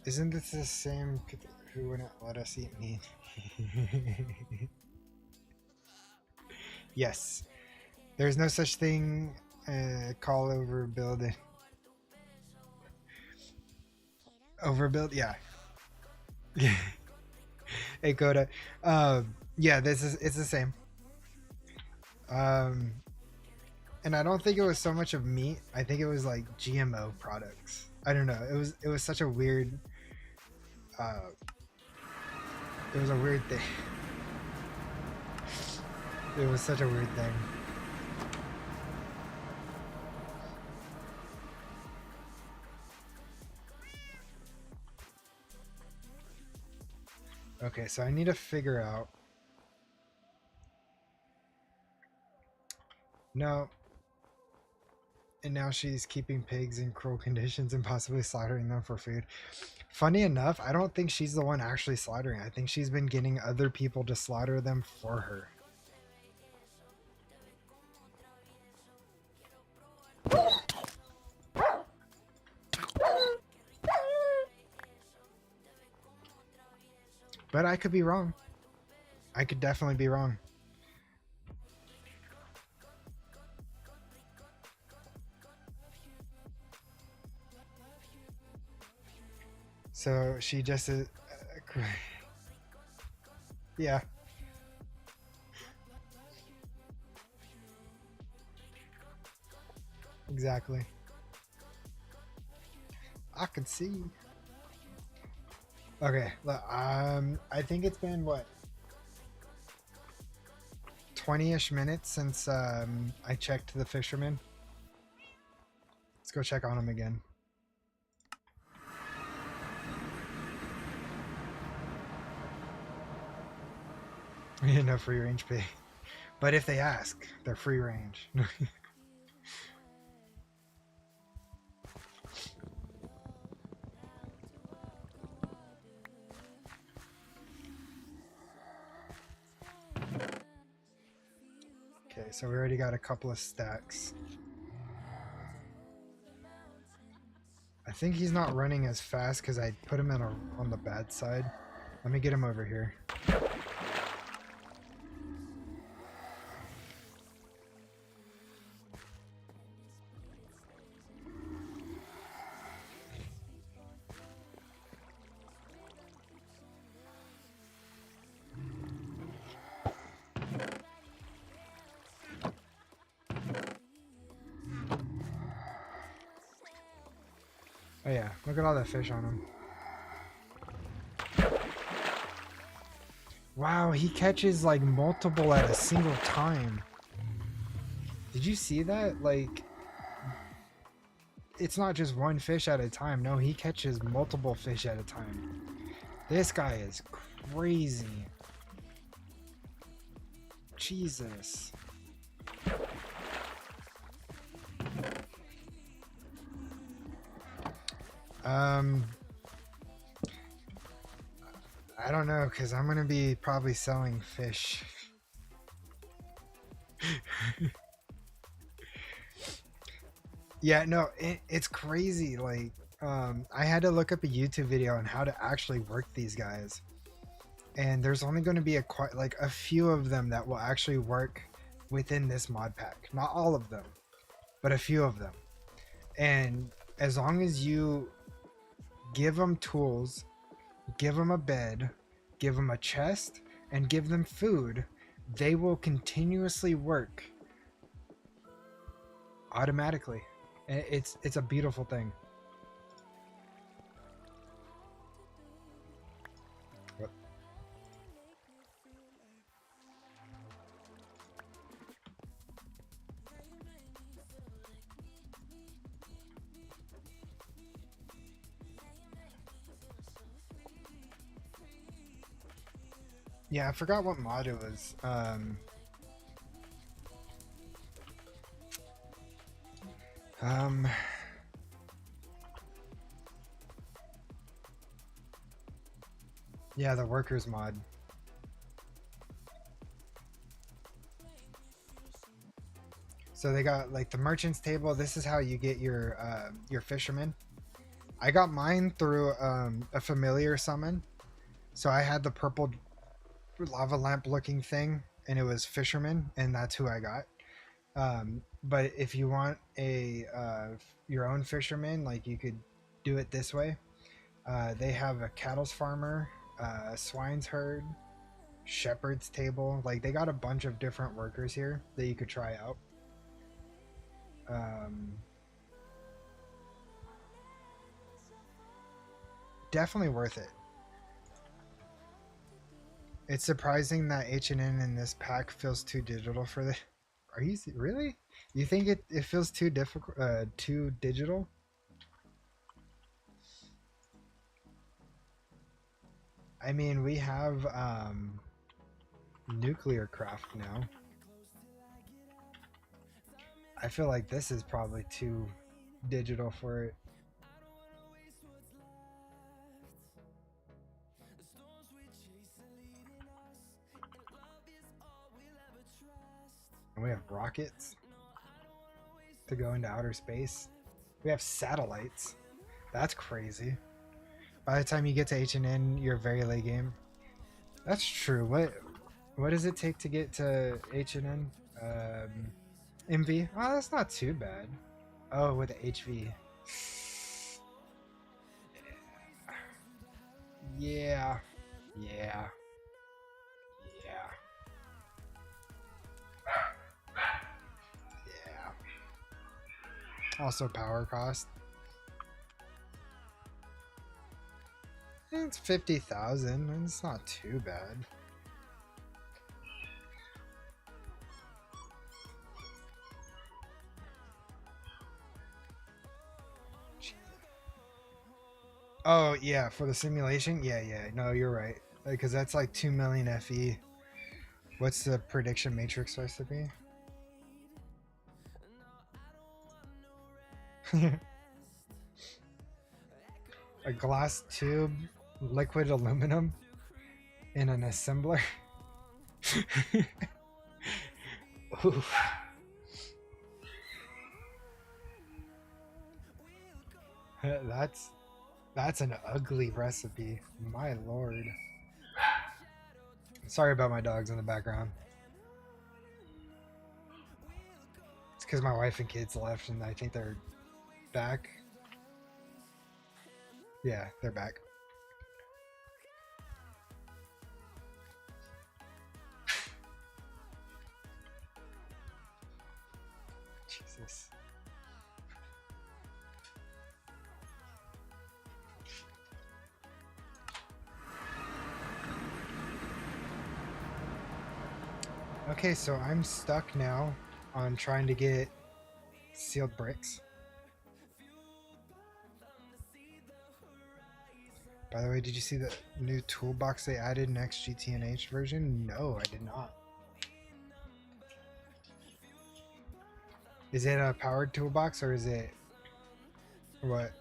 Isn't this the same who wouldn't let us eat meat? Yes. There's no such thing call overbuilding. Overbuild, yeah. Hey Coda. Yeah, it's the same. And I don't think it was so much of meat. I think it was like GMO products. I don't know. It was such a weird it was a weird thing. It was such a weird thing. Okay, so I need to figure out. No. And now she's keeping pigs in cruel conditions and possibly slaughtering them for food. Funny enough, I don't think she's the one actually slaughtering. I think she's been getting other people to slaughter them for her. But I could be wrong. I could definitely be wrong. So she just is... yeah. Exactly. I can see. Okay, I think it's been what, 20-ish minutes since I checked the fisherman. Let's go check on him again. No free range pig, but if they ask, they're free range. Okay, so we already got a couple of stacks. I think he's not running as fast because I put him on the bad side. Let me get him over here. Oh yeah, look at all that fish on him. Wow, he catches like multiple at a single time. Did you see that? Like, it's not just one fish at a time. No, he catches multiple fish at a time. This guy is crazy. Jesus. I don't know, because I'm going to be probably selling fish. Yeah, no, it's crazy. Like, I had to look up a YouTube video on how to actually work these guys. And there's only going to be a few of them that will actually work within this mod pack. Not all of them, but a few of them. And as long as you give them tools, give them a bed, give them a chest, and give them food, they will continuously work automatically. It's a beautiful thing. Yeah, I forgot what mod it was. Yeah, the workers mod. So they got like the merchant's table. This is how you get your fishermen. I got mine through a familiar summon. So I had the purple lava lamp looking thing, and it was fisherman, and that's who I got. But if you want a your own fisherman, like you could do it this way. They have a cattle's farmer, swine's herd, shepherd's table. Like they got a bunch of different workers here that you could try out. Definitely worth it. It's surprising that H&N in this pack feels too digital for the. Are you really? You think it feels too difficult, too digital? I mean, we have nuclear craft now. I feel like this is probably too digital for it. And we have rockets to go into outer space. We have satellites. That's crazy. By the time you get to H&N, you're very late game. That's true. What does it take to get to H&N? MV? Oh, that's not too bad. Oh, with the HV. Yeah. Yeah. Yeah. Yeah. Also power cost. It's 50,000. It's not too bad. Oh yeah, for the simulation. Yeah. No, you're right. Because that's like 2 million FE. What's the prediction matrix supposed to be? A glass tube, liquid aluminum, in an assembler. Oof. That's an ugly recipe. My lord. Sorry about my dogs in the background. It's because my wife and kids left and I think they're back. Yeah, they're back. Jesus. Okay, so I'm stuck now on trying to get sealed bricks. By the way, did you see the new toolbox they added next GTNH version? No, I did not. Is it a powered toolbox or is it what?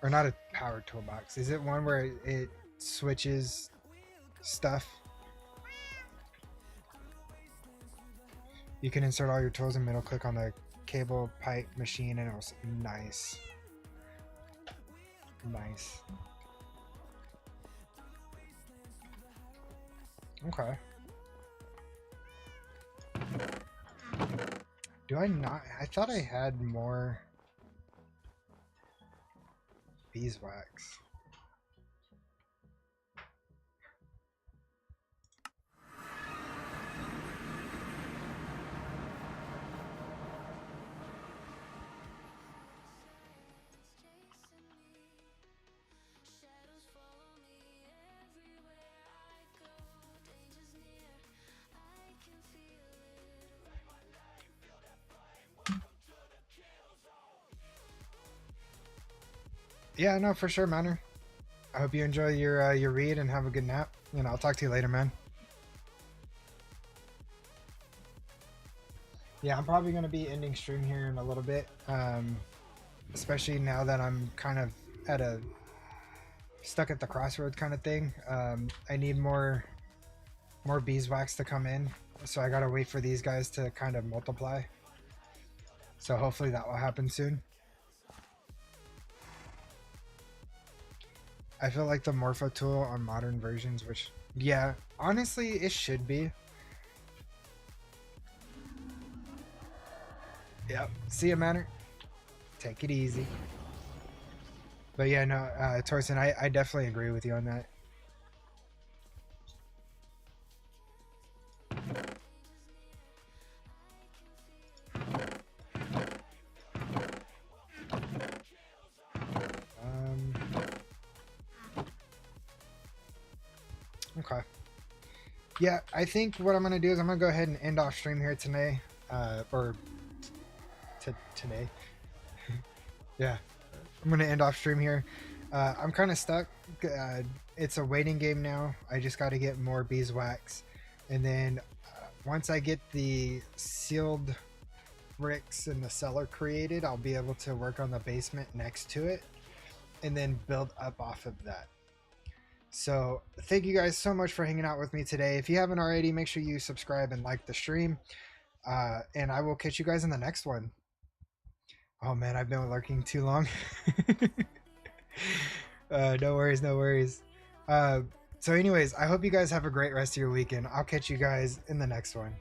Or not a powered toolbox. Is it one where it switches stuff? You can insert all your tools and middle click on the cable pipe machine and it was nice. Nice. Okay. Do I not? I thought I had more beeswax. Yeah, no, for sure, Manor. I hope you enjoy your read and have a good nap. And I'll talk to you later, man. Yeah, I'm probably going to be ending stream here in a little bit. Especially now that I'm kind of at a stuck at the crossroads kind of thing. I need more beeswax to come in. So I got to wait for these guys to kind of multiply. So hopefully that will happen soon. I feel like the Morpho tool on modern versions, which, yeah, honestly, it should be. Yep. See ya, Manor. Take it easy. But yeah, no, Torsten, I definitely agree with you on that. Okay. Yeah, I think what I'm going to do is I'm going to go ahead and end off stream here today. Today. Yeah, I'm going to end off stream here. I'm kind of stuck. It's a waiting game now. I just got to get more beeswax. And then once I get the sealed bricks in the cellar created, I'll be able to work on the basement next to it and then build up off of that. So thank you guys so much for hanging out with me today. If you haven't already, make sure you subscribe and like the stream. And I will catch you guys in the next one. Oh man, I've been lurking too long. No worries, no worries. So anyways, I hope you guys have a great rest of your weekend. I'll catch you guys in the next one.